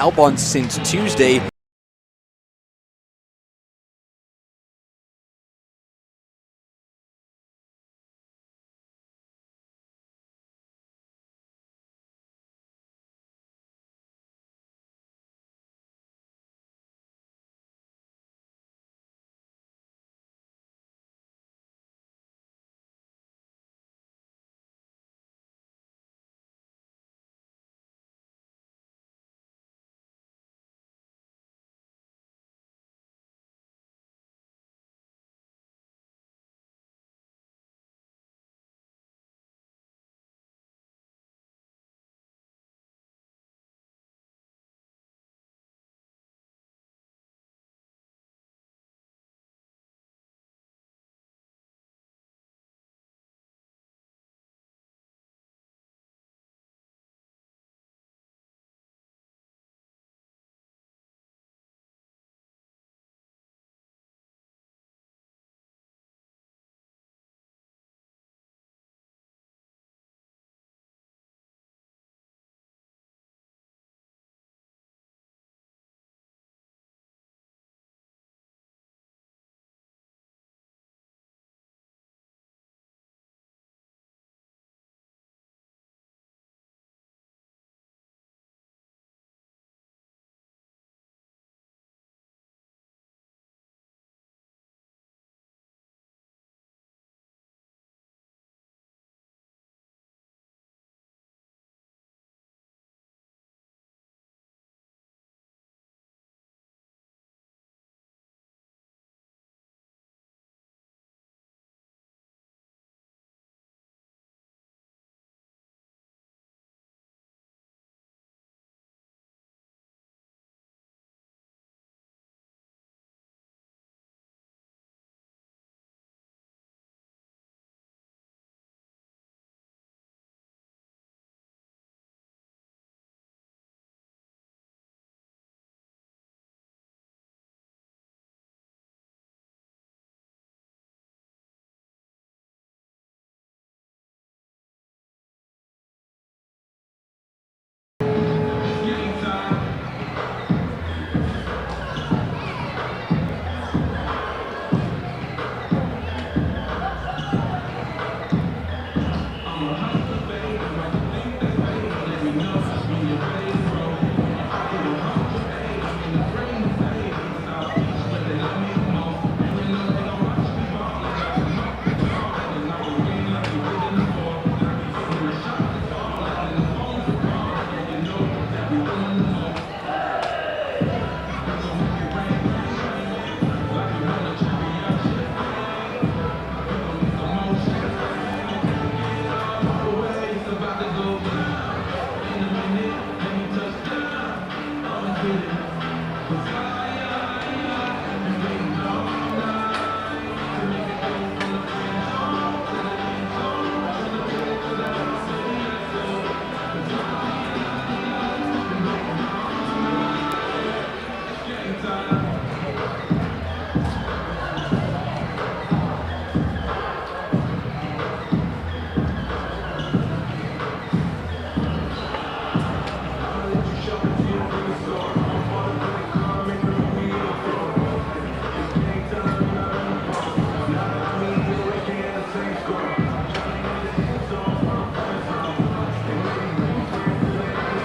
Albon since Tuesday.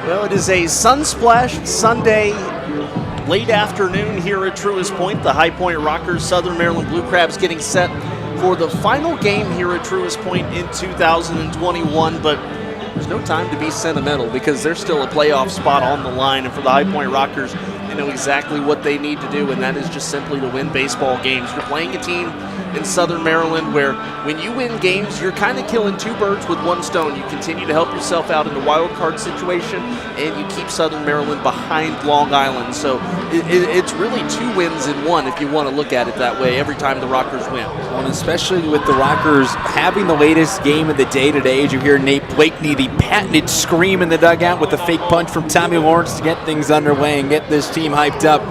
Well, it is a sun-splashed Sunday late afternoon here at Truist Point. The High Point Rockers, Southern Maryland Blue Crabs getting set for the final game here at Truist Point in 2021, but there's no time to be sentimental because there's still a playoff spot on the line, and for the High Point Rockers, they know exactly what they need to do, and that is just simply to win baseball games. You're playing a team in Southern Maryland where when you win games, you're kind of killing two birds with one stone. You continue to help yourself out in the wild card situation, and you keep Southern Maryland behind Long Island. So it's really two wins in one if you want to look at it that way every time the Rockers win. Well, and especially with the Rockers having the latest game of the day today, as you hear Nate Blakeney, the patented scream in the dugout with the fake punch from Tommy Lawrence to get things underway and get this team hyped up.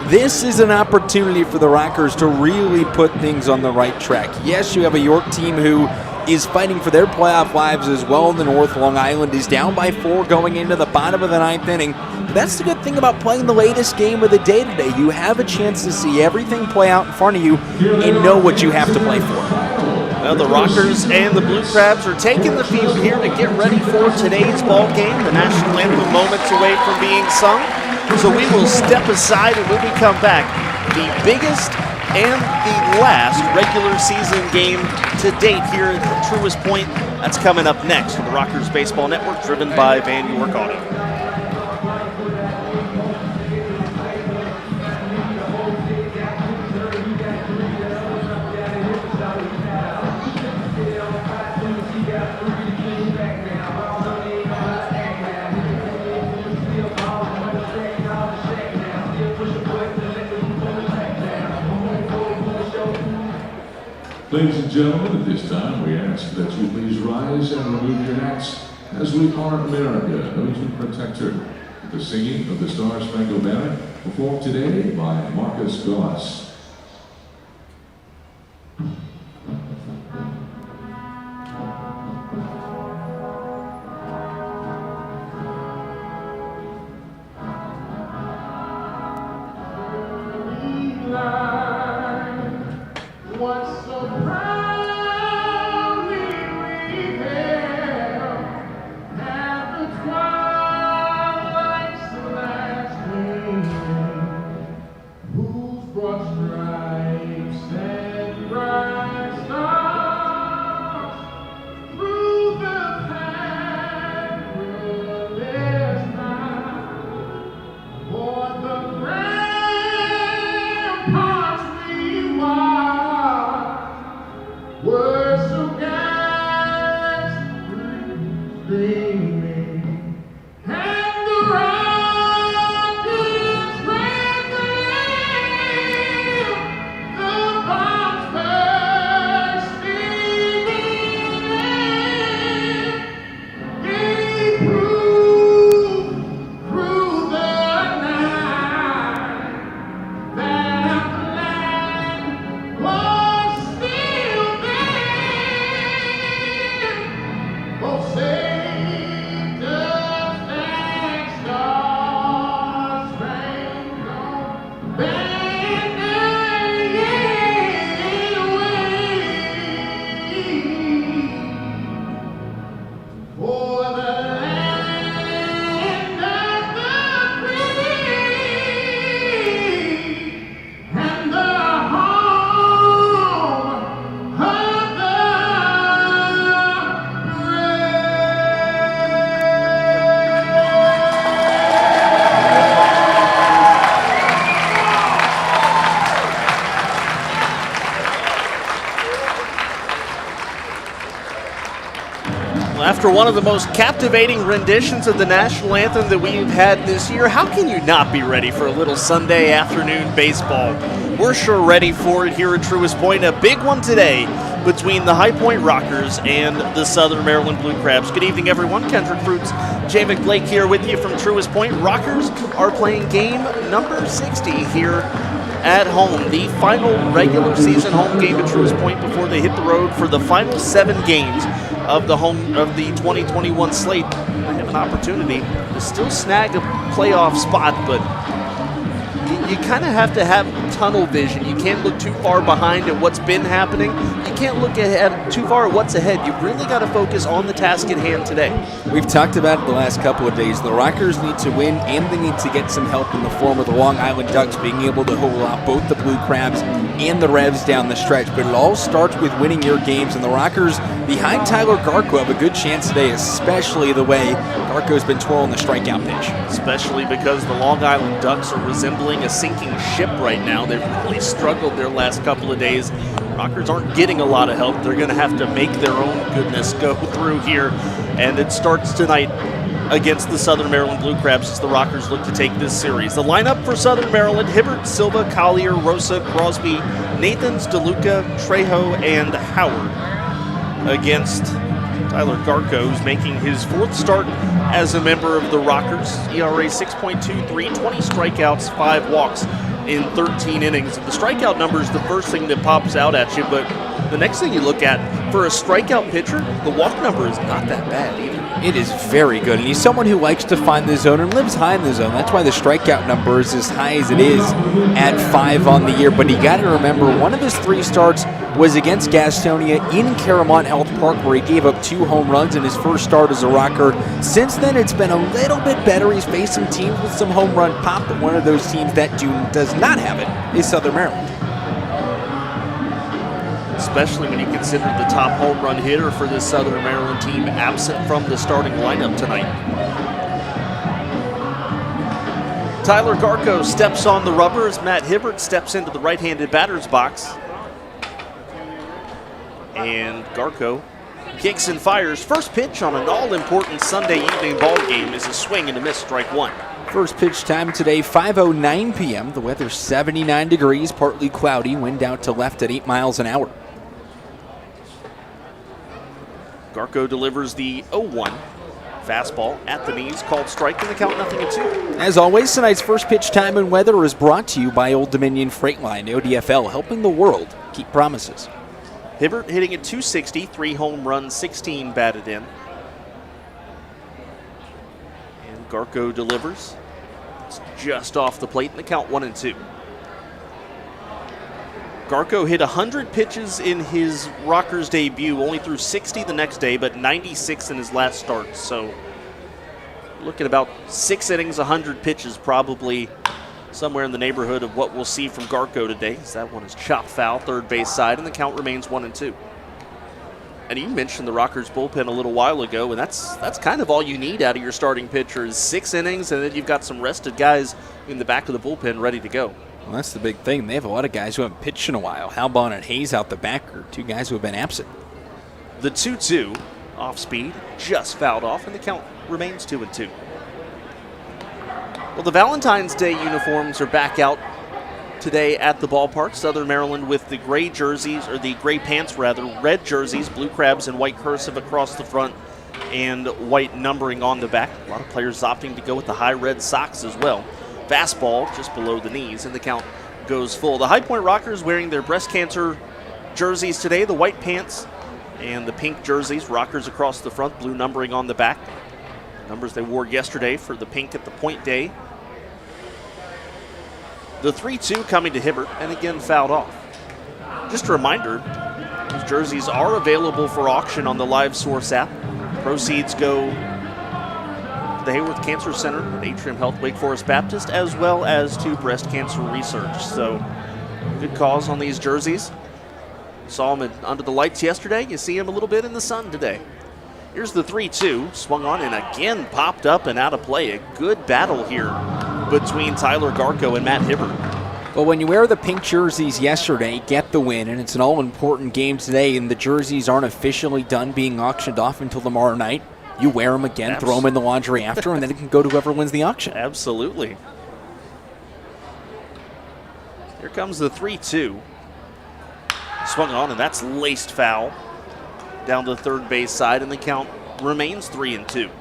This is an opportunity for the Rockers to really put things on the right track. Yes, you have a York team who is fighting for their playoff lives as well in the North. Long Island is down by 4 going into the bottom of the 9th inning. But that's the good thing about playing the latest game of the day today. You have a chance to see everything play out in front of you and know what you have to play for. Well, the Rockers and the Blue Crabs are taking the field here to get ready for today's ball game. The national anthem moments away from being sung. So we will step aside, and when we come back, the biggest and the last regular season game to date here at Truist Point. That's coming up next on the Rockers Baseball Network, driven by Van York Auto. Ladies and gentlemen, at this time, we ask that you please rise and remove your hats as we are America, Ocean Protector. The singing of the Star Spangled Banner, performed today by Marcus Goss. After one of the most captivating renditions of the national anthem that we've had this year, how can you not be ready for a little Sunday afternoon baseball? We're sure ready for it here at Truist Point. A big one today between the High Point Rockers and the Southern Maryland Blue Crabs. Good evening, everyone. Kendrick Fruits, Jay McBlake here with you from Truist Point. Rockers are playing game number 60 here at home, the final regular season home game at Truist Point before they hit the road for the final 7 games of the 2021 slate. They have an opportunity to still snag a playoff spot, but you kind of have to have tunnel vision. You can't look too far behind at what's been happening. You can't look ahead too far at what's ahead. You've really got to focus on the task at hand today. We've talked about it the last couple of days. The Rockers need to win, and they need to get some help in the form of the Long Island Ducks being able to hold off both the Blue Crabs and the Revs down the stretch. But it all starts with winning your games, and the Rockers behind Tyler Garko have a good chance today, especially the way Garko's been twirling the strikeout pitch. Especially because the Long Island Ducks are resembling a sinking ship right now. They've really struggled their last couple of days. Rockers aren't getting a lot of help. They're going to have to make their own goodness go through here, and it starts tonight against the Southern Maryland Blue Crabs as the Rockers look to take this series. The lineup for Southern Maryland: Hibbert, Silva, Collier, Rosa, Crosby, Nathans, DeLuca, Trejo, and Howard. Against Tyler Garko, who's making his 4th start as a member of the Rockers. ERA 6.23, 20 strikeouts, 5 walks in 13 innings. The strikeout number is the first thing that pops out at you, but The next thing you look at, for a strikeout pitcher, the walk number is not that bad either. It is very good, and he's someone who likes to find the zone and lives high in the zone. That's why the strikeout number is as high as it is at 5 on the year. But you got to remember, one of his 3 starts was against Gastonia in Caramont Health Park, where he gave up 2 home runs in his first start as a Rocker. Since then, it's been a little bit better. He's faced some teams with some home run pop, but one of those teams that does not have it is Southern Maryland. Especially when you consider the top home run hitter for this Southern Maryland team absent from the starting lineup tonight. Tyler Garko steps on the rubber as Matt Hibbert steps into the right-handed batter's box. And Garko kicks and fires. First pitch on an all-important Sunday evening ball game is a swing and a miss, strike 1. First pitch time today, 5:09 p.m. The weather 79 degrees, partly cloudy, wind out to left at 8 miles an hour. Garko delivers the 0-1 fastball at the knees, called strike, and the count 0-2. As always, tonight's first pitch time and weather is brought to you by Old Dominion Freight Line, ODFL, helping the world keep promises. Hibbert hitting at .260, 3 home runs, 16 batted in. And Garko delivers. It's just off the plate, and the count 1-2. Garko hit 100 pitches in his Rockers debut, only threw 60 the next day, but 96 in his last start. So look at about 6 innings, 100 pitches, probably somewhere in the neighborhood of what we'll see from Garko today. As that one is chopped foul, third base side, and the count remains 1-2. And you mentioned the Rockers bullpen a little while ago, and that's kind of all you need out of your starting pitcher is 6 innings, and then you've got some rested guys in the back of the bullpen ready to go. Well, that's the big thing. They have a lot of guys who haven't pitched in a while. Halbon and Hayes out the back are 2 guys who have been absent. The 2-2 off speed, just fouled off, and the count remains 2-2. Well, the Valentine's Day uniforms are back out today at the ballpark. Southern Maryland with the gray jerseys, or the gray pants rather, red jerseys, blue crabs and white cursive across the front, and white numbering on the back. A lot of players opting to go with the high red socks as well. Fastball just below the knees, and the count goes full. The High Point Rockers wearing their breast cancer jerseys today, the white pants and the pink jerseys, Rockers across the front, blue numbering on the back. Numbers they wore yesterday for the pink at the point day. The 3-2 coming to Hibbert, and again fouled off. Just a reminder, these jerseys are available for auction on the Live Source app. Proceeds go the Hayworth Cancer Center at Atrium Health Wake Forest Baptist, as well as to breast cancer research. So good cause on these jerseys. Saw them under the lights yesterday. You see them a little bit in the sun today. Here's the 3-2, swung on and again popped up and out of play. A good battle here between Tyler Garko and Matt Hibbert. Well, when you wear the pink jerseys yesterday, get the win, and it's an all-important game today, and the jerseys aren't officially done being auctioned off until tomorrow night. You wear them again, throw them in the laundry after, and then it can go to whoever wins the auction. Absolutely. Here comes the 3-2. Swung on, and that's laced foul down the third base side, and the count remains 3-2.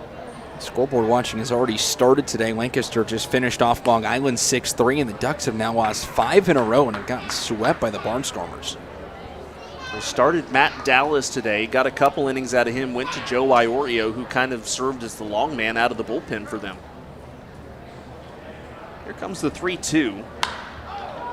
Scoreboard watching has already started today. Lancaster just finished off Long Island 6-3, and the Ducks have now lost 5 in a row and have gotten swept by the Barnstormers. They started Matt Dallas today, got a couple innings out of him, went to Joe Iorio, who kind of served as the long man out of the bullpen for them. Here comes the 3-2.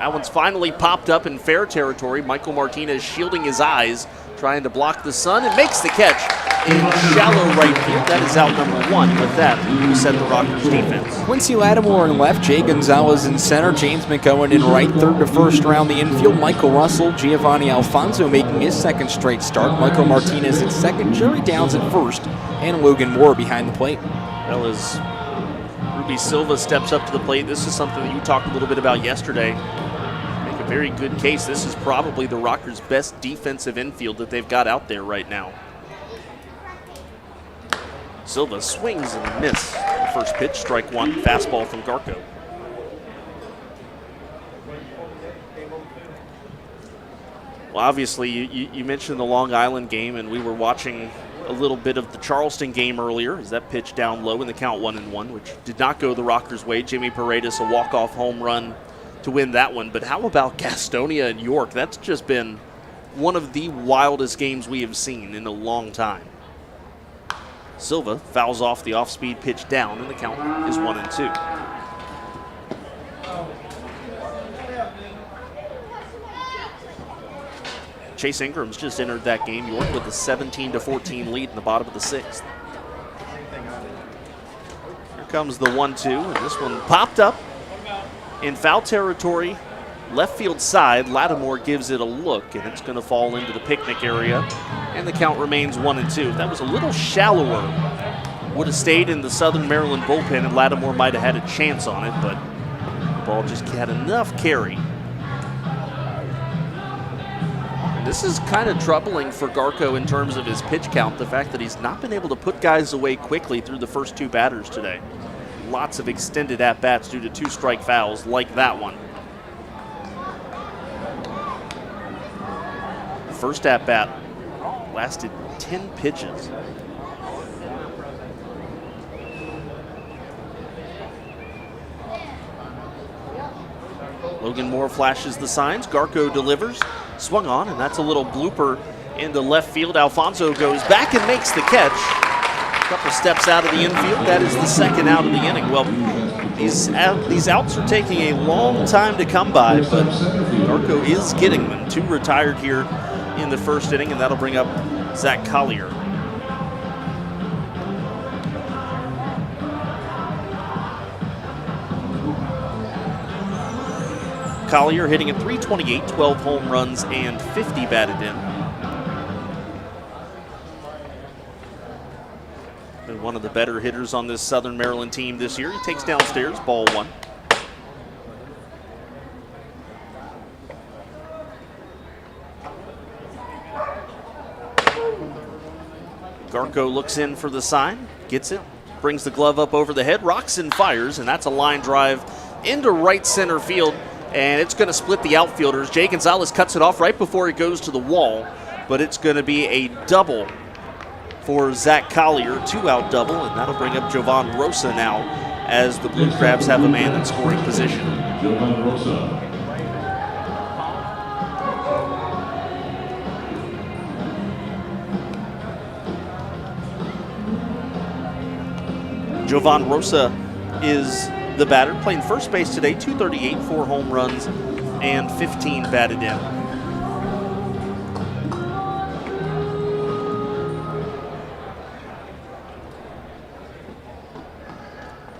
That one's finally popped up in fair territory. Michael Martinez shielding his eyes, trying to block the sun, and makes the catch in shallow right field. That is out number 1. With that, we set the Rockers defense. Quincy Lattimore in left, Jay Gonzalez in center, James McOwen in right, third to first around the infield, Michael Russell, Giovanni Alfonso making his second straight start, Michael Martinez at second, Jerry Downs at first, and Logan Moore behind the plate. Well, as Ruby Silva steps up to the plate, this is something that you talked a little bit about yesterday. Make a very good case. This is probably the Rockers' best defensive infield that they've got out there right now. Silva swings and a miss. First pitch, strike 1, fastball from Garko. Well, obviously, you mentioned the Long Island game, and we were watching a little bit of the Charleston game earlier as that pitch down low in the count 1-1, which did not go the Rockers' way. Jimmy Paredes, a walk-off home run to win that one. But how about Gastonia and York? That's just been one of the wildest games we have seen in a long time. Silva fouls off the off-speed pitch down, and the count is 1-2. Chase Ingram's just entered that game. York with a 17-14 lead in the bottom of the 6th. Here comes the 1-2, and this one popped up in foul territory, left field side. Lattimore gives it a look, and it's going to fall into the picnic area, and the count remains 1-2. If that was a little shallower, would have stayed in the Southern Maryland bullpen, and Lattimore might have had a chance on it, but the ball just had enough carry. This is kind of troubling for Garko in terms of his pitch count, the fact that he's not been able to put guys away quickly through the first 2 batters today. Lots of extended at-bats due to 2 strike fouls like that one. The first at-bat lasted 10 pitches. Logan Moore flashes the signs. Garko delivers. Swung on, and that's a little blooper into left field. Alfonso goes back and makes the catch. A couple steps out of the infield. That is the second out of the inning. Well, these outs are taking a long time to come by, but Garko is getting them. 2 retired here in the first inning, and that'll bring up Zach Collier. Collier hitting at .328, 12 home runs and 50 batted in. Been one of the better hitters on this Southern Maryland team this year. He takes downstairs, ball 1. Garko looks in for the sign, gets it, brings the glove up over the head, rocks and fires, and that's a line drive into right center field. And it's going to split the outfielders. Jay Gonzalez cuts it off right before it goes to the wall, but it's going to be a double for Zach Collier, 2-out double, and that'll bring up Jovan Rosa now as the Blue Crabs have a man in scoring position. Jovan Rosa. Jovan Rosa is the batter, playing first base today, .238, 4 home runs and 15 batted in.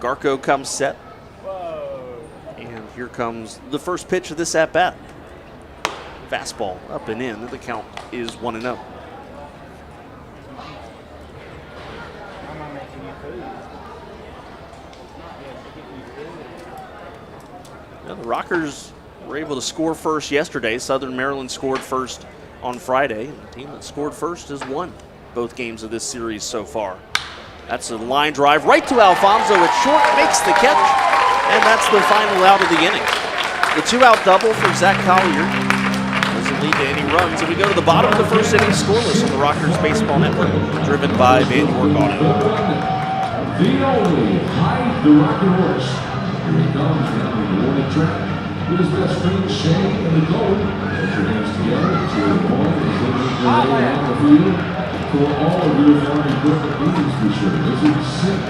Garko comes set. And here comes the first pitch of this at-bat. Fastball up and in, and the count is 1-0. The Rockers were able to score first yesterday. Southern Maryland scored first on Friday. And the team that scored first has won both games of this series so far. That's a line drive right to Alfonso. It's short, makes the catch, and that's the final out of the inning. The 2-out double for Zach Collier doesn't lead to any runs. And we go to the bottom of the first inning scoreless on the Rockers Baseball Network, driven by Van York Auto. The only high the Rocky Horse. Here he comes down the warning track with his best friend Shane in the goal. Put your hands together, cheer the ball, and looking your way on the field. For all of your farm equipment needs, be sure to visit SIP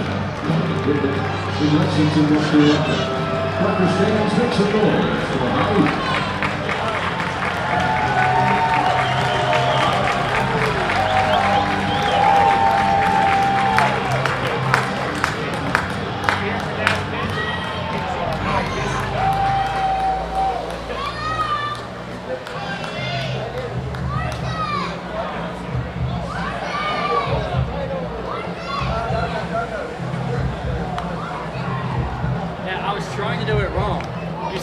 Equipment in Lexington, North Carolina. Rockers fans, make some noise for High.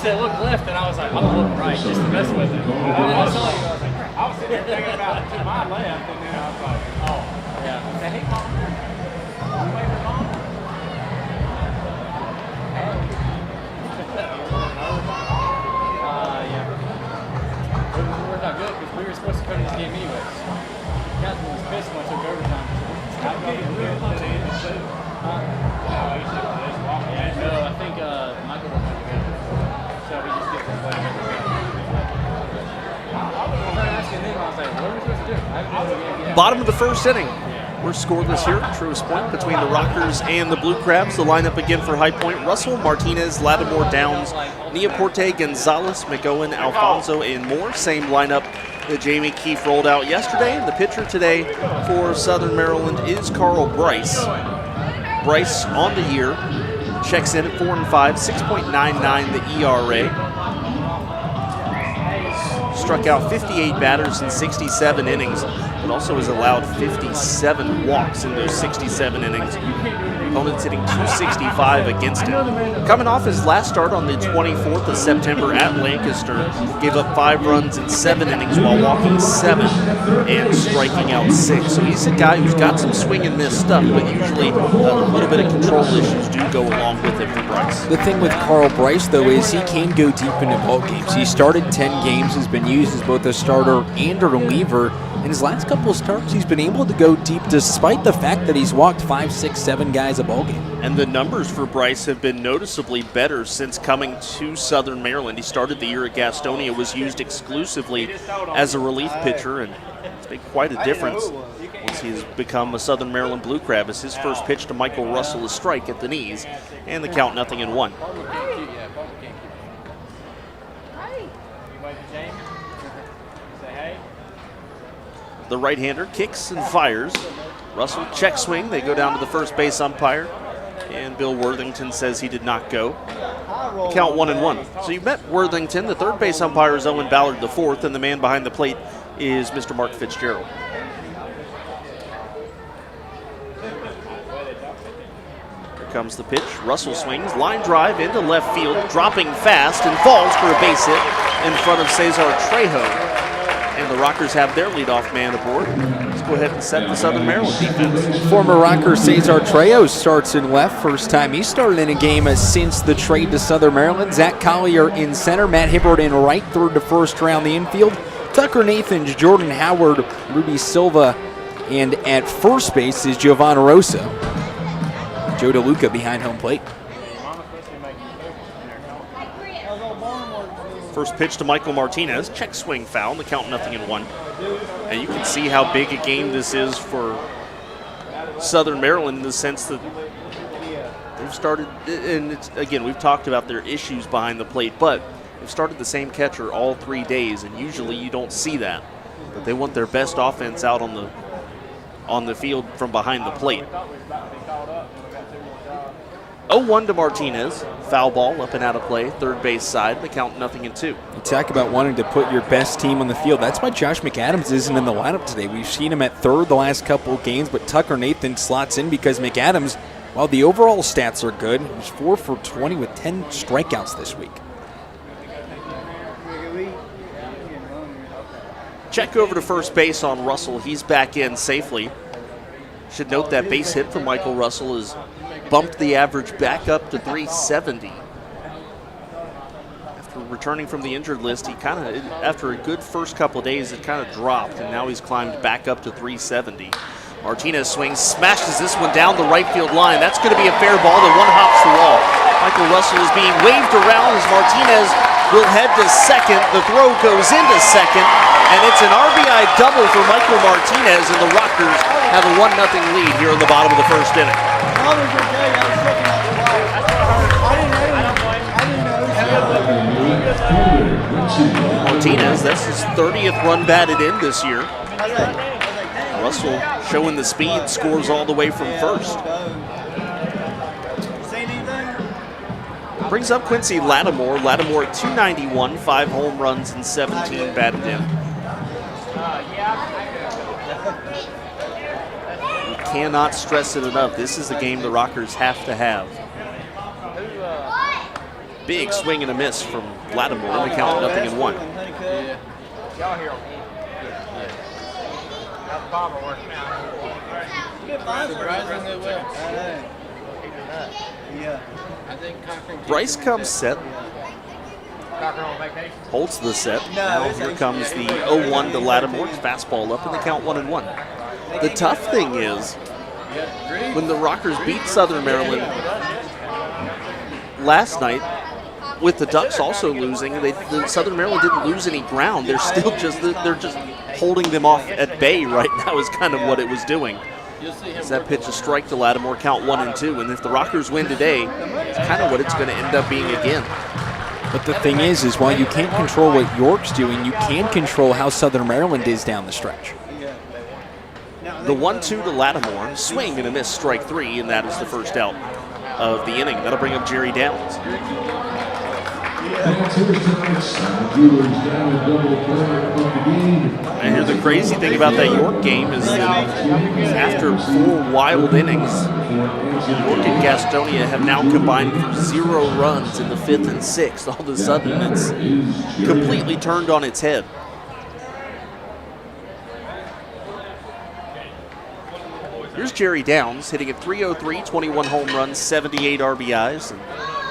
Look left, and I was like, I'm gonna look right, just to mess with it. And then I saw you, I was like, I was sitting there thinking about to my left, and then I was like, oh, yeah. I said, hey, Mom, you wave at Mom? Yeah. It worked out good because we were supposed to come to this game anyways. Captain was pissed when I took overtime. No, I think Michael was going to go. So he just gets his way. I was asking them, I was Bottom of the first inning. We're scoreless here at Truist Point between the Rockers and the Blue Crabs. The lineup again for High Point: Russell, Martinez, Lattimore, Downs, Neaporte, Gonzalez, McGowan, Alfonso, and more. Same lineup that Jamie Keefe rolled out yesterday. And the pitcher today for Southern Maryland is Carl Bryce. Bryce on the year checks in at 4-5, 6.99 the ERA. Struck out 58 batters in 67 innings, but also has allowed 57 walks in those 67 innings. Opponents hitting .265 against him. Coming off his last start on the 24th of September at Lancaster, gave up 5 runs in 7 innings while walking 7 and striking out 6. So he's a guy who's got some swing and miss stuff, but usually a little bit of control issues do go along with it for Bryce. The thing with Carl Bryce, though, is he can go deep into ball games. He started 10 games, has been used as both a starter and a reliever. In his last couple of starts, he's been able to go deep despite the fact that he's walked 5, 6, 7 guys a ball game. And the numbers for Bryce have been noticeably better since coming to Southern Maryland. He started the year at Gastonia, was used exclusively as a relief pitcher, and it's made quite a difference once he's become a Southern Maryland Blue Crab, as his first pitch to Michael Russell is strike at the knees, and the count 0-1. The right-hander kicks and fires. Russell check swing. They go down to the first base umpire, and Bill Worthington says he did not go. Count 1-1. So you met Worthington. The third base umpire is Owen Ballard the fourth, and the man behind the plate is Mr. Mark Fitzgerald. Here comes the pitch. Russell swings, line drive into left field, dropping fast and falls for a base hit in front of Cesar Trejo. And the Rockers have their leadoff man aboard. Let's go ahead and set the Southern Maryland defense. Former Rocker Cesar Trejo starts in left. First time he started in a game since the trade to Southern Maryland. Zach Collier in center. Matt Hibbert in right. Third to first around the infield. Tucker Nathans, Jordan Howard, Ruby Silva. And at first base is Giovanni Rosa. Joe DeLuca behind home plate. First pitch to Michael Martinez, check swing foul, and the count 0-1. And you can see how big a game this is for Southern Maryland in the sense that they've started, and it's, again, we've talked about their issues behind the plate, but they've started the same catcher all 3 days, and usually you don't see that. But they want their best offense out on the field from behind the plate. 0-1 to Martinez. Foul ball up and out of play. Third base side. The count 0-2. You talk about wanting to put your best team on the field. That's why Josh McAdams isn't in the lineup today. We've seen him at third the last couple of games, but Tucker Nathan slots in because McAdams, while the overall stats are good, he's 4 for 20 with 10 strikeouts this week. Check over to first base on Russell. He's back in safely. Should note that base hit from Michael Russell is bumped the average back up to 370. After returning from the injured list, he after a good first couple of days, it kind of dropped, and now he's climbed back up to 370. Martinez swings, smashes this one down the right field line. That's going to be a fair ball. The one hops the wall. Michael Russell is being waved around as Martinez will head to second. The throw goes into second, and it's an RBI double for Michael Martinez, and the Rockers have a 1-0 lead here in the bottom of the first inning. Martinez, that's his 30th run batted in this year. Russell showing the speed, scores all the way from first. Brings up Quincy Lattimore. Lattimore at 291, 5 home runs and 17 batted in. We cannot stress it enough. This is the game the Rockers have to have. Big swing and a miss from Lattimore, and the count 0-1. Y'all here. How's the bomber working out? Bryce comes set. Holds the set. Now here comes the 0-1 to Lattimore. Fastball up, and the count 1-1. The tough thing is, when the Rockers beat Southern Maryland last night, with the Ducks also losing, Southern Maryland didn't lose any ground. They're still they're just holding them off at bay right now is kind of what it was doing. As that pitch a strike to Lattimore, count 1-2. And if the Rockers win today, it's kind of what it's going to end up being again. But the thing is while you can't control what York's doing, you can control how Southern Maryland is down the stretch. The 1-2 to Lattimore, swing and a miss, strike 3, and that is the first out of the inning. That'll bring up Jerry Downs. And here the crazy thing about that York game is that after 4 wild innings, York and Gastonia have now combined for 0 runs in the 5th and 6th. All of a sudden, it's completely turned on its head. Here's Jerry Downs hitting at .303, 21 home runs, 78 RBIs, and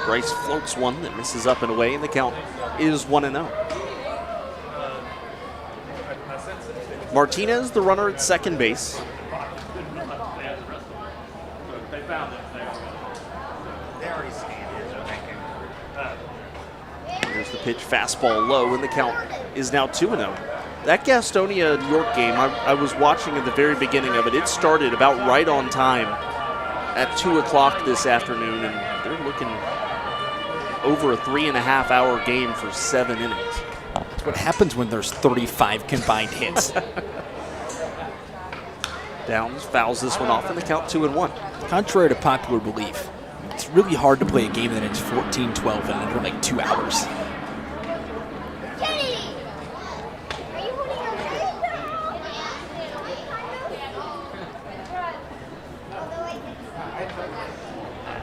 Bryce floats one that misses up and away, and the count is 1-0. Martinez, the runner at second base. There's the pitch, fastball low, and the count is now 2-0. That Gastonia-York game, I was watching at the very beginning of it. It started about right on time at 2 o'clock this afternoon, and they're looking over a 3.5-hour game for 7 innings. That's what happens when there's 35 combined hits. Downs fouls this one off, and the count 2-1. Contrary to popular belief, it's really hard to play a game that ends 14-12 in under like 2 hours.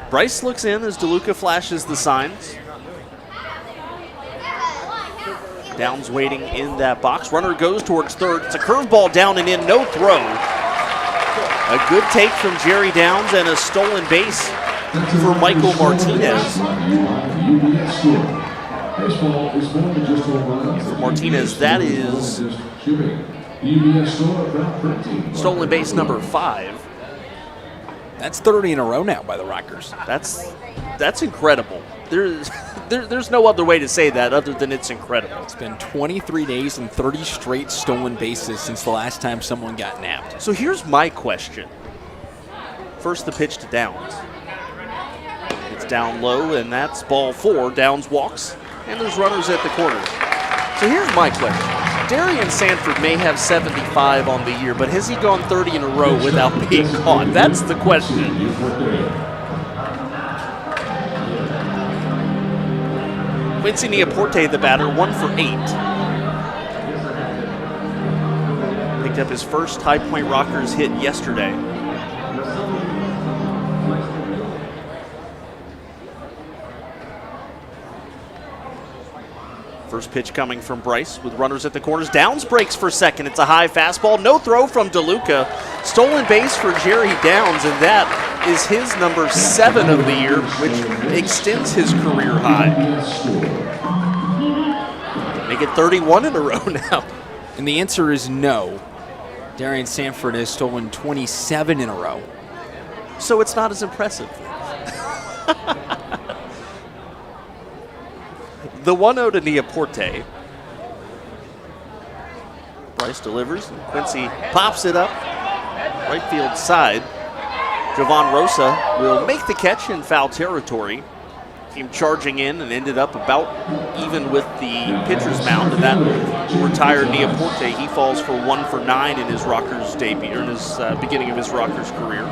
Bryce looks in as DeLuca flashes the signs. Downs waiting in that box. Runner goes towards third. It's a curveball down and in, no throw. A good take from Jerry Downs and a stolen base for Michael Martinez. For Martinez, that is stolen base number 5. That's 30 in a row now by the Rockers. That's incredible. There's no other way to say that other than it's incredible. It's been 23 days and 30 straight stolen bases since the last time someone got napped. So here's my question. First, the pitch to Downs. It's down low, and that's ball 4. Downs walks, and there's runners at the corners. So here's my question. Darian Sanford may have 75 on the year, but has he gone 30 in a row without being caught? That's the question. Quincy Neaporte, the batter, 1 for 8. Picked up his first High Point Rockers hit yesterday. First pitch coming from Bryce with runners at the corners. Downs breaks for second. It's a high fastball. No throw from DeLuca. Stolen base for Jerry Downs, and that is his number 7 of the year, which extends his career high. Make it 31 in a row now. And the answer is no. Darian Sanford has stolen 27 in a row. So it's not as impressive. The 1-0 to Neaporte. Bryce delivers, and Quincy pops it up right field side. Jovan Rosa will make the catch in foul territory. Came charging in and ended up about even with the pitcher's mound, and that retired Neaporte. He falls for 1 for 9 in his Rockers debut, or in his beginning of his Rockers career.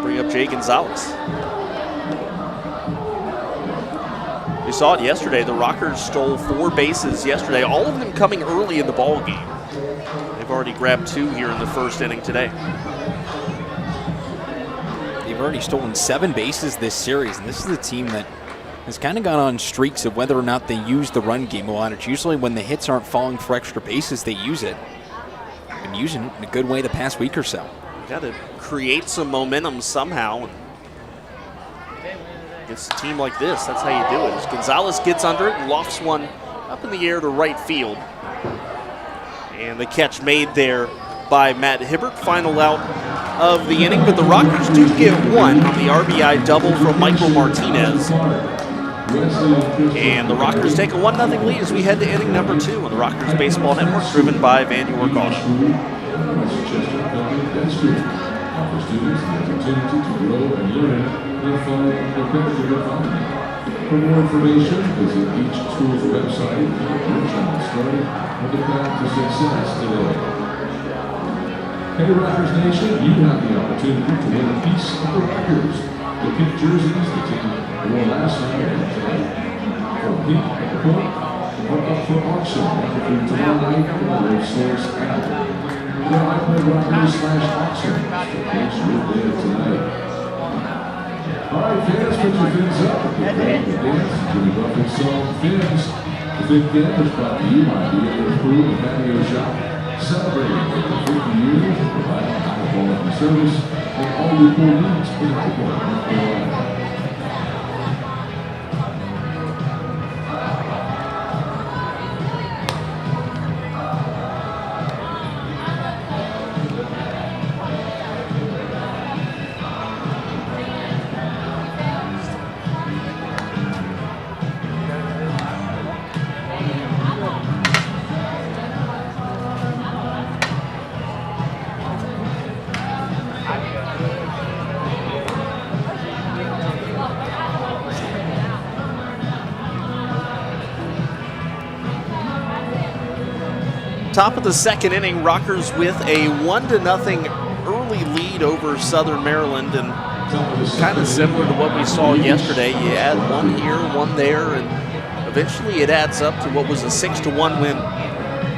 Bring up Jay Gonzalez. We saw it yesterday. The Rockers stole 4 bases yesterday, all of them coming early in the ball game. They've already grabbed 2 here in the first inning today. They've already stolen 7 bases this series, and this is a team that has kind of gone on streaks of whether or not they use the run game a lot. It's usually when the hits aren't falling for extra bases, they use it. They've been using it in a good way the past week or so. Got to create some momentum somehow. Against a team like this, that's how you do it. As Gonzalez gets under it and lofts one up in the air to right field. And the catch made there by Matt Hibbert. Final out of the inning, but the Rockers do get 1 on the RBI double from Michael Martinez. And the Rockers take a 1-0 lead as we head to inning number 2 on the Rockers Baseball Network, driven by Van York Auto. Offers students the opportunity to grow and learn in a fun and competitive environment. For more information, visit each school's website and get your child started on the path to success today. Hey Rockers Nation, you have the opportunity to win a piece of the Rockers. The pink jerseys the team wore last night and tonight. For pink at the point, or up for auction through tomorrow night on the Red Source app. The iPlayRockers/auction to finish your day tonight. All right, fans, put your fins up. Get ready to dance. Jimmy Buffett's song Fins. The Fin Camp is brought to you by the Crew and Patio Shop. Celebrating over 50 years of providing high-quality service and all your cool needs in High Point, North Carolina. Top of the second inning, Rockers with a 1-0 early lead over Southern Maryland, and kind of similar to what we saw yesterday. You add one here, one there, and eventually it adds up to what was a 6-1 win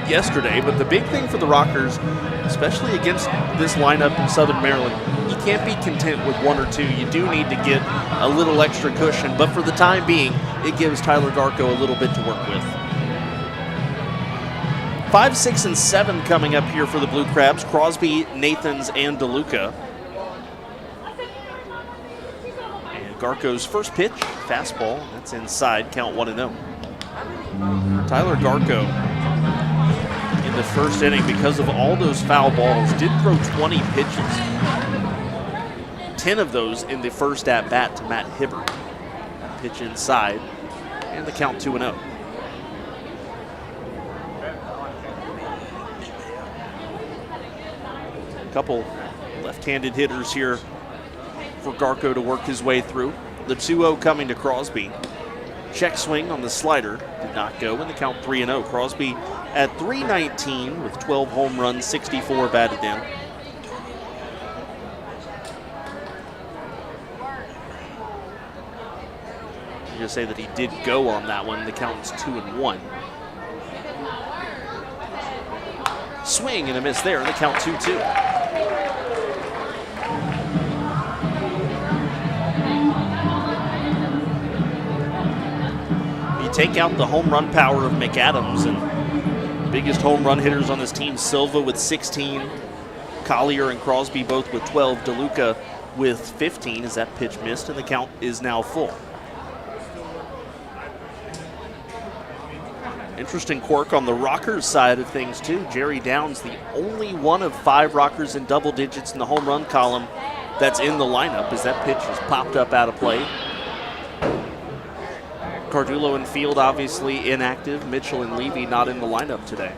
yesterday. But the big thing for the Rockers, especially against this lineup in Southern Maryland, you can't be content with 1 or 2. You do need to get a little extra cushion, but for the time being, it gives Tyler Garko a little bit to work with. 5, 6, and 7 coming up here for the Blue Crabs. Crosby, Nathans, and DeLuca. And Garko's first pitch, fastball, that's inside, count 1-0. Tyler Garko in the first inning, because of all those foul balls, did throw 20 pitches. 10 of those in the first at-bat to Matt Hibbert. Pitch inside, and the count 2-0. Couple left-handed hitters here for Garko to work his way through. The 2-0 coming to Crosby. Check swing on the slider, did not go, and the count 3-0. Crosby at .319 with 12 home runs, 64 batted in. I'm going to say that he did go on that one. The count is 2-1. Swing and a miss there, and the count 2-2. Take out the home run power of McAdams, and biggest home run hitters on this team, Silva with 16, Collier and Crosby both with 12, DeLuca with 15 as that pitch missed, and the count is now full. Interesting quirk on the Rockers side of things too. Jerry Downs, the only one of 5 Rockers in double digits in the home run column that's in the lineup, as that pitch was popped up out of play. Cardullo and Field obviously inactive. Mitchell and Levy not in the lineup today.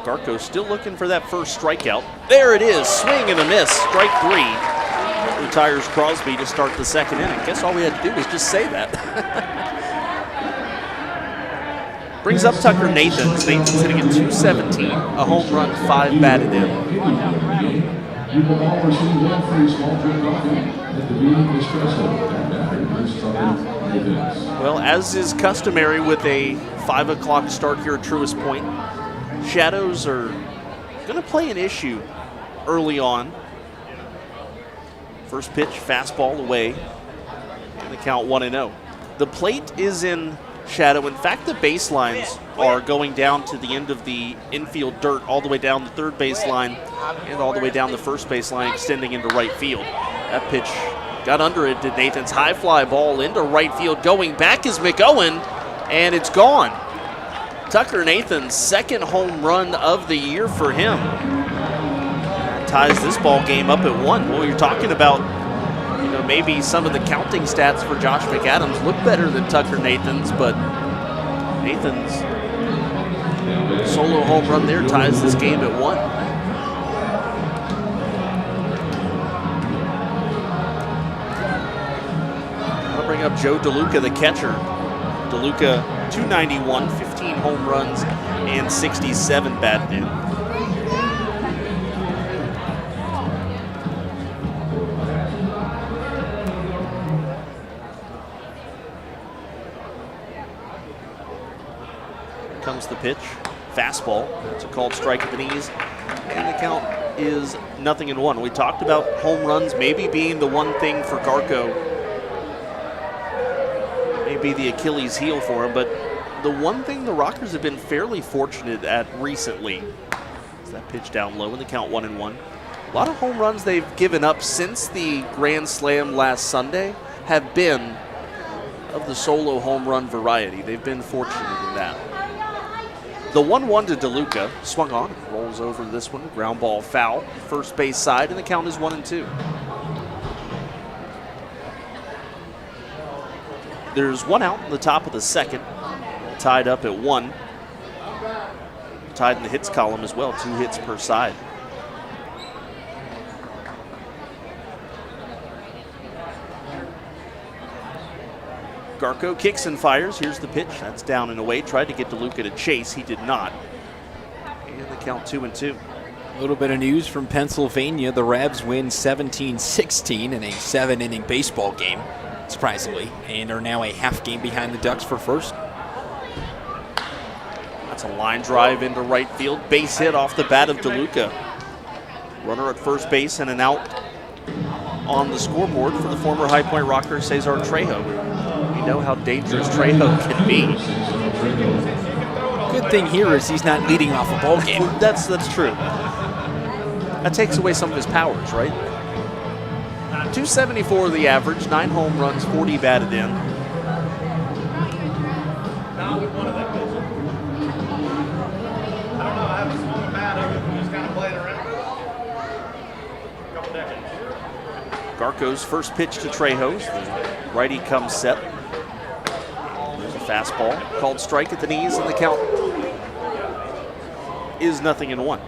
Garko still looking for that first strikeout. There it is, swing and a miss, strike 3. Retires Crosby to start the second inning. Guess all we had to do was just say that. Brings up Tucker Nathans. Nathans hitting at .217, a home run, 5 batted in. You will all receive 1 free small drink coffee at the Bean Espresso. Well, as is customary with a 5 o'clock start here at Truist Point, shadows are going to play an issue early on. First pitch, fastball away, and the count 1-0. The plate is in shadow. In fact, the baselines are going down to the end of the infield dirt, all the way down the third baseline and all the way down the first baseline, extending into right field. That pitch got under it to Nathan's high fly ball into right field. Going back is McOwen, and it's gone. Tucker Nathan's second home run of the year for him. Ties this ball game up at 1. Well, you're talking about, maybe some of the counting stats for Josh McAdams look better than Tucker Nathan's, but Nathan's solo home run there ties this game at 1. I'll bring up Joe DeLuca, the catcher. DeLuca, 291, 15 home runs, and 67 batted in. Here comes the pitch. Fastball. It's a called strike at the knees. And the count is 0-1. We talked about home runs maybe being the one thing for Garko. Maybe the Achilles heel for him, but the one thing the Rockers have been fairly fortunate at recently is that pitch down low in the count 1-1. A lot of home runs they've given up since the Grand Slam last Sunday have been of the solo home run variety. They've been fortunate in that. The 1-1 to DeLuca, swung on, rolls over this one, ground ball foul, first base side, and the count is 1-2. There's one out in the top of the second, tied up at 1. Tied in the hits column as well, 2 hits per side. Garko kicks and fires. Here's the pitch. That's down and away. Tried to get DeLuca to chase. He did not. And the count 2-2. A little bit of news from Pennsylvania. The Rebs win 17-16 in a 7-inning baseball game, surprisingly, and are now a half game behind the Ducks for first. That's a line drive into right field. Base hit off the bat of DeLuca. Runner at first base and an out on the scoreboard for the former High Point Rocker Cesar Trejo. We know how dangerous Trejo can be. Good thing here is he's not leading off a ball game. That's true. That takes away some of his powers, right? 274 the average, 9 home runs, 40 batted in. Garko's first pitch to Trejo. The righty comes set. There's a fastball called strike at the knees, and the count is 0-1.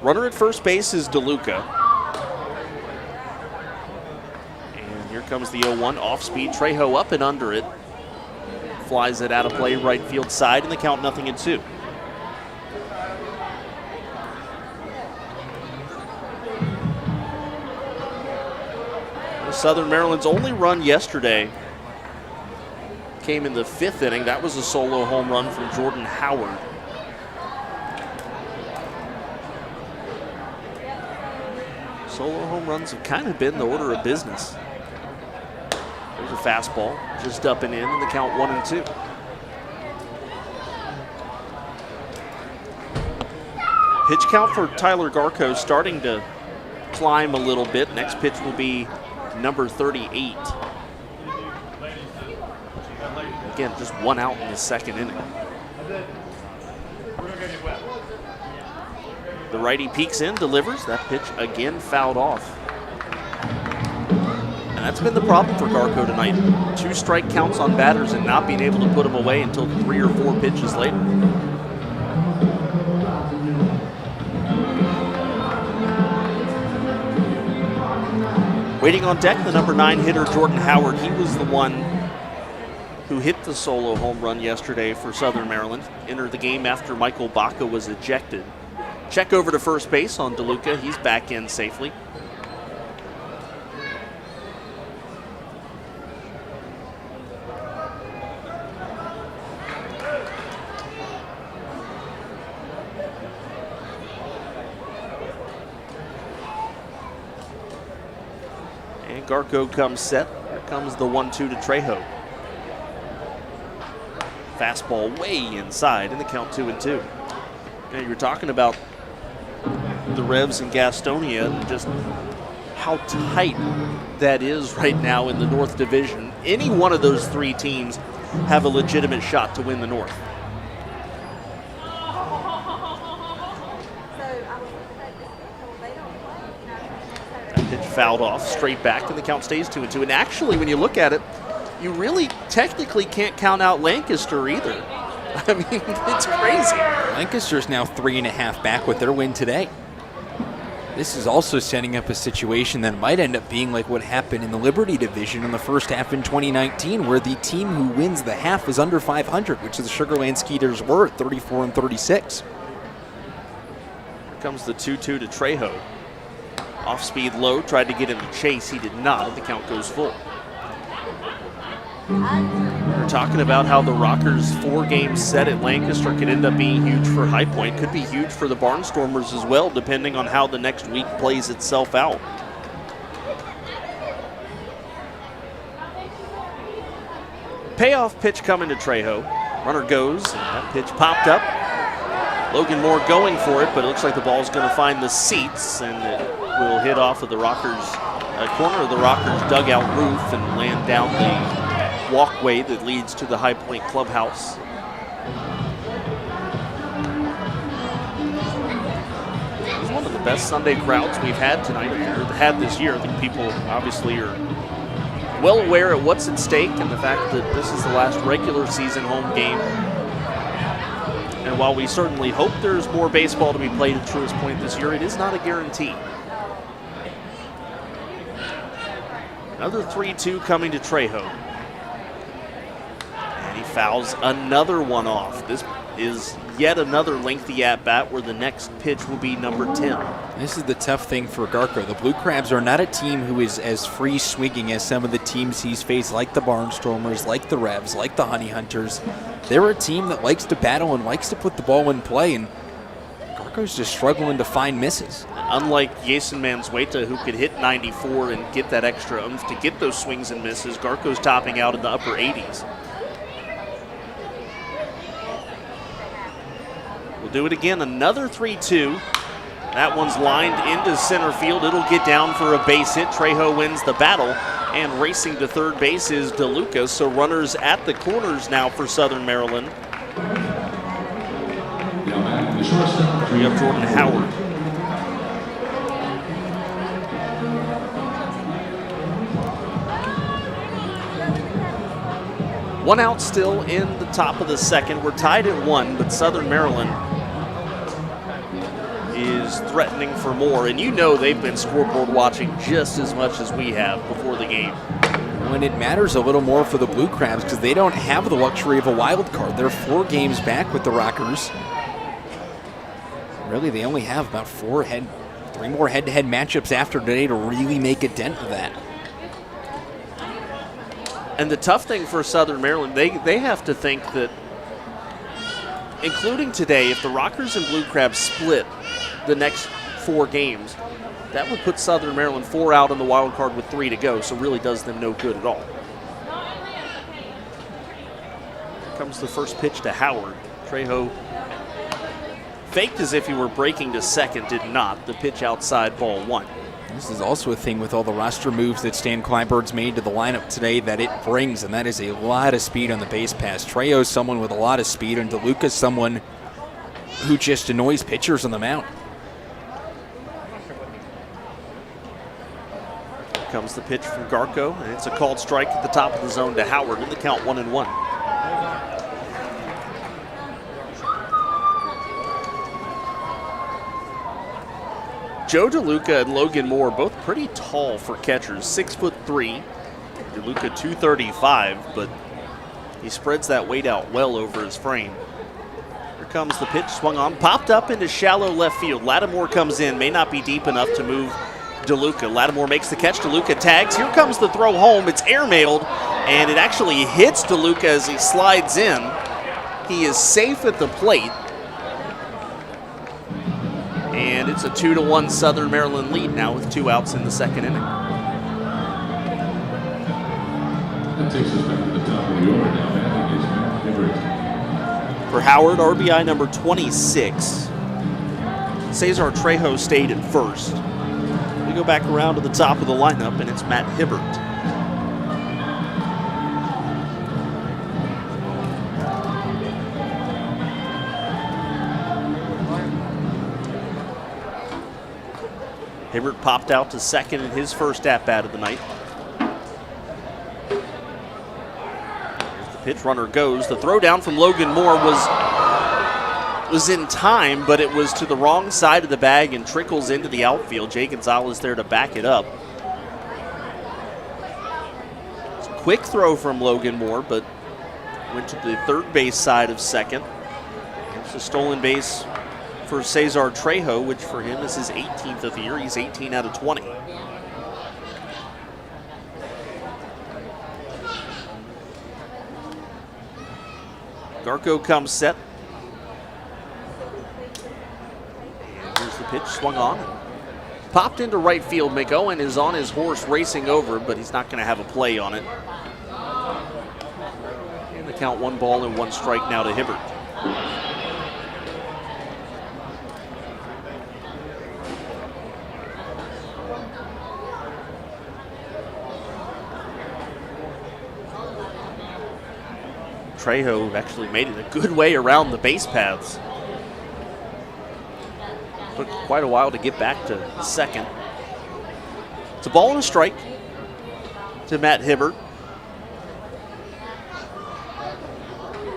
Runner at first base is DeLuca. And here comes the 0-1 off speed. Trejo up and under it. Flies it out of play right field side, and the count 0-2. Southern Maryland's only run yesterday came in the 5th inning. That was a solo home run from Jordan Howard. Solo home runs have kind of been the order of business. There's a fastball, just up and in the count 1-2. Pitch count for Tyler Garko starting to climb a little bit. Next pitch will be number 38. Again, just one out in the second inning. The righty peeks in, delivers. That pitch again fouled off. And that's been the problem for Garko tonight. 2 strike counts on batters and not being able to put them away until 3 or 4 pitches later. Waiting on deck, the number 9 hitter, Jordan Howard. He was the one who hit the solo home run yesterday for Southern Maryland. Entered the game after Michael Baca was ejected. Check over to first base on DeLuca. He's back in safely. And Garko comes set. Here comes the 1-2 to Trejo. Fastball way inside in the count 2-2. Now you're talking about the Revs in Gastonia and just how tight that is right now in the North Division. Any one of those three teams have a legitimate shot to win the North. That pitch fouled off, straight back, and the count stays 2-2. And actually, when you look at it, you really technically can't count out Lancaster either. I mean, it's crazy. Lancaster's now 3.5 back with their win today. This is also setting up a situation that might end up being like what happened in the Liberty Division in the first half in 2019, where the team who wins the half is under 500, which is the Sugar Land Skeeters were at 34-36. Here comes the 2-2 to Trejo. Off-speed low, tried to get him to chase. He did not, and the count goes full. We're talking about how the Rockers' 4-game set at Lancaster could end up being huge for High Point. Could be huge for the Barnstormers as well, depending on how the next week plays itself out. Payoff pitch coming to Trejo. Runner goes, and that pitch popped up. Logan Moore going for it, but it looks like the ball's going to find the seats, and it will hit off of the Rockers' corner of the Rockers' dugout roof and land down the walkway that leads to the High Point clubhouse. It's one of the best Sunday crowds we've had tonight, or had this year. I think people obviously are well aware of what's at stake and the fact that this is the last regular season home game. And while we certainly hope there's more baseball to be played at Truist Point this year, it is not a guarantee. Another 3-2 coming to Trejo. Fouls another one off. This is yet another lengthy at-bat where the next pitch will be number 10. This is the tough thing for Garko. The Blue Crabs are not a team who is as free swinging as some of the teams he's faced, like the Barnstormers, like the Revs, like the Honey Hunters. They're a team that likes to battle and likes to put the ball in play, and Garko's just struggling to find misses. Unlike Jason Manzueta, who could hit 94 and get that extra oomph to get those swings and misses, Garko's topping out in the upper 80s. We'll do it again, another 3-2. That one's lined into center field. It'll get down for a base hit. Trejo wins the battle, and racing to third base is DeLuca. So runners at the corners now for Southern Maryland. We have Jordan Howard. One out still in the top of the second. We're tied at 1, but Southern Maryland is threatening for more. And you know they've been scoreboard watching just as much as we have before the game. When it matters a little more for the Blue Crabs because they don't have the luxury of a wild card. They're 4 games back with the Rockers. Really, they only have about 3 more head-to-head matchups after today to really make a dent of that. And the tough thing for Southern Maryland, they have to think that, including today, if the Rockers and Blue Crabs split the next 4 games, that would put Southern Maryland 4 out on the wild card with 3 to go, so really does them no good at all. Here comes the first pitch to Howard. Trejo faked as if he were breaking to second, did not. The pitch outside, ball 1. This is also a thing with all the roster moves that Stan Kleinberg's made to the lineup today that it brings, and that is a lot of speed on the base pass. Trejo's someone with a lot of speed, and DeLuca's someone who just annoys pitchers on the mound. Here comes the pitch from Garko, and it's a called strike at the top of the zone to Howard in the count 1-1. Joe DeLuca and Logan Moore, both pretty tall for catchers, 6'3". DeLuca 235, but he spreads that weight out well over his frame. Here comes the pitch, swung on, popped up into shallow left field. Lattimore comes in, may not be deep enough to move DeLuca. Lattimore makes the catch, DeLuca tags. Here comes the throw home, it's airmailed, and it actually hits DeLuca as he slides in. He is safe at the plate. And it's a 2-1 Southern Maryland lead now with 2 outs in the second inning. That takes us back to the top of the order now. Batting is Matt Hibbert. For Howard, RBI number 26. Cesar Trejo stayed at first. We go back around to the top of the lineup, and it's Matt Hibbert. Hibbert popped out to second in his first at-bat of the night. As the pitch runner goes, the throw down from Logan Moore was in time, but it was to the wrong side of the bag and trickles into the outfield. Jay Gonzalez there to back it up. It's a quick throw from Logan Moore, but went to the third base side of second. It's a stolen base for Cesar Trejo, which for him is his 18th of the year. He's 18 out of 20. Garco comes set. And here's the pitch, swung on. Popped into right field. McOwen is on his horse racing over, but he's not going to have a play on it. And the count 1 ball and 1 strike now to Hibbert. Trejo actually made it a good way around the base paths. Took quite a while to get back to second. It's a ball and a strike to Matt Hibbert.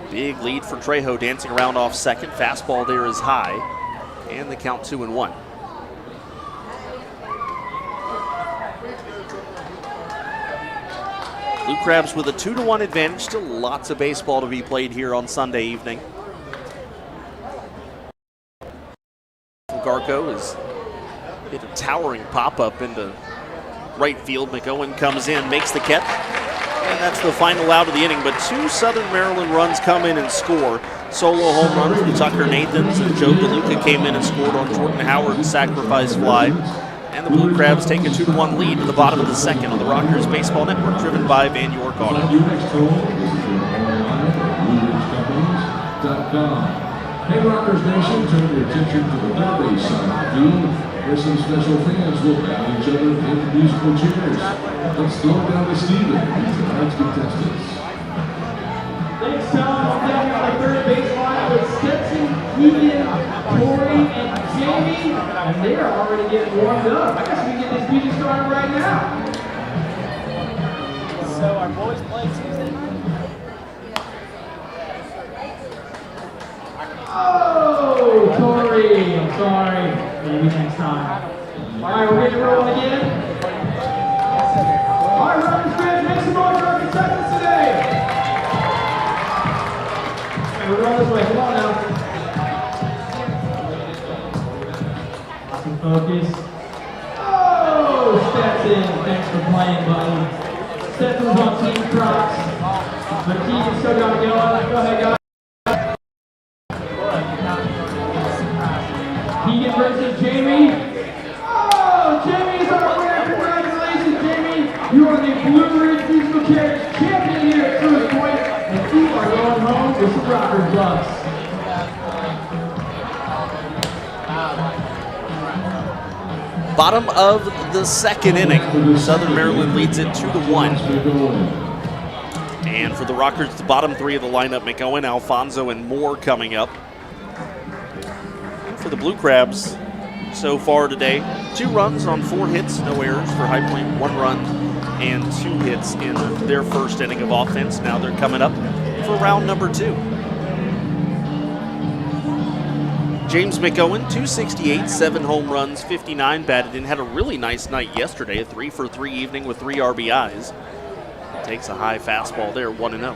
Big lead for Trejo, dancing around off second. Fastball there is high, and the count 2-1. Blue Crabs with a 2-1 advantage. Still lots of baseball to be played here on Sunday evening. Garco has hit a towering pop-up into right field. McOwen comes in, makes the catch, and that's the final out of the inning. But 2 Southern Maryland runs come in and score. Solo home run from Tucker Nathans, and Joe DeLuca came in and scored on Jordan Howard's sacrifice fly. And the Blue Crabs take a 2-1 lead to the bottom of the second on the Rockers Baseball Network, driven by Van York Auto. Hey Rockers Nation, turn your attention to the third base side of the field, where some special fans will bow each other in musical cheers. Let's slow down to Steven and tonight's contestants. Thanks, Tom. I'm down here on the third base line with Stetson, Keegan, Corey, and Jamie, and they are already getting warmed up. I guess we can get this music started right now. So our boys play Tuesday night? Oh, Corey, I'm sorry. Maybe next time. All right, we're getting rolling again. All right, Rockers fans, make some noise for our contestants today. We're going this way. Come on now. Awesome focus. Oh, Stetson. Thanks for playing, buddy. Stetson's on Team Crocs. But Keegan's still got to go. Go ahead, guys. Keegan versus Jamie. Oh, Jamie's our winner. Congratulations, Jamie. You are the Blue Ridge Musical Chairs champion here at Truist Point. And you are going home with some Rockers bucks. Bottom of the second inning. Southern Maryland leads it 2-1. And for the Rockers, the bottom 3 of the lineup, McOwen, Alfonso, and Moore coming up. And for the Blue Crabs, so far today, 2 runs on 4 hits, no errors for High Point, 1 run and 2 hits in their first inning of offense. Now they're coming up for round number 2. James McOwen, 268, 7 home runs, 59 batted in. Had a really nice night yesterday, a 3-for-3 evening with 3 RBIs. Takes a high fastball there, 1-0.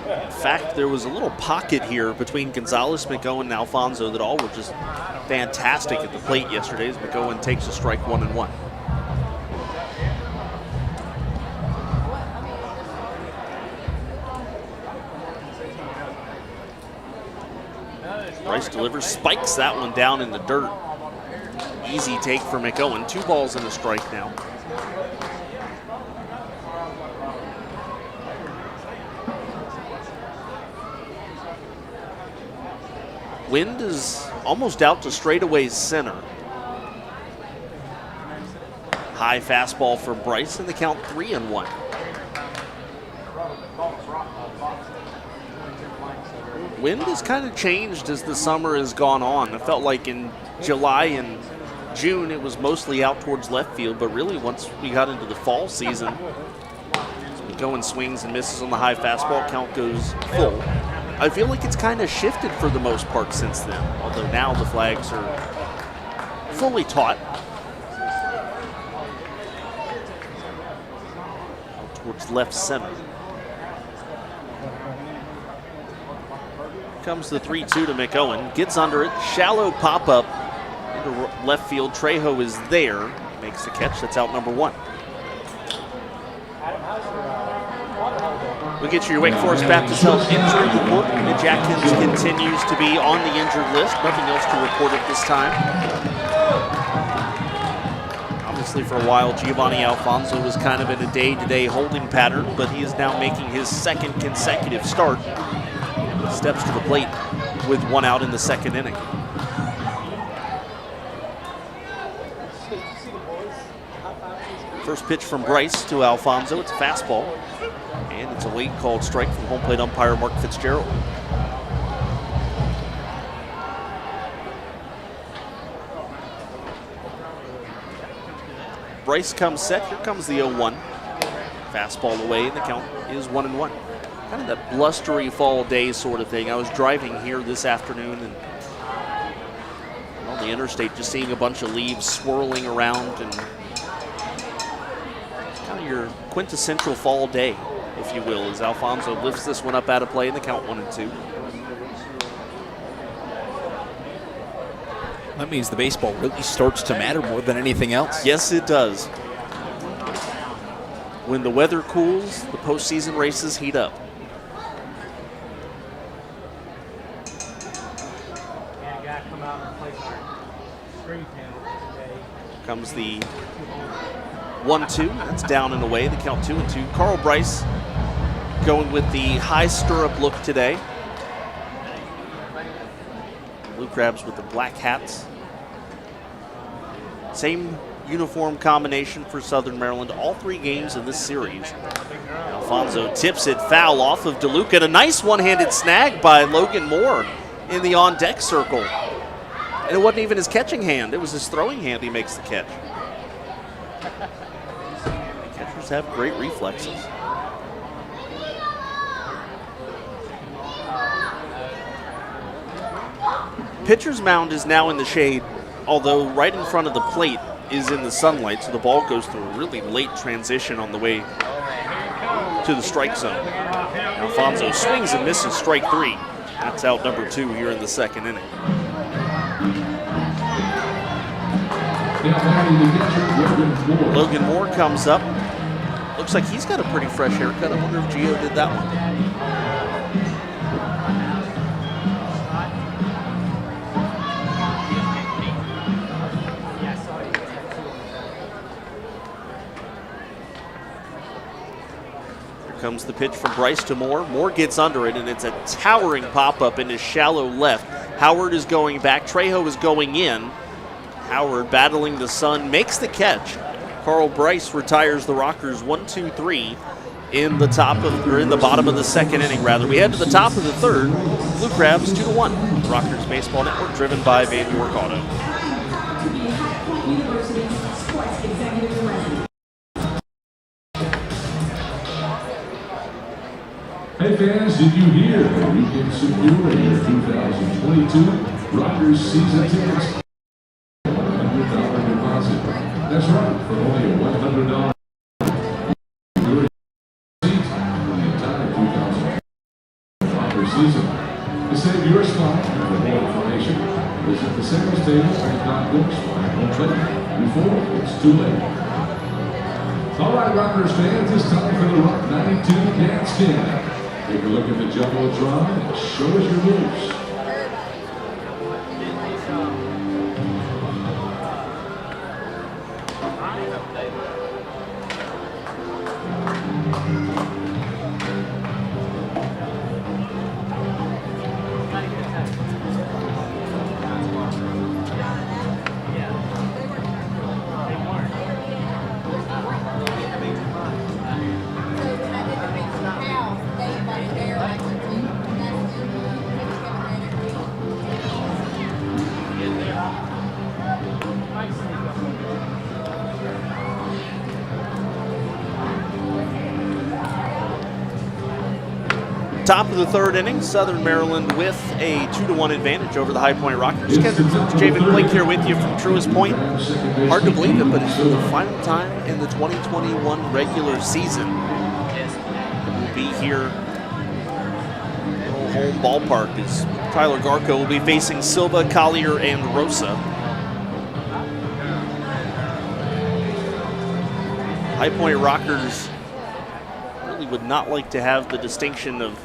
In fact, there was a little pocket here between Gonzalez, McOwen, and Alfonso that all were just fantastic at the plate yesterday as McOwen takes a strike 1-1. Bryce delivers, spikes that one down in the dirt. Easy take for McOwen. 2 balls and a strike now. Wind is almost out to straightaway center. High fastball for Bryce, and the count 3-1. Wind has kind of changed as the summer has gone on. It felt like in July and June it was mostly out towards left field, but really once we got into the fall season, going swings and misses on the high fastball, count goes full. I feel like it's kind of shifted for the most part since then, although now the flags are fully taut. Out towards left center. Comes the 3-2 to McOwen. Gets under it. Shallow pop-up into left field. Trejo is there. Makes the catch. That's out number 1. We get your Wake Forest Baptist Health injury report. Mitch Atkins continues to be on the injured list. Nothing else to report at this time. Obviously, for a while, Giovanni Alfonso was kind of in a day-to-day holding pattern, but he is now making his second consecutive start. Steps to the plate with 1 out in the 2nd inning. First pitch from Bryce to Alfonso. It's a fastball, and it's a late called strike from home plate umpire Mark Fitzgerald. Bryce comes set. Here comes the 0-1. Fastball away, and the count is 1-1. Kind of that blustery fall day sort of thing. I was driving here this afternoon and on the interstate just seeing a bunch of leaves swirling around, and kind of your quintessential fall day, if you will, as Alfonso lifts this one up out of play in the count 1-2. That means the baseball really starts to matter more than anything else. Yes, it does. When the weather cools, the postseason races heat up. Comes the 1-2. That's down and away. The count 2-2. Carl Bryce going with the high stirrup look today. Blue Crabs with the black hats. Same uniform combination for Southern Maryland all 3 games in this series. Alfonso tips it foul off of DeLuca. And a nice one-handed snag by Logan Moore in the on-deck circle. And it wasn't even his catching hand. It was his throwing hand he makes the catch. Catchers have great reflexes. Pitcher's mound is now in the shade, although right in front of the plate is in the sunlight, so the ball goes through a really late transition on the way to the strike zone. Alfonso swings and misses strike 3. That's out number 2 here in the 2nd inning. Logan Moore comes up. Looks like he's got a pretty fresh haircut. I wonder if Gio did that one. Here comes the pitch from Bryce to Moore. Moore gets under it, and it's a towering pop-up into shallow left. Howard is going back. Trejo is going in. Howard battling the sun, makes the catch. Carl Bryce retires the Rockers 1-2-3 in the bottom of the 2nd inning, rather. We head to the top of the 3rd. Blue Crabs 2-1. Rockers Baseball Network, driven by Van York Auto. Hey fans, did you hear that you can secure your 2022 Rockers season tickets? $100 deposit. That's right, for only a $100 season. To save your spot and for more information, visit the sales table on books before it's too late. All right, Rockers fans, it's time for the Rock 92 Cat Scan. Take a look at the Jumbotron and show us your moves. Top of the third inning, Southern Maryland with a 2-1 advantage over the High Point Rockers. Javen Blake here with you from Truist Point. Hard to believe it, but it's for the final time in the 2021 regular season. We'll be here at home ballpark as Tyler Garko will be facing Silva, Collier, and Rosa. High Point Rockers really would not like to have the distinction of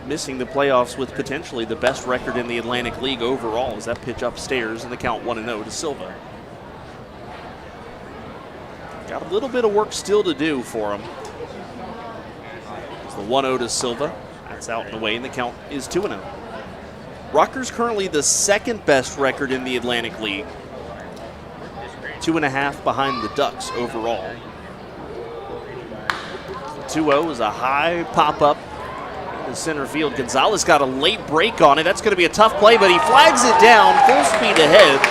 missing the playoffs with potentially the best record in the Atlantic League overall, as that pitch upstairs and the count 1-0 to Silva. Got a little bit of work still to do for him. It's the 1-0 to Silva. That's out and away, and the count is 2-0. Rockers currently the second best record in the Atlantic League. 2.5 behind the Ducks overall. 2-0 is a high pop-up in center field. Gonzalez got a late break on it. That's going to be a tough play, but he flags it down full speed ahead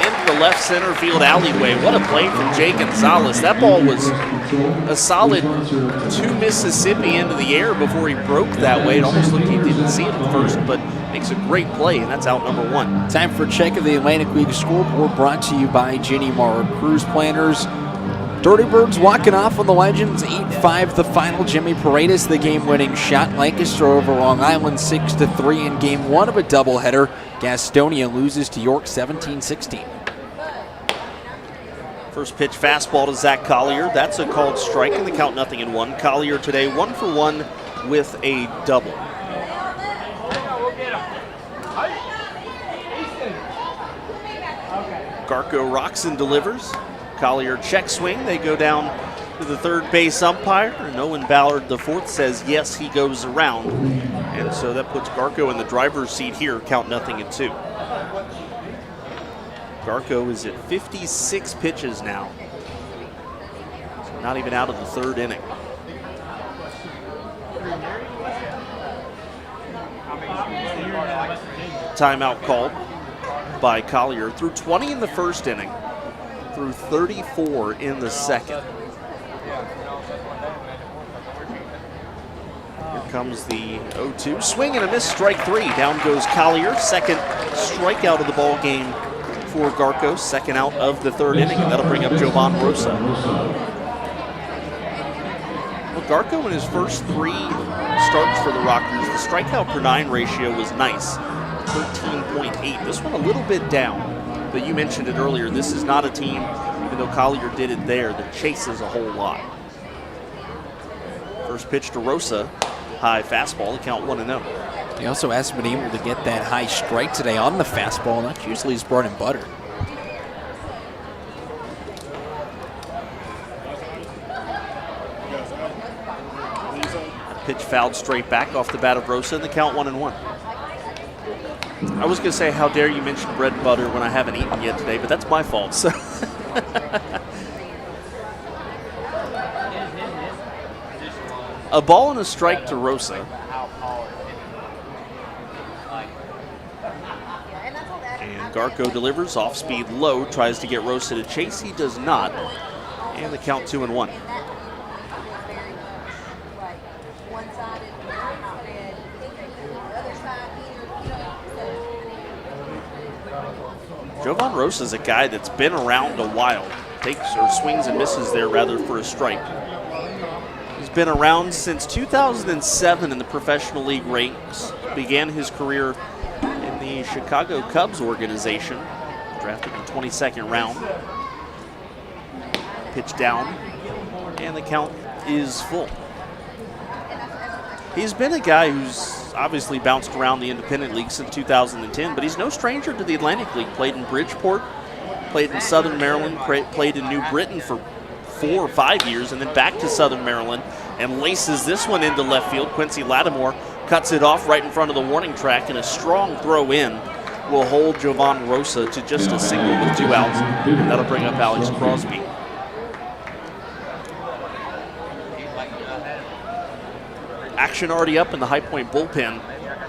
into the left center field alleyway. What a play from Jay Gonzalez. That ball was a solid 2 Mississippi into the air before he broke that way. It almost looked he didn't see it at first, but makes a great play, and that's out number 1. Time for a check of the Atlantic League scoreboard, brought to you by Ginny Mara Cruise Planners. Dirty Birds walking off on the Legends, 8-5 the final. Jimmy Paredes, the game-winning shot. Lancaster over Long Island, 6-3 in game 1 of a doubleheader. Gastonia loses to York, 17-16. First pitch fastball to Zach Collier. That's a called strike, and the count 0-1. Collier today 1 for 1 with a double. Garko rocks and delivers. Collier check swing. They go down to the third base umpire, and Owen Ballard the fourth says yes, he goes around. And so that puts Garko in the driver's seat here, count 0-2. Garko is at 56 pitches now. So not even out of the third inning. Timeout called by Collier. Threw 20 in the first inning, threw 34 in the second. Here comes the 0-2. Swing and a miss, strike 3. Down goes Collier. Second strikeout of the ball game for Garko. Second out of the third inning, and that'll bring up Jovan Rosa. Well, Garko in his first 3 starts for the Rockers, the strikeout per 9 ratio was nice, 13.8. This one a little bit down, but you mentioned it earlier. This is not a team, even though Collier did it there, that chases a whole lot. First pitch to Rosa, high fastball, the count 1-0. He also hasn't been able to get that high strike today on the fastball, and that's usually his bread and butter. Pitch fouled straight back off the bat of Rosa, and the count 1-1. I was going to say, how dare you mention bread and butter when I haven't eaten yet today, but that's my fault. So a ball and a strike to Rosa. And Garko delivers off speed low, tries to get Rosa to chase. He does not. And the count 2-1. Jovan Rosa is a guy that's been around a while. Takes or swings and misses there rather for a strike. He's been around since 2007 in the professional league ranks. Began his career in the Chicago Cubs organization. Drafted in the 22nd round. Pitch down, and the count is full. He's been a guy who's obviously bounced around the independent league since 2010, but he's no stranger to the Atlantic League. Played in Bridgeport, played in Southern Maryland, played in New Britain for 4 or 5 years, and then back to Southern Maryland, and laces this one into left field. Quincy Lattimore cuts it off right in front of the warning track, and a strong throw in will hold Jovan Rosa to just a single with 2 outs, and that'll bring up Alex Crosby. Action already up in the High Point bullpen.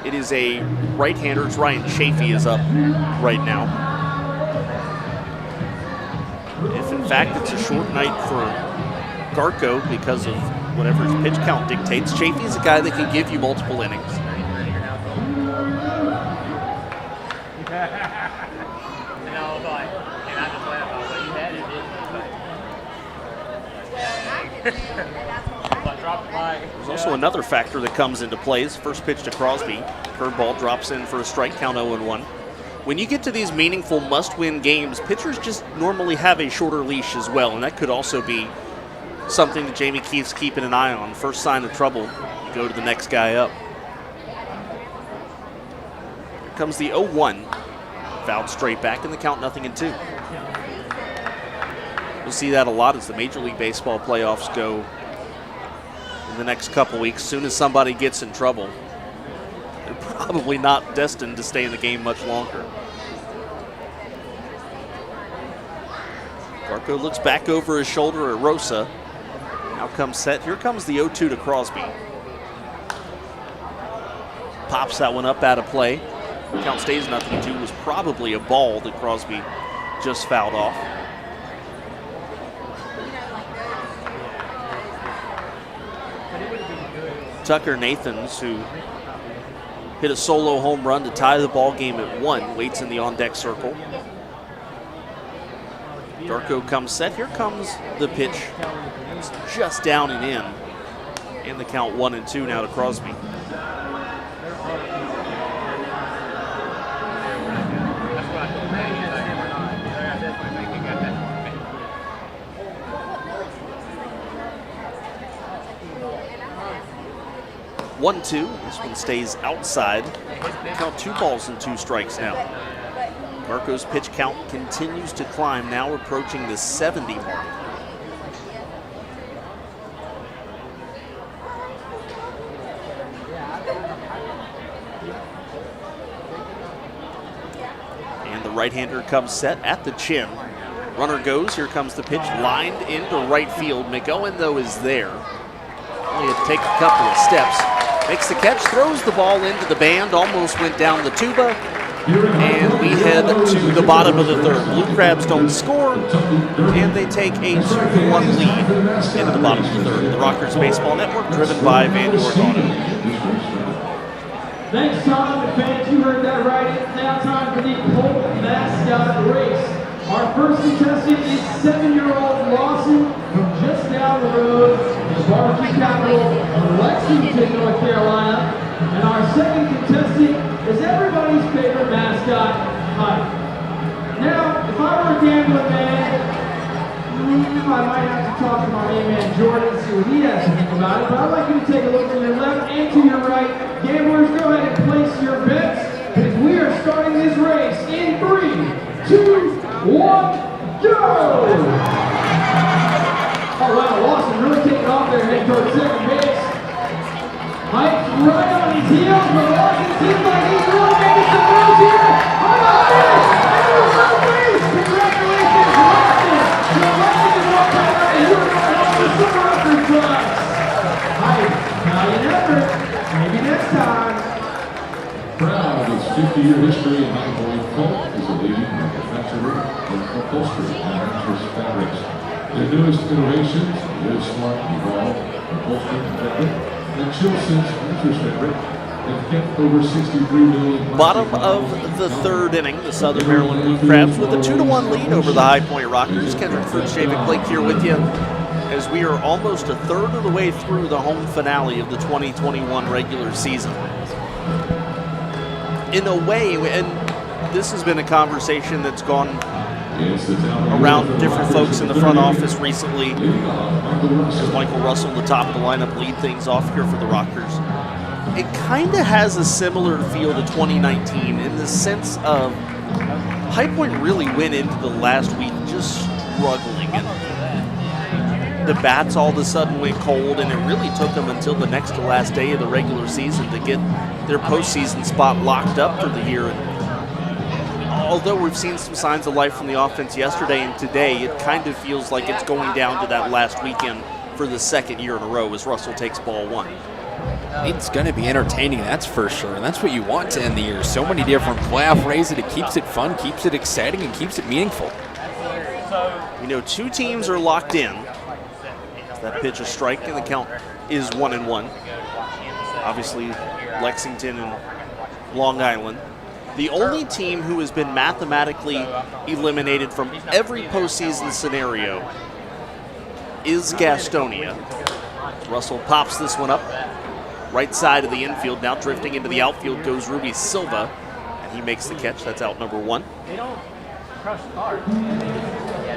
It is a right-hander. It's Ryan Chafee is up right now. If in fact it's a short night for Garko because of whatever his pitch count dictates. Chafee's a guy that can give you multiple innings. There's also another factor that comes into play. His first pitch to Crosby. Curveball drops in for a strike count 0-1. When you get to these meaningful must-win games, pitchers just normally have a shorter leash as well, and that could also be something that Jamie Keith's keeping an eye on. First sign of trouble, go to the next guy up. Here comes the 0-1. Fouled straight back, and the count 0-2. We'll see that a lot as the Major League Baseball playoffs go in the next couple weeks. As soon as somebody gets in trouble, they're probably not destined to stay in the game much longer. Darko looks back over his shoulder at Rosa. Now comes set. Here comes the 0-2 to Crosby. Pops that one up out of play. Count stays 0-2. Was probably a ball that Crosby just fouled off. Tucker Nathans, who hit a solo home run to tie the ball game at 1, waits in the on-deck circle. Darko comes set. Here comes the pitch. It's just down and in. And the count 1-2 now to Crosby. 1-2. This one stays outside. Count 2 balls and 2 strikes now. Darko's pitch count continues to climb, now approaching the 70 mark. And the right-hander comes set at the chin. Runner goes. Here comes the pitch, lined into right field. McGowan, though, is there. Only had to take a couple of steps. Makes the catch, throws the ball into the band, almost went down the tuba, and we head to the bottom of the third. Blue Crabs don't score, and they take a 2-1 lead into the bottom of the third. The Rockers Baseball Network, driven by Van York Auto. Thanks, Tom and fans. You heard that right. It's now time for the Colt Mascot Race. Our first contestant is 7-year-old Lawson from just down the road, the barbecue capital of Lexington, North Carolina. And our second contestant is everybody's favorite mascot, Mike. Now, if I were a gambling man, I might have to talk to my main man Jordan, see what he has to think about it. But I'd like you to take a look to your left and to your right. Gamblers, go ahead and place your bets, because we are starting this race in 3, 2, 1, go! Oh wow, Lawson really taking off there, heading towards second base. Mike's right on his heels, but Lawson seems like he's really making some moves here. On the base, and to first base. Congratulations, Lawson. You're Lawson is one time out, and you're going home with some record books. Mike, now you never. Maybe next time. Proud of its 50-year history in High Point, Colt is a leading manufacturer of upholstery and mattress fabrics. Their newest innovations, Live Smart, Evolve, upholstery fabric, and Chill Sense mattress fabric, have kept over 63 million. Bottom of the third inning, the Southern Maryland Blue Crabs with a 2-1 lead over the High Point Rockers. Kendrick Fruitshaven Blake here with you as we are almost a third of the way through the home finale of the 2021 regular season. In a way, and this has been a conversation that's gone around different folks in the front office recently, as Michael Russell, the top of the lineup, lead things off here for the Rockers. It kind of has a similar feel to 2019 in the sense of High Point really went into the last week just struggling, and the bats all of a sudden went cold, and it really took them until the next to last day of the regular season to get their postseason spot locked up for the year. And although we've seen some signs of life from the offense yesterday and today, it kind of feels like it's going down to that last weekend for the second year in a row as Russell takes ball 1. It's going to be entertaining, that's for sure. And that's what you want to end the year. So many different playoff races. It keeps it fun, keeps it exciting, and keeps it meaningful. You know, 2 teams are locked in. That pitch a strike, and the count is 1-1. Obviously, Lexington and Long Island. The only team who has been mathematically eliminated from every postseason scenario is Gastonia. Russell pops this one up. Right side of the infield. Now drifting into the outfield goes Ruby Silva. And he makes the catch. That's out number 1.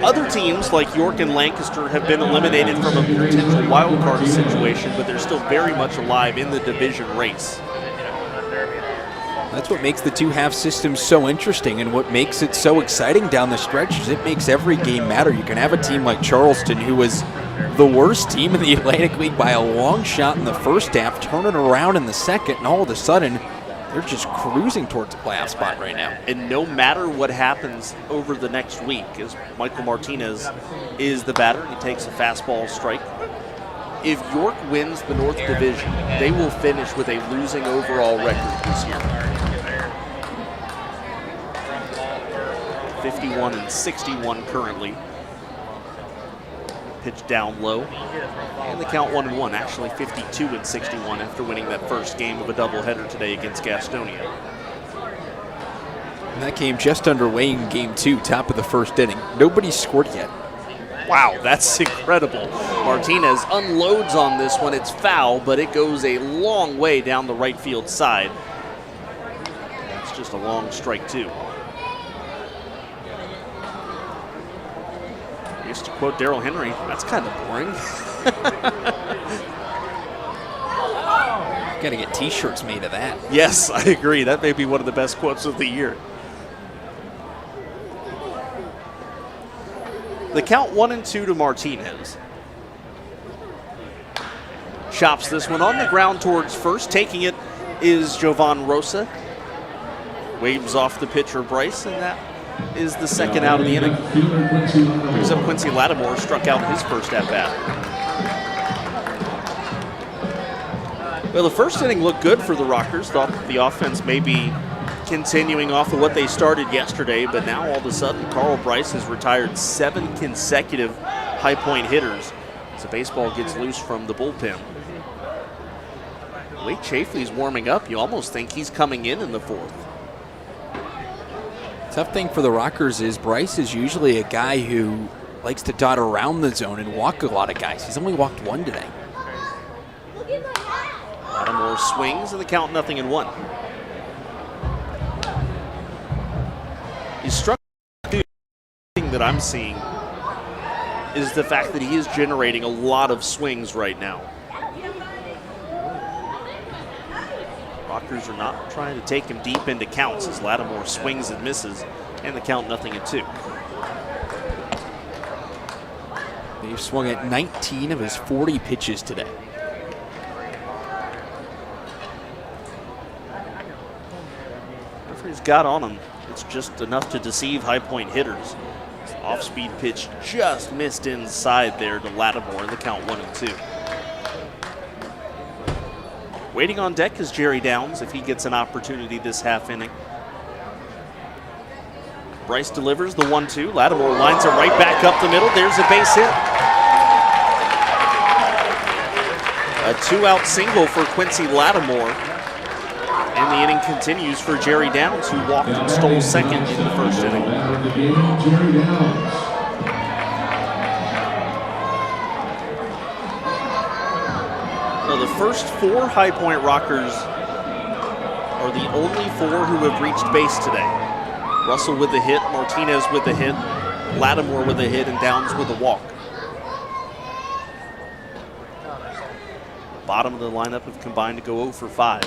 Other teams like York and Lancaster have been eliminated from a potential wild card situation, but they're still very much alive in the division race. That's what makes the two-half system so interesting, and what makes it so exciting down the stretch is it makes every game matter. You can have a team like Charleston, who was the worst team in the Atlantic League by a long shot in the first half, turn it around in the second, and all of a sudden, they're just cruising towards a playoff spot right now. And no matter what happens over the next week, as Michael Martinez is the batter, he takes a fastball strike. If York wins the North Division, they will finish with a losing overall record this year. 51-61 currently. Pitch down low. And the count 1-1, actually 52-61 after winning that first game of a doubleheader today against Gastonia. And that game just underway in game 2, top of the first inning. Nobody's scored yet. Wow, that's incredible. Martinez unloads on this one. It's foul, but it goes a long way down the right field side. That's just a long strike, too. To quote Darrell Henry, that's kind of boring. Got to get t-shirts made of that. Yes, I agree. That may be one of the best quotes of the year. The count 1-2 to Martinez. Chops this one on the ground towards first. Taking it is Jovan Rosa. Waves off the pitcher Bryce, and that is the second out of the inning. Brings up Quincy Lattimore, struck out in his first at-bat. Well, the first inning looked good for the Rockers. Thought the offense may be continuing off of what they started yesterday, but now all of a sudden Carl Bryce has retired 7 consecutive high point hitters as the baseball gets loose from the bullpen. Wade Chaflee's warming up. You almost think he's coming in the fourth. Tough thing for the Rockers is Bryce is usually a guy who likes to dot around the zone and walk a lot of guys. He's only walked 1 today. Lattimore swings and the count 0-1. He's struck. The thing that I'm seeing is the fact that he is generating a lot of swings right now. Rockers are not trying to take him deep into counts as Lattimore swings and misses, and the count 0-2. They've swung at 19 of his 40 pitches today. Whatever he's got on him, it's just enough to deceive high point hitters. Off-speed pitch just missed inside there to Lattimore, and the count 1-2. Waiting on deck is Jerry Downs if he gets an opportunity this half inning. Bryce delivers the 1-2. Lattimore lines it right back up the middle. There's a base hit. A 2-out single for Quincy Lattimore. And the inning continues for Jerry Downs, who walked and stole second in the first inning. Jerry Downs. The first 4 High Point Rockers are the only 4 who have reached base today. Russell with a hit, Martinez with a hit, Lattimore with a hit, and Downs with a walk. Bottom of the lineup have combined to go 0 for 5.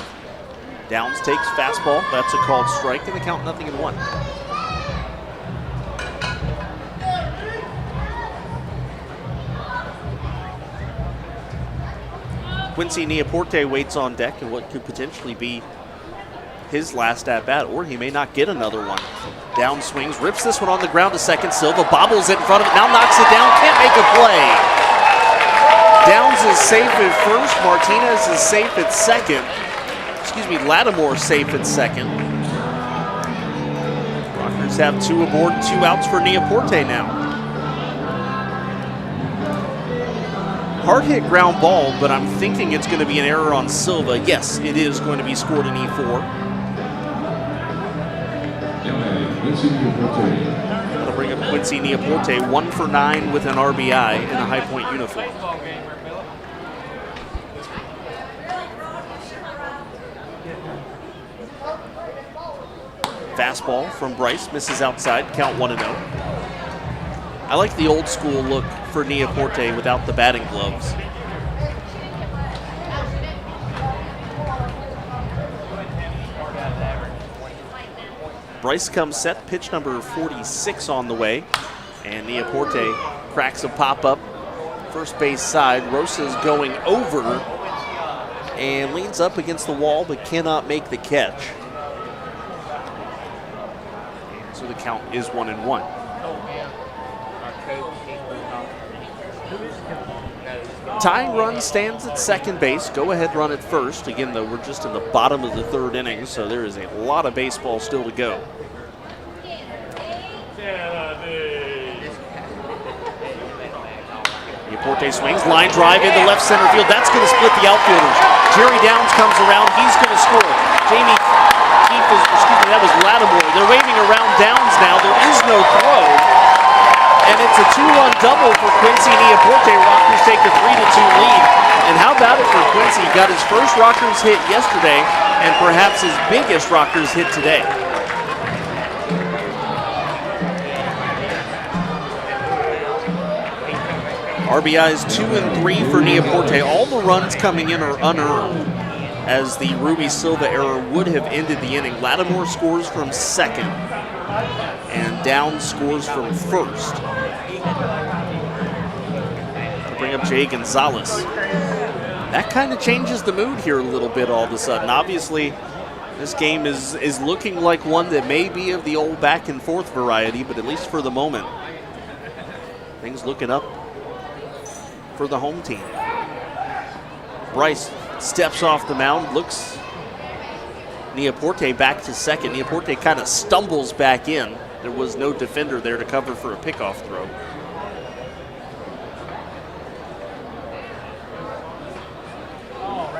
Downs takes fastball, that's a called strike, and the count 0-1. Quincy Neaporte waits on deck in what could potentially be his last at-bat, or he may not get another one. Down swings, rips this one on the ground to second. Silva bobbles it in front of it, now knocks it down, can't make a play. Downs is safe at first, Martinez is safe at second. Lattimore safe at second. Rockers have 2 aboard, 2 outs for Neaporte now. Hard hit ground ball, but I'm thinking it's going to be an error on Silva. Yes, it is going to be scored in E4. That'll bring up Quincy Neaporte, 1 for 9 with an RBI in a High Point uniform. Fastball from Bryce, misses outside, count 1-0. I like the old school look for Neaporte without the batting gloves. Bryce comes set, pitch number 46 on the way, and Neaporte cracks a pop-up, first base side. Rosa's going over and leans up against the wall but cannot make the catch. So the count is 1-1. Tying run stands at second base. Go ahead run at first. Again, though, we're just in the bottom of the third inning, so there is a lot of baseball still to go. Neaporte swings, line drive into left center field. That's going to split the outfielders. Jerry Downs comes around. He's going to score. Jamie Keefe is, excuse me, that was Lattimore. They're waving around Downs now. There is no throw. And it's a 2-run double for Quincy Neaporte. Rockers take a 3-2 lead. And how about it for Quincy? He got his first Rockers hit yesterday and perhaps his biggest Rockers hit today. RBIs 2 and 3 for Neaporte. All the runs coming in are unearned, as the Ruby Silva error would have ended the inning. Lattimore scores from second, and Downs scores from first. To bring up Jay Gonzalez. That kind of changes the mood here a little bit all of a sudden. Obviously, this game is looking like one that may be of the old back and forth variety, but at least for the moment, things looking up for the home team. Bryce steps off the mound, looks Neaporte back to second. Neaporte kind of stumbles back in. There was no defender there to cover for a pickoff throw.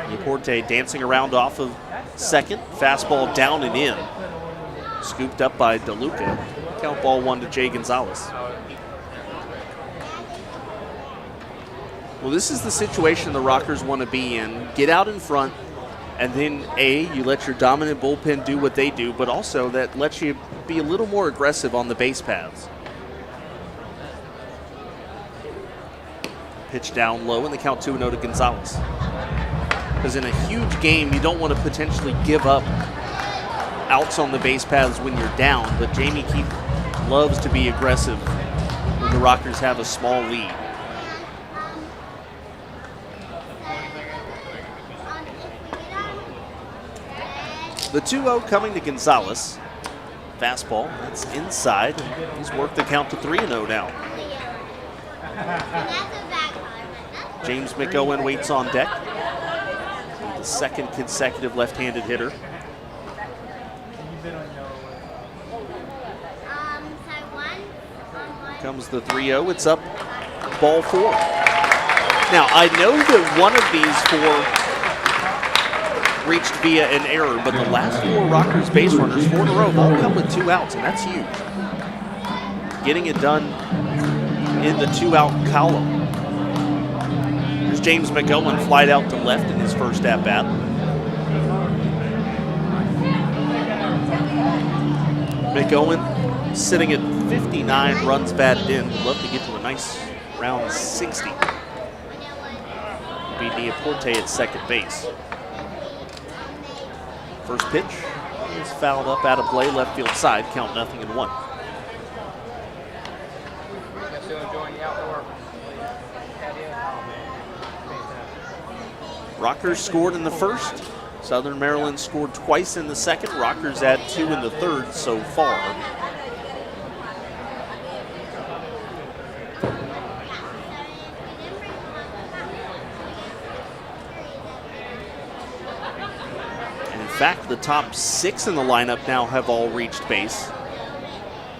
Neaporte dancing around off of second. Fastball down and in. Scooped up by DeLuca. Count ball 1 to Jay Gonzalez. Well, this is the situation the Rockers want to be in. Get out in front, and then you let your dominant bullpen do what they do, but also that lets you be a little more aggressive on the base paths. Pitch down low, and the count 2-0 to Gonzalez. Because in a huge game, you don't want to potentially give up outs on the base paths when you're down, but Jamie Keefe loves to be aggressive when the Rockers have a small lead. The 2-0 coming to Gonzalez. Fastball, that's inside. And he's worked the count to 3-0 now. James McOwen waits on deck. The second consecutive left-handed hitter. Comes the 3-0. It's up, ball 4. Now, I know that one of these 4 reached via an error, but the last 4 Rockers base runners, 4 in a row, all come with 2 outs, and that's huge. Getting it done in the 2-out column. There's James McGowan flied out to left in his first at-bat. McGowan sitting at 59 runs batted in. Would love to get to a nice round 60. Be Neaporte at second base. First pitch is fouled up out of play, left field side, count 0-1. Rockers scored in the first. Southern Maryland scored twice in the second. Rockers add 2 in the third so far. In fact, the top 6 in the lineup now have all reached base.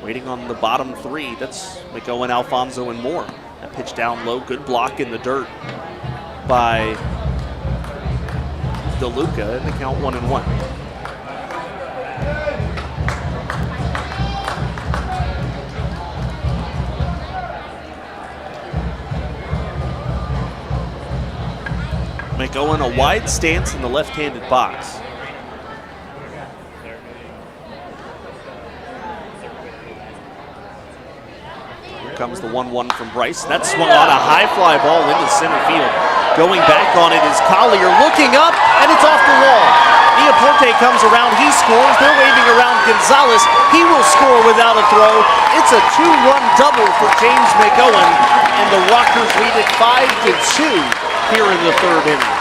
Waiting on the bottom 3, that's McOwen, Alfonso, and Moore. That pitch down low, good block in the dirt. by DeLuca, and the count 1-1. McOwen a wide stance in the left-handed box. Here comes the 1-1 from Bryce. That swung on a high fly ball into center field. Going back on it is Collier looking up, and it's off the wall. Neaporte comes around, he scores. They're waving around Gonzalez. He will score without a throw. It's a 2-run double for James McOwen, and the Rockers lead it 5-2 here in the third inning.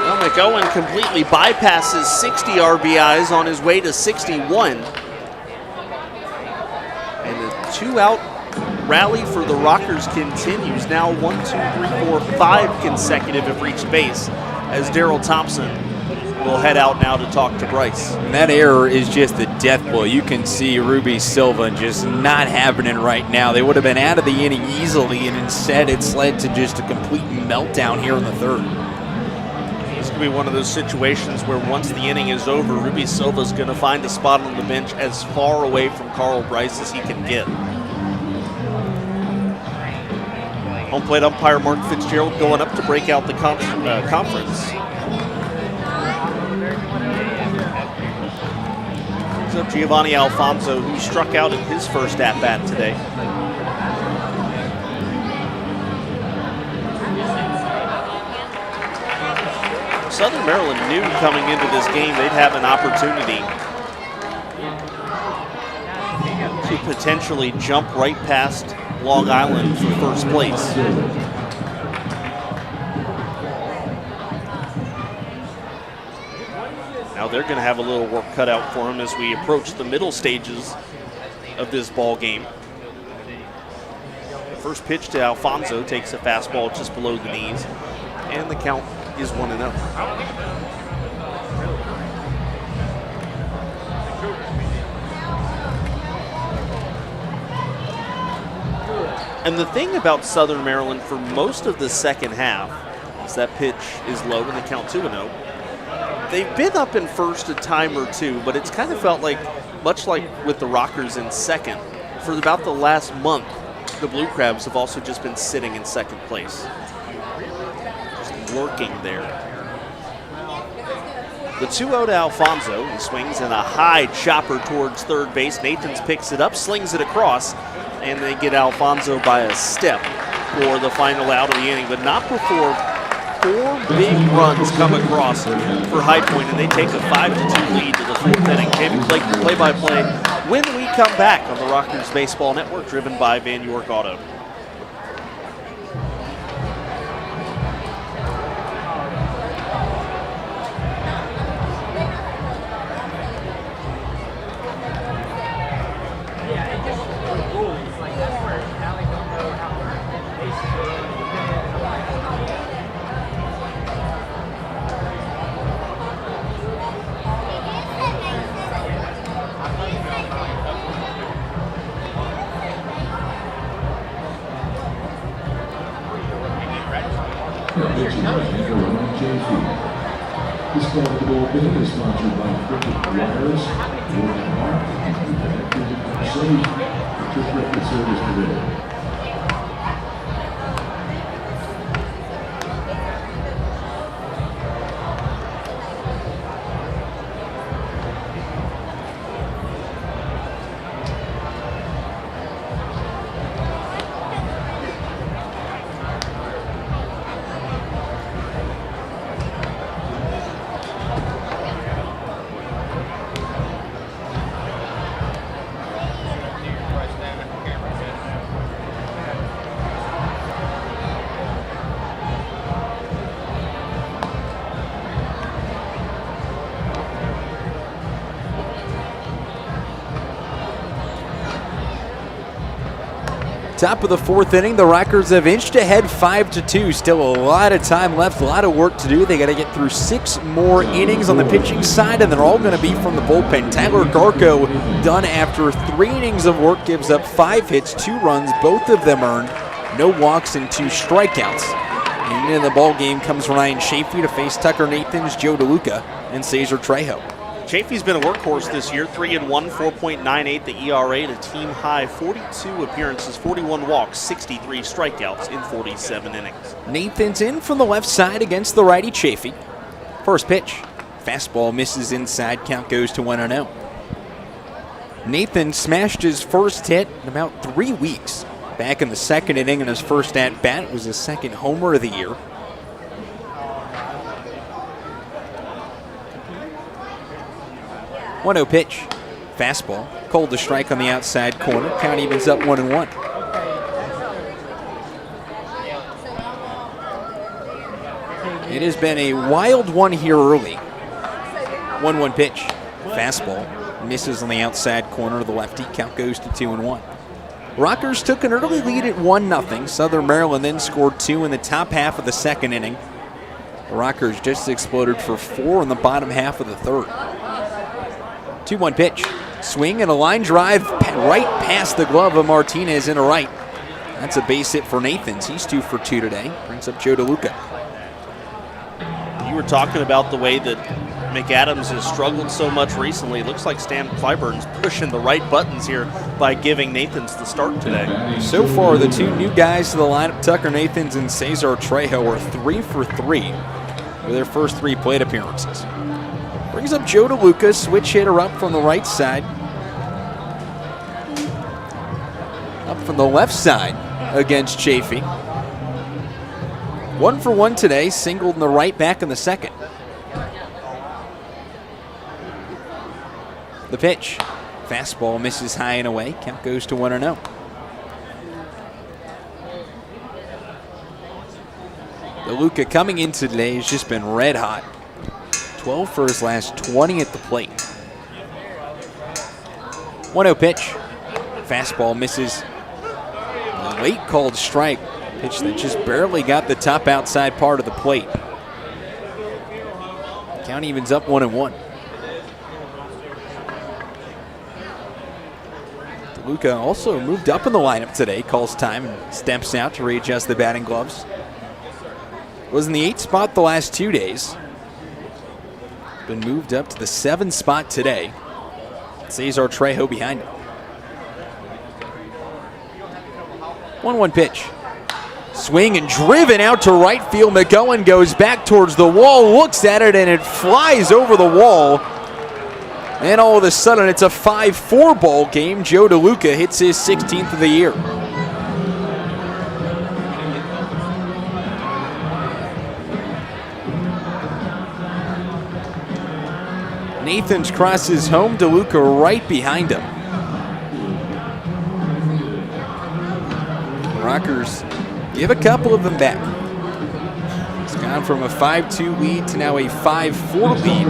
Well, McOwen completely bypasses 60 RBIs on his way to 61. And the 2-out rally for the Rockers continues. Now 1, 2, 3, 4, 5 consecutive have reached base as Darryl Thompson will head out now to talk to Bryce. And that error is just the death blow. You can see Ruby Silva just not happening right now. They would have been out of the inning easily, and instead it's led to just a complete meltdown here in the third. This could be one of those situations where once the inning is over, Ruby Silva's going to find a spot on the bench as far away from Carl Bryce as he can get. Home plate umpire Mark Fitzgerald going up to break out the conference. So Giovanni Alfonso, who struck out in his first at-bat today. Southern Maryland knew coming into this game they'd have an opportunity to potentially jump right past Long Island for first place. Now they're going to have a little work cut out for them as we approach the middle stages of this ball game. First pitch to Alfonso takes a fastball just below the knees, and the count is 1-0. And the thing about Southern Maryland for most of the second half is that pitch is low and the count 2-0. They've been up in first a time or two, but it's kind of felt like, much like with the Rockers in second, for about the last month, the Blue Crabs have also just been sitting in second place. Just lurking there. The 2-0 to Alfonso. He swings in a high chopper towards third base. Nathans picks it up, slings it across, and they get Alfonso by a step for the final out of the inning, but not before 4 big runs come across for High Point, and they take a 5-2 lead to the fourth inning. David Blake, play-by-play, when we come back on the Rockers Baseball Network, driven by Van York Auto. This part of the ball game is sponsored by Cricket Wireless, Warden Park, and Cricket Safe, your cricket service today. Top of the fourth inning, the Rockers have inched ahead 5-2. Still a lot of time left, a lot of work to do. They got to get through 6 more innings on the pitching side, and they're all going to be from the bullpen. Tyler Garco, done after 3 innings of work, gives up 5 hits, 2 runs, both of them earned, no walks and 2 strikeouts. And in the ball game comes Ryan Chafee to face Tucker Nathans, Joe DeLuca, and Cesar Trejo. Chafee's been a workhorse this year, 3-1, 4.98 the ERA, and a team high 42 appearances, 41 walks, 63 strikeouts in 47 innings. Nathan's in from the left side against the righty Chafee. First pitch, fastball misses inside, count goes to 1-0. Nathan smashed his first hit in about 3 weeks. Back in the second inning in his first at-bat, it was his second homer of the year. 1-0 pitch, fastball, cold to strike on the outside corner. Count evens up 1-1. It has been a wild one here early. 1-1 pitch, fastball, misses on the outside corner of the lefty. Count goes to 2-1. Rockers took an early lead at 1-0. Southern Maryland then scored 2 in the top half of the second inning. The Rockers just exploded for 4 in the bottom half of the third. 2-1 pitch, swing and a line drive right past the glove of Martinez into right. That's a base hit for Nathans. He's 2 for 2 today. Brings up Joe DeLuca. You were talking about the way that McAdams has struggled so much recently. Looks like Stan Clyburn's pushing the right buttons here by giving Nathans the start today. So far, the 2 new guys to the lineup, Tucker Nathans and Cesar Trejo, are 3 for 3 with their first 3 plate appearances. Brings up Joe DeLuca, switch hitter up from the right side. Up from the left side against Chafee. 1 for 1 today, singled in the right, back in the second. The pitch, fastball misses high and away. Count goes to 1-0. DeLuca coming into today has just been red hot. 12 for his last 20 at the plate. 1-0 pitch. Fastball misses. A late called strike. Pitch that just barely got the top outside part of the plate. Count evens up 1-1. DeLuca also moved up in the lineup today. Calls time and steps out to readjust the batting gloves. Was in the 8th spot the last 2 days. Been moved up to the 7th spot today. Cesar Trejo behind him. 1-1 pitch. Swing and driven out to right field. McGowan goes back towards the wall, looks at it, and it flies over the wall. And all of a sudden, it's a 5-4 ball game. Joe DeLuca hits his 16th of the year. Nathans crosses home, DeLuca right behind him. The Rockers give a couple of them back. It's gone from a 5-2 lead to now a 5-4 lead.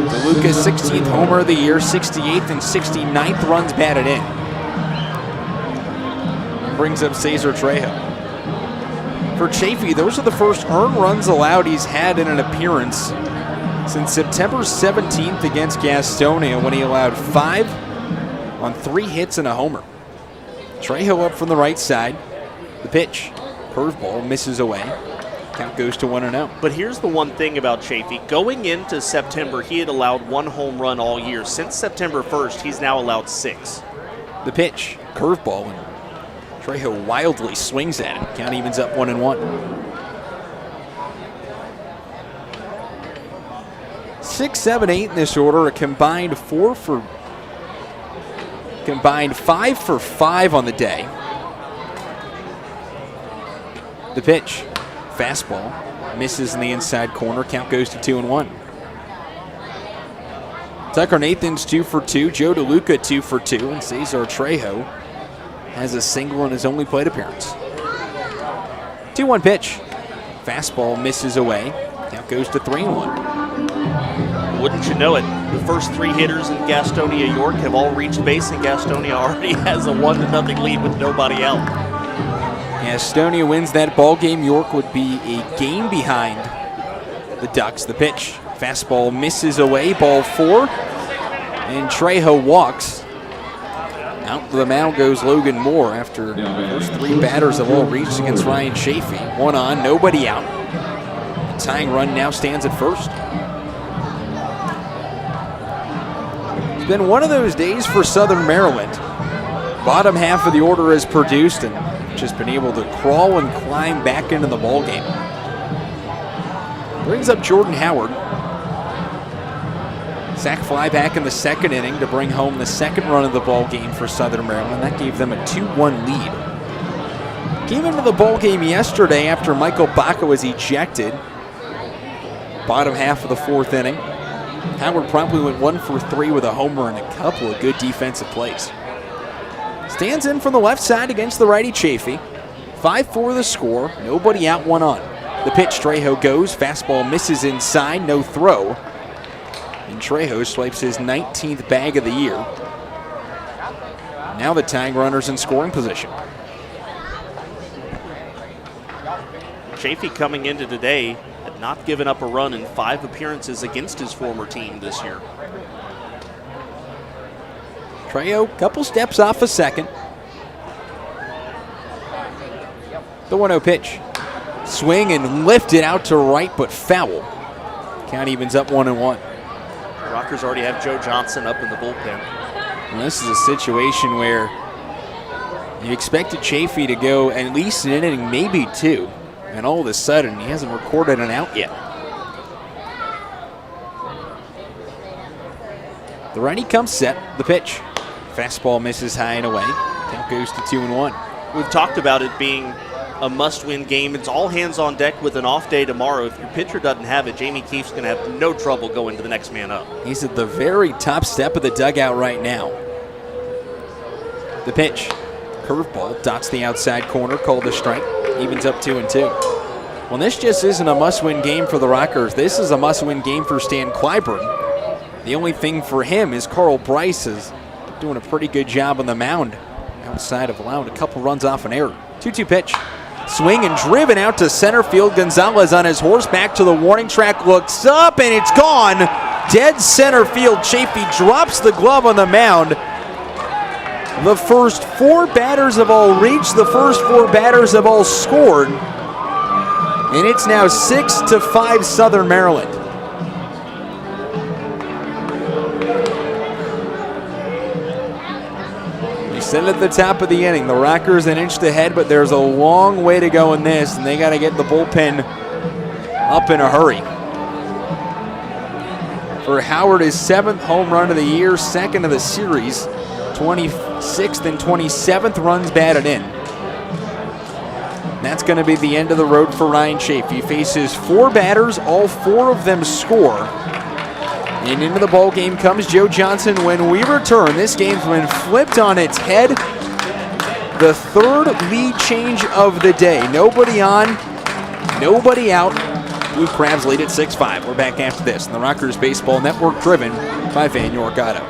DeLuca's 16th homer of the year, 68th and 69th runs batted in. Brings up Cesar Trejo. For Chafee, those are the first earned runs allowed he's had in an appearance since September 17th against Gastonia, when he allowed 5 on 3 hits and a homer. Trejo up from the right side. The pitch, curveball, misses away. Count goes to 1-0. But here's the one thing about Chafee. Going into September, he had allowed 1 home run all year. Since September 1st, he's now allowed 6. The pitch, curveball, and Trejo wildly swings at it. Count evens up 1-1. 6, 7, 8 in this order. A combined 5 for 5 on the day. The pitch, fastball, misses in the inside corner. Count goes to 2-1. Tucker Nathans 2 for 2, Joe DeLuca 2 for 2, and Cesar Trejo has a single in his only plate appearance. 2-1 pitch, fastball misses away. Count goes to 3-1. Wouldn't you know it, the first 3 hitters in Gastonia York have all reached base, and Gastonia already has a 1-0 lead with nobody out. Gastonia wins that ball game. York would be a game behind the Ducks. The pitch. Fastball misses away, ball 4. And Trejo walks. Out to the mound goes Logan Moore after the first 3 batters have all reached against Ryan Chafee. 1 on, nobody out. The tying run now stands at first. It's been one of those days for Southern Maryland. Bottom half of the order is produced and just been able to crawl and climb back into the ball game. Brings up Jordan Howard. Sac fly back in the 2nd inning to bring home the 2nd run of the ball game for Southern Maryland. That gave them a 2-1 lead. Came into the ball game yesterday after Michael Baca was ejected. Bottom half of the 4th inning. Howard promptly went 1 for 3 with a homer and a couple of good defensive plays. Stands in from the left side against the righty Chafee. 5-4 the score. Nobody out, 1 on. The pitch, Trejo goes. Fastball misses inside, no throw. And Trejo swipes his 19th bag of the year. Now the tying runner's in scoring position. Chafee coming into today had not given up a run in 5 appearances against his former team this year. Trejo, couple steps off a second. The 1-0 pitch. Swing and lift it out to right, but foul. Count evens up 1-1. Rockers already have Joe Johnson up in the bullpen. And this is a situation where you expected Chafee to go at least an inning, maybe 2. And all of a sudden, he hasn't recorded an out yet. The righty comes set. The pitch. Fastball misses high and away. Count goes to 2-1. We've talked about it being a must-win game. It's all hands on deck with an off day tomorrow. If your pitcher doesn't have it, Jamie Keefe's going to have no trouble going to the next man up. He's at the very top step of the dugout right now. The pitch. Curveball dots the outside corner, called a strike. Evens up 2-2. Well, this just isn't a must-win game for the Rockers. This is a must-win game for Stan Clyburn. The only thing for him is Carl Bryce is doing a pretty good job on the mound outside of allowing a couple runs off an error. 2-2 pitch. Swing and driven out to center field. Gonzalez on his horse back to the warning track, looks up, and it's gone. Dead center field. Chafee drops the glove on the mound. The first 4 batters have all reached. The first 4 batters have all scored. And it's now 6-5 Southern Maryland. Sit at the top of the inning. The Rockers an inch ahead, but there's a long way to go in this, and they got to get the bullpen up in a hurry. For Howard, his 7th home run of the year, 2nd of the series, 26th and 27th runs batted in. That's going to be the end of the road for Ryan Chafee. He faces 4 batters, all 4 of them score. And into the ball game comes Joe Johnson when we return. This game's been flipped on its head. The 3rd lead change of the day. Nobody on, nobody out. Blue Crabs lead at 6-5. We're back after this. And the Rockers Baseball Network, driven by Van York Auto.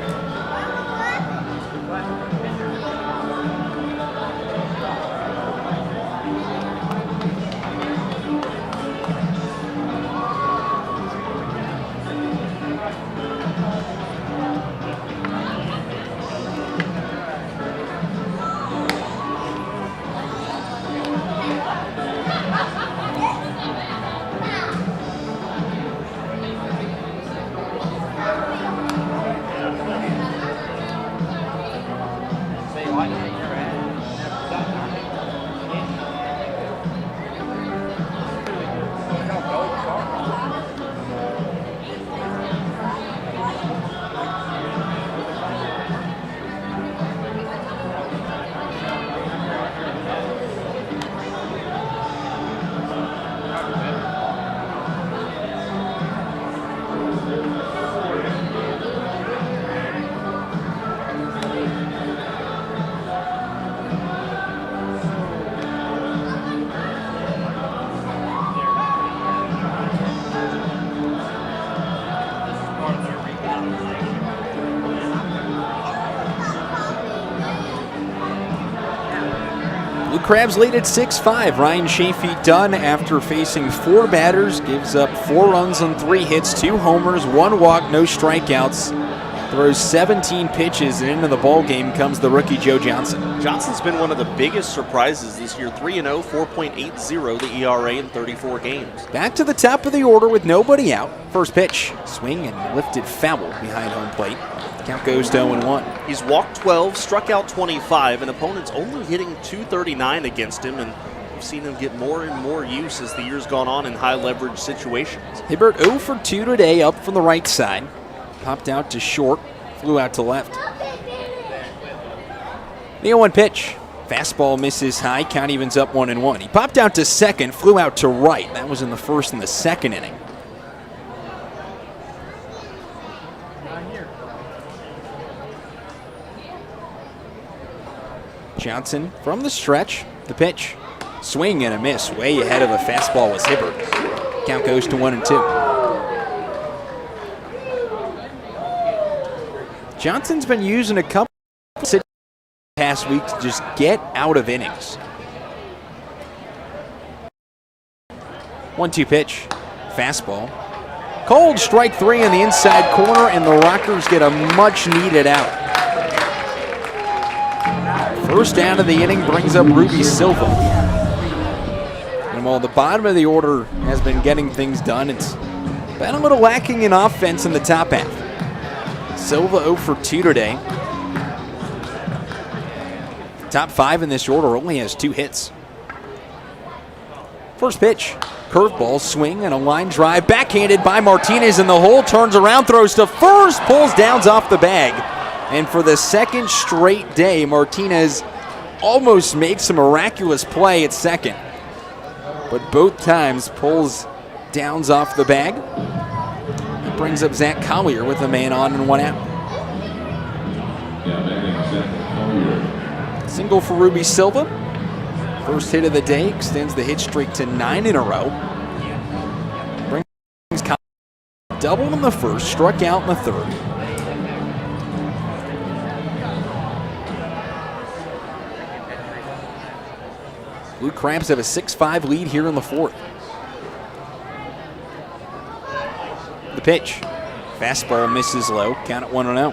Blue Crabs lead at 6-5. Ryan Chafee done after facing 4 batters. Gives up 4 runs on 3 hits, 2 homers, 1 walk, no strikeouts. Throws 17 pitches, and into the ball game comes the rookie Joe Johnson. Johnson's been one of the biggest surprises this year. 3-0, 4.80 the ERA in 34 games. Back to the top of the order with nobody out. First pitch, swing and lifted foul behind home plate. Count goes to 0-1. He's walked 12, struck out 25, and opponents only hitting .239 against him, and we've seen him get more and more use as the year's gone on in high leverage situations. Hibbert 0 for 2 today, up from the right side. Popped out to short, flew out to left. The 0-1 pitch. Fastball misses high, count evens up 1-1. He popped out to second, flew out to right. That was in the first and the second inning. Johnson from the stretch, the pitch. Swing and a miss, way ahead of a fastball was Hibbert. Count goes to 1-2. Johnson's been using a couple of past week to just get out of innings. 1-2 pitch, fastball. Cold, strike 3 in the inside corner, and the Rockers get a much needed out. First down of the inning brings up Ruby Silva. And while the bottom of the order has been getting things done, it's been a little lacking in offense in the top half. Silva 0 for 2 today. Top 5 in this order, only has 2 hits. First pitch, curveball, swing, and a line drive. Backhanded by Martinez in the hole, turns around, throws to first, pulls downs off the bag. And for the second straight day, Martinez almost makes a miraculous play at second. But both times pulls downs off the bag. That brings up Zach Collier with a man on and 1 out. Single for Ruby Silva. First hit of the day, extends the hit streak to 9 in a row. Brings Collier double in the first, struck out in the third. Blue Crabs have a 6-5 lead here in the fourth. The pitch. Fastball misses low. Count at 1-0.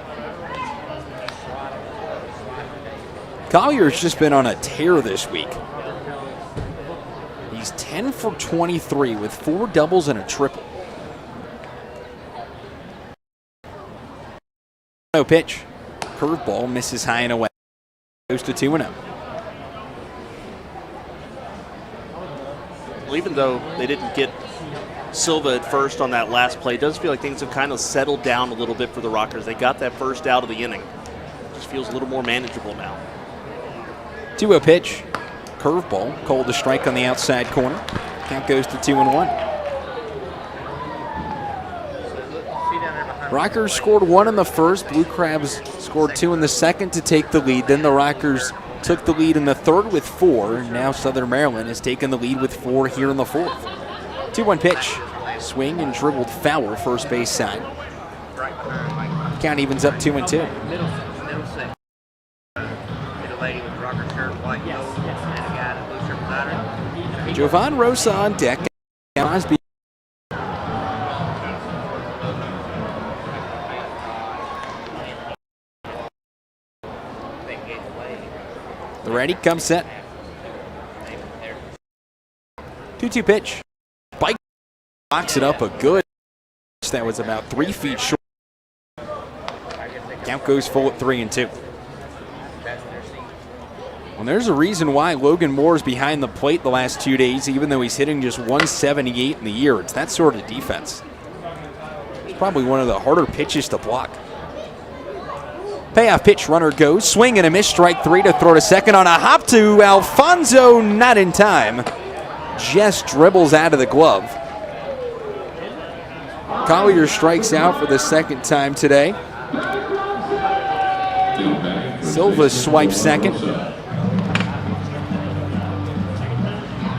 Collier's just been on a tear this week. He's 10 for 23 with 4 doubles and a triple. No pitch. Curveball misses high and away. Goes to 2-0. Well, even though they didn't get Silva at first on that last play, it does feel like things have kind of settled down a little bit for the Rockers. They got that first out of the inning. Just feels a little more manageable now. 2-0 pitch. Curveball. Called the strike on the outside corner. Count goes to 2-1. Rockers scored 1 in the first. Blue Crabs scored 2 in the second to take the lead. Then the Rockers took the lead in the third with 4. Now Southern Maryland has taken the lead with 4 here in the fourth. 2-1 pitch. Swing and dribbled foul first base side. Count evens up 2-2. Jovan Rosa on deck. Osby. The ready, comes set. 2-2 pitch. Bike box it up a good. That was about 3 feet short. Count goes full at 3-2. Well, there's a reason why Logan Moore's behind the plate the last 2 days, even though he's hitting just 178 in the year. It's that sort of defense. It's probably one of the harder pitches to block. Payoff pitch, runner goes. Swing and a miss, strike 3 to throw to second on a hop to Alfonso, not in time. Just dribbles out of the glove. Collier strikes out for the second time today. Silva swipes second.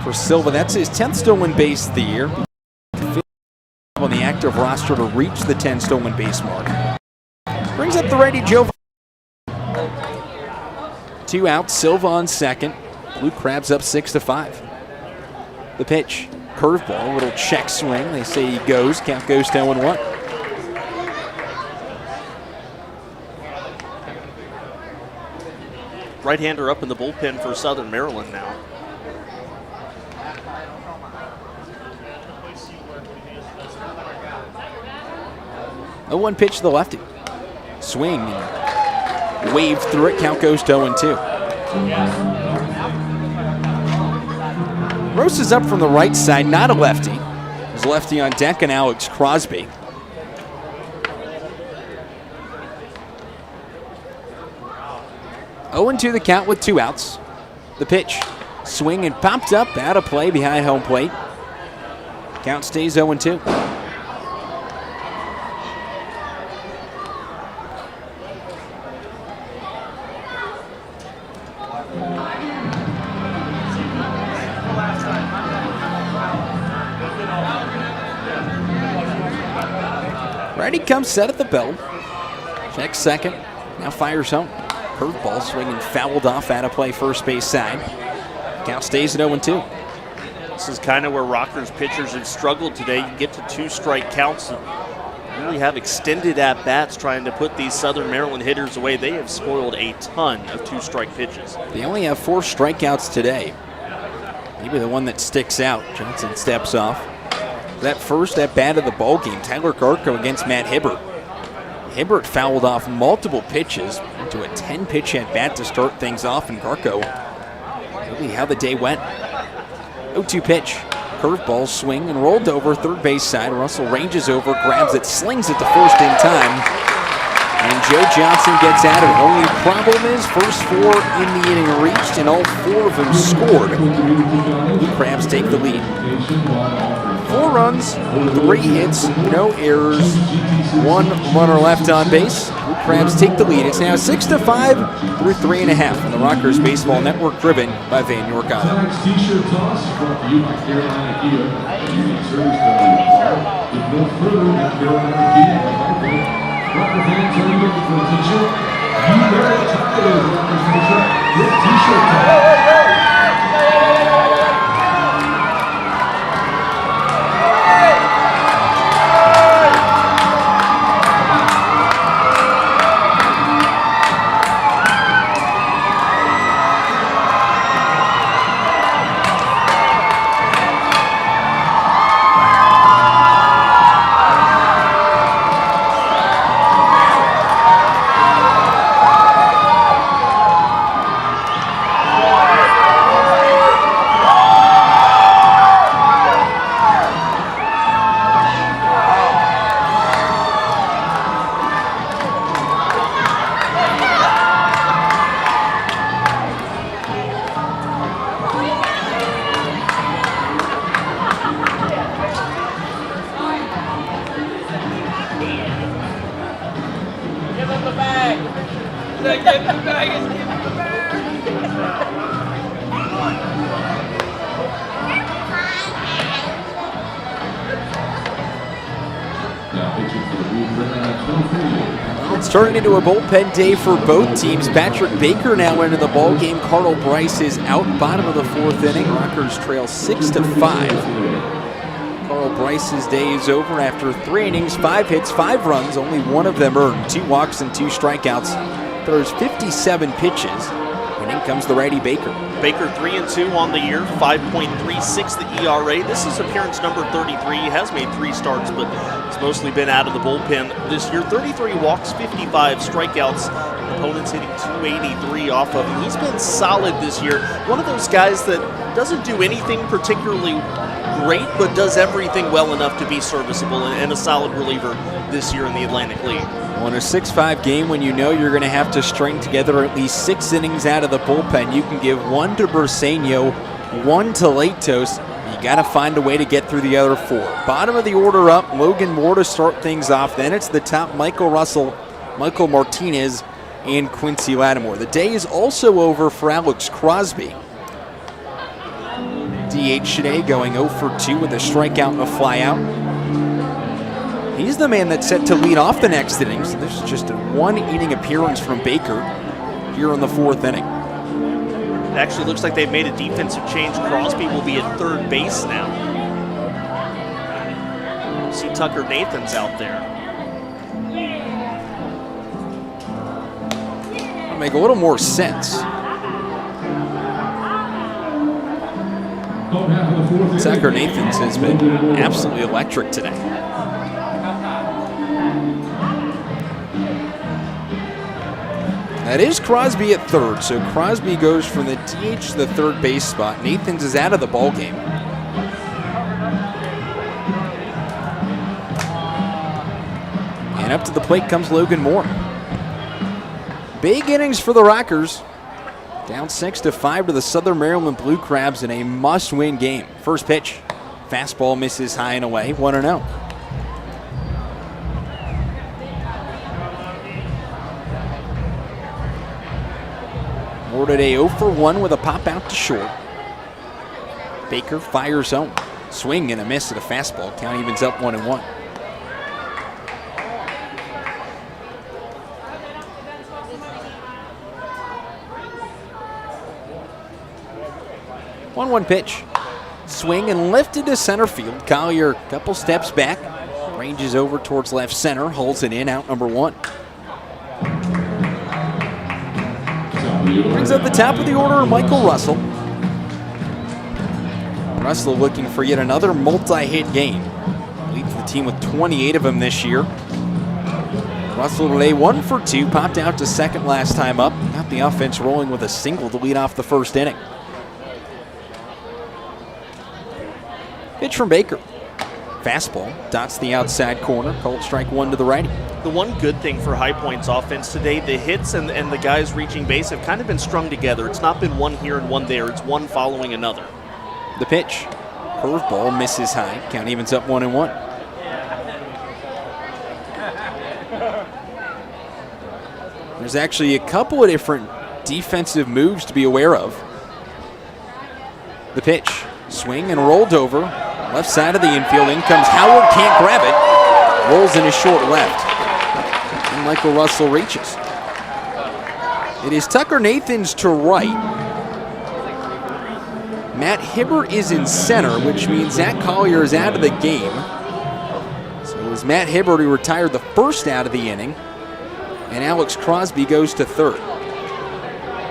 For Silva, that's his 10th stolen base of the year. On the active roster to reach the 10 stolen base mark. Brings up the righty Joe. 2 out, Silva on second. Blue Crabs up 6-5. The pitch, curveball, a little check swing. They say he goes. Count goes to 0-1. Right-hander up in the bullpen for Southern Maryland now. The 1 pitch to the lefty. Swing and wave through it. Count goes to 0-2. Gross is up from the right side, not a lefty. There's a lefty on deck and Alex Crosby. (0-2) the count with 2 outs. The pitch, swing and popped up, out of play behind home plate. Count stays 0-2. Righty comes set at the belt. Checks second. Now fires home. Curveball swinging fouled off out of play first base side. Count stays at 0-2. This is kind of where Rockers pitchers have struggled today. You get to 2-strike counts and really have extended at-bats trying to put these Southern Maryland hitters away. They have spoiled a ton of 2-strike pitches. They only have 4 strikeouts today. Maybe the one that sticks out. Johnson steps off. That first at-bat of the ball game, Tyler Garko against Matt Hibbert. Hibbert fouled off multiple pitches into a 10-pitch at-bat to start things off, and Garko, really how the day went. 0-2 pitch, curveball swing and rolled over third base side. Russell ranges over, grabs it, slings it to first in time, and Joe Johnson gets out of it. Only problem is first 4 in the inning reached, and all 4 of them scored. Blue Crabs take the lead. 4 runs, 3 hits, no errors, 1 runner left on base. Blue Crabs take the lead. It's now 6-5 through 3.5 on the Rockers Baseball Network, driven by Van York Auto. Tonight's T-shirt toss brought to you by Carolina Kia. Unique service that we with no further than Carolina Kia. Rocker fans, are you looking for a T-shirt? You better try those Rockers T-shirt with T-shirt toss. It's turning into a bullpen day for both teams. Patrick Baker now into the ball game. Carl Bryce is out, bottom of the 4th inning. Rockers trail 6-5. Carl Bryce's day is over after 3 innings, 5 hits, 5 runs. Only 1 of them earned, 2 walks and 2 strikeouts. Throws 57 pitches. And in comes the righty Baker. Baker 3-2 on the year, 5.36 the ERA. This is appearance number 33. He has made 3 starts, but it's mostly been out of the bullpen this year. 33 walks, 55 strikeouts. Opponents hitting 283 off of him. He's been solid this year. One of those guys that doesn't do anything particularly great, but does everything well enough to be serviceable, and a solid reliever this year in the Atlantic League. On a 6-5 game, when you know you're going to have to string together at least 6 innings out of the bullpen, you can give 1 to Burseño, 1 to Latos. You got to find a way to get through the other 4. Bottom of the order up, Logan Moore to start things off. Then it's the top, Michael Russell, Michael Martinez, and Quincy Lattimore. The day is also over for Alex Crosby. DH today, going 0 for 2 with a strikeout and a flyout. He's the man that's set to lead off the next inning. So this is just a 1 inning appearance from Baker here in the 4th inning. actually looks like they've made a defensive change. Crosby will be at third base now. See Tucker Nathan's out there. That'll make a little more sense. Tucker Nathan's has been absolutely electric today. That is Crosby at third, so Crosby goes from the DH to the third base spot. Nathans is out of the ball game. And up to the plate comes Logan Moore. Big innings for the Rockers. Down 6-5 to the Southern Maryland Blue Crabs in a must-win game. First pitch, fastball misses high and away, 1-0. Moore today 0 for 1 with a pop out to short. Baker fires home. Swing and a miss at a fastball. Count evens up 1-1. One pitch. Swing and lifted to center field. Collier a couple steps back. Ranges over towards left center. Holds it in, out number 1. Brings up the top of the order, Michael Russell. Russell looking for yet another multi-hit game. Leads the team with 28 of them this year. Russell today 1 for 2, popped out to second last time up. Got the offense rolling with a single to lead off the first inning. Pitch from Baker. Fastball, dots the outside corner, called strike 1 to the righty. The one good thing for High Point's offense today, the hits and the guys reaching base have kind of been strung together. It's not been one here and one there. It's one following another. The pitch. Curveball misses high. Count evens up 1-1. There's actually a couple of different defensive moves to be aware of. The pitch. Swing and rolled over. Left side of the infield. In comes Howard. Can't grab it. Rolls in his short left. And Michael Russell reaches. It is Tucker Nathan's to right. Matt Hibbert is in center, which means Zach Collier is out of the game. So it was Matt Hibbert who retired the first out of the inning. And Alex Crosby goes to third.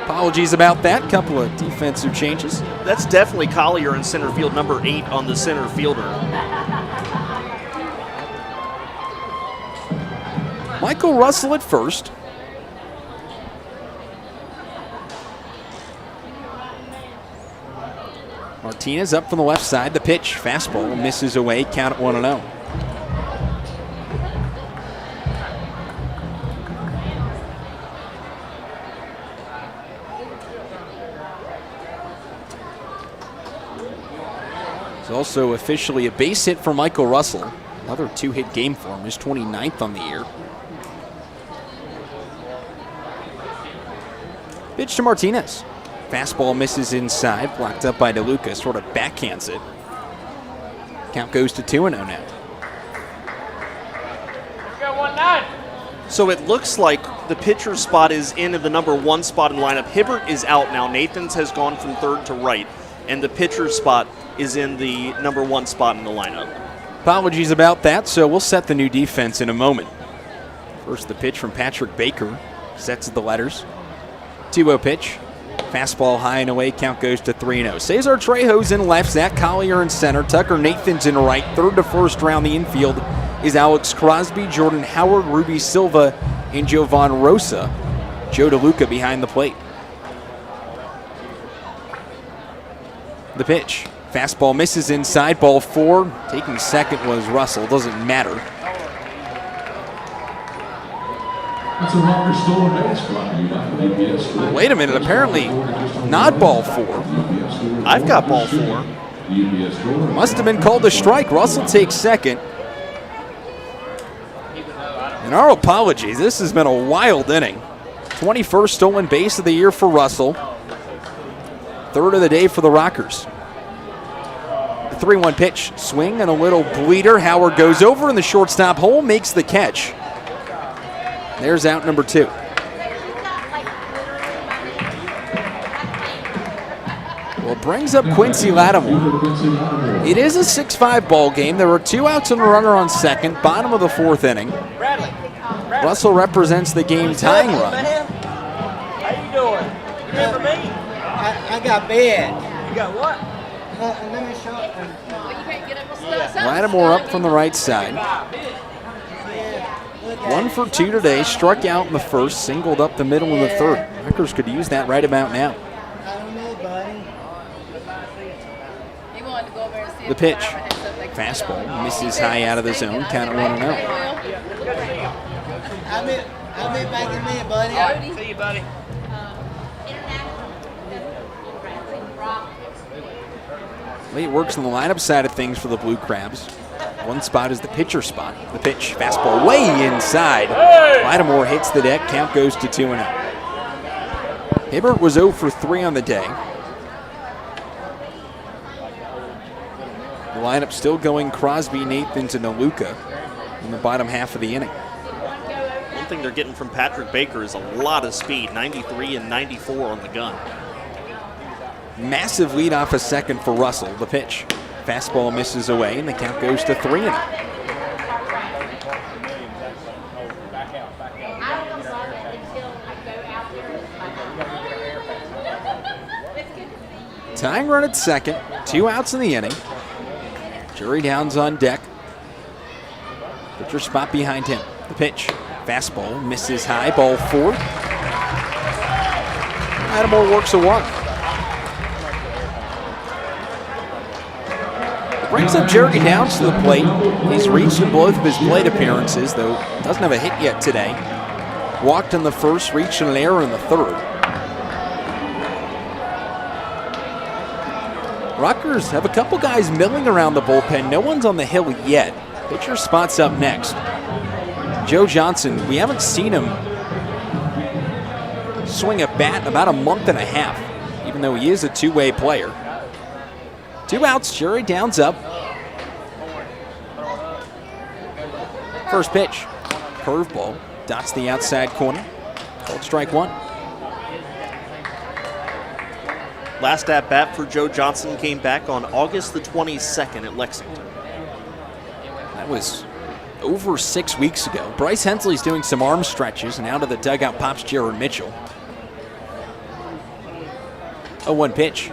Apologies about that. Couple of defensive changes. That's definitely Collier in center field, number 8 on the center fielder. Michael Russell at first. Martinez up from the left side. The pitch, fastball, misses away. Count at 1-0. It's also officially a base hit for Michael Russell. Another 2-hit game for him, his 29th on the year. Pitch to Martinez. Fastball misses inside, blocked up by DeLuca, sort of backhands it. Count goes to 2-0 now. So it looks like the pitcher spot is in the number 1 spot in the lineup. Hibbert is out now. Nathans has gone from third to right, and the pitcher spot is in the number 1 spot in the lineup. Apologies about that, so we'll set the new defense in a moment. First, the pitch from Patrick Baker. Sets the letters. 2-0 pitch. Fastball high and away. Count goes to 3-0. Cesar Trejo's in left. Zach Collier in center. Tucker Nathan's in right. Third to first round the infield is Alex Crosby, Jordan Howard, Ruby Silva, and Jovan Rosa. Joe DeLuca behind the plate. The pitch. Fastball misses inside. Ball 4. Taking second was Russell. Doesn't matter. That's a Rocker stolen base brought to you by the UPS Store. Wait a minute. Apparently not ball 4. I've got ball 4. Must have been called a strike. Russell takes second. And our apologies. This has been a wild inning. 21st stolen base of the year for Russell. Third of the day for the Rockers. The 3-1 pitch. Swing and a little bleeder. Howard goes over in the shortstop hole. Makes the catch. There's out number 2. Well, it brings up Quincy Lattimore. It is a 6-5 ball game. There were 2 outs and a runner on second, bottom of the 4th inning. Russell represents the game tying run. How you doing? You remember me? I got bed. You got what? Let me show it. Lattimore up from the right side. 1 for 2 today, struck out in the first, singled up the middle in the third. Rutgers could use that right about now. I don't know, buddy. The pitch. Fastball misses high out of the zone, count at 1-0. I'll be back in a minute, buddy. See you, buddy. Lee works on the lineup side of things for the Blue Crabs. One spot is the pitcher spot. The pitch, fastball way inside. Lattimore hits the deck, count goes to 2-0. Hibbert was 0 for 3 on the day. The lineup still going Crosby, Nathans, and Aluka in the bottom half of the inning. One thing they're getting from Patrick Baker is a lot of speed, 93 and 94 on the gun. Massive lead off a second for Russell. The pitch. Fastball misses away, and the count goes to 3-0. Tying run at second. 2 outs in the inning. Jerry Downs on deck. Pitcher spot behind him. The pitch. Fastball misses high. Ball 4. Lattimore works a walk. Brings up Jerry Downs to the plate. He's reached in both of his plate appearances, though doesn't have a hit yet today. Walked in the first, reached an error in the third. Rutgers have a couple guys milling around the bullpen. No one's on the hill yet. Pitcher spot's up next. Joe Johnson, we haven't seen him swing a bat in about a month and a half, even though he is a two-way player. 2 outs, Jerry Downs up. First pitch, curveball, dots the outside corner. Called strike 1. Last at bat for Joe Johnson came back on August the 22nd at Lexington. That was over 6 weeks ago. Bryce Hensley's doing some arm stretches, and out of the dugout pops Jared Mitchell. 0-1 pitch.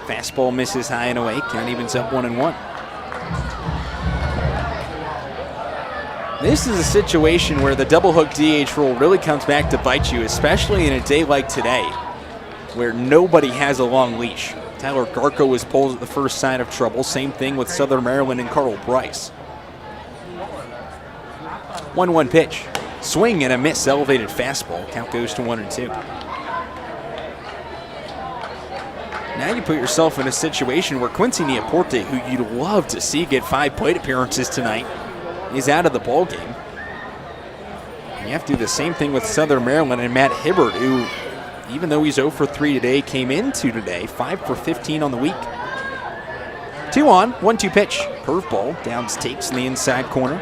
Fastball misses high and away. Count evens up 1-1. This is a situation where the double hook DH rule really comes back to bite you, especially in a day like today, where nobody has a long leash. Tyler Garco was pulled at the first sign of trouble. Same thing with Southern Maryland and Carl Bryce. 1-1 pitch. Swing and a miss, elevated fastball. Count goes to 1-2. Now you put yourself in a situation where Quincy Neaporte, who you'd love to see get 5 plate appearances tonight, is out of the ballgame. You have to do the same thing with Southern Maryland and Matt Hibbert, who, even though he's 0 for 3 today, came into today 5 for 15 on the week. 2-on, 1-2 pitch. Curveball, Downs takes in the inside corner.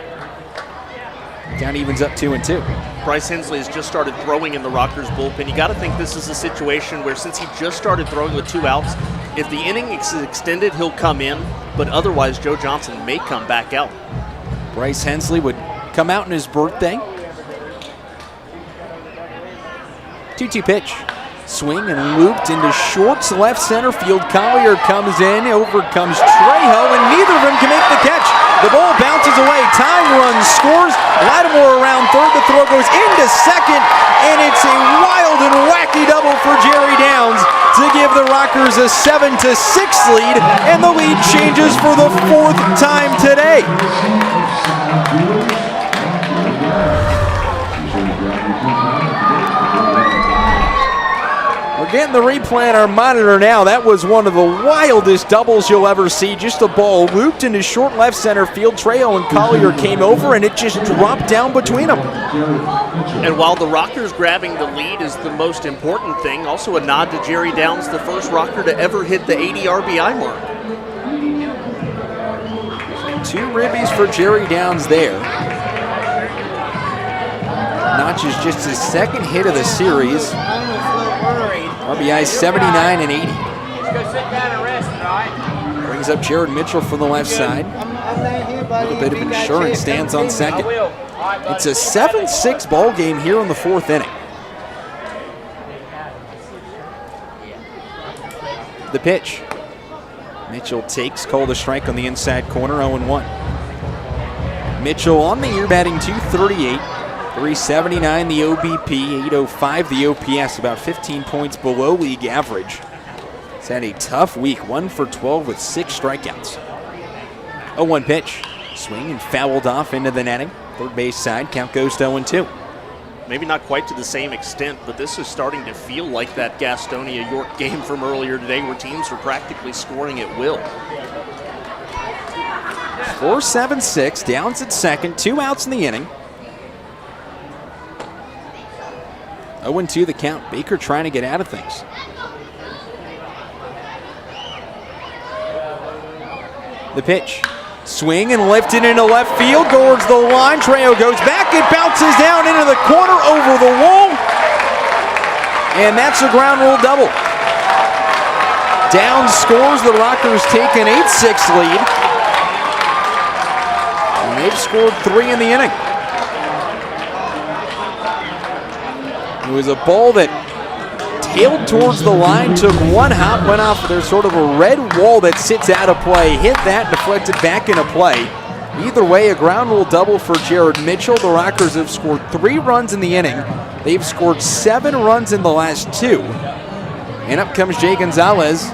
Down evens up 2-2. Bryce Hensley has just started throwing in the Rutgers bullpen. You got to think this is a situation where, since he just started throwing with 2 outs, if the inning is extended, he'll come in, but otherwise Joe Johnson may come back out. Bryce Hensley would come out on his birthday. 2-2 pitch. Swing and looped into shorts left center field. Collier comes in, over comes Trejo, and neither of them can make the catch. The ball bounces away. Tying run scores. Lattimore around third. The throw goes into second, and it's a wild and wacky double for Jerry Downs to give the Rockers a 7-6 lead, and the lead changes for the 4th time today. We're getting the replay on our monitor now. That was one of the wildest doubles you'll ever see. Just a ball looped into short left center field. Trejo and Collier came over, and it just dropped down between them. And while the Rockers grabbing the lead is the most important thing, also a nod to Jerry Downs, the first Rocker to ever hit the 80 RBI mark. 2 ribbies for Jerry Downs there. Notches just his 2nd hit of the series. RBI 79 and 80. go sit down and rest, all right? Brings up Jared Mitchell from the left side. I'm right here, buddy. A bit of If you got insurance shit, stands come on see me. I second. will. All right, buddy. It's a 7-6 ball game here in the fourth inning. The pitch. Mitchell takes, called a strike on the inside corner, 0-1. Mitchell on the year batting .238, 379 the OBP, 805 the OPS, about 15 points below league average. He's had a tough week, 1 for 12 with 6 strikeouts. 0-1 pitch. Swing and fouled off into the netting. Third base side, count goes to 0-2. Maybe not quite to the same extent, but this is starting to feel like that Gastonia-York game from earlier today where teams are practically scoring at will. 4-7-6, Downs at second, 2 outs in the inning. 0-2 the count. Baker trying to get out of things. The pitch. Swing and lifted into left field, towards the line. Trejo goes back, it bounces down into the corner, over the wall. And that's a ground rule double. Downs scores, the Rockers take an 8-6 lead. And they've scored 3 in the inning. It was a ball that tailed towards the line, took one hop, went off. There's sort of a red wall that sits out of play. Hit that, deflected back into play. Either way, a ground rule double for Jared Mitchell. The Rockers have scored 3 runs in the inning. They've scored 7 runs in the last 2. And up comes Jay Gonzalez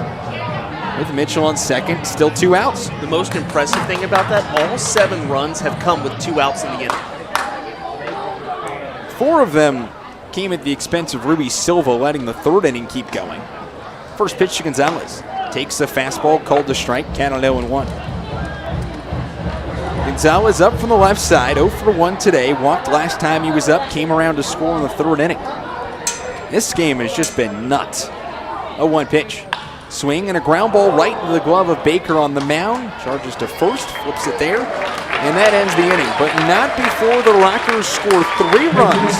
with Mitchell on second, still 2 outs. The most impressive thing about that, all 7 runs have come with 2 outs in the inning. 4 of them came at the expense of Ruby Silva, letting the third inning keep going. First pitch to Gonzalez. Takes the fastball, called to strike, counted 0-1. Gonzalez up from the left side, 0 for 1 today. Walked last time he was up, came around to score in the third inning. This game has just been nuts. 0-1 pitch. Swing and a ground ball right into the glove of Baker on the mound. Charges to first, flips it there. And that ends the inning, but not before the Rockers score 3 runs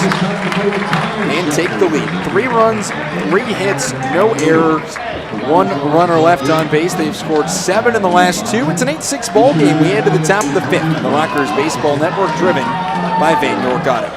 and take the lead. 3 runs, 3 hits, no errors, 1 runner left on base. They've scored 7 in the last 2. It's an 8-6 ball game. We head to the top of the 5th. The Rockers Baseball Network, driven by Van York Auto.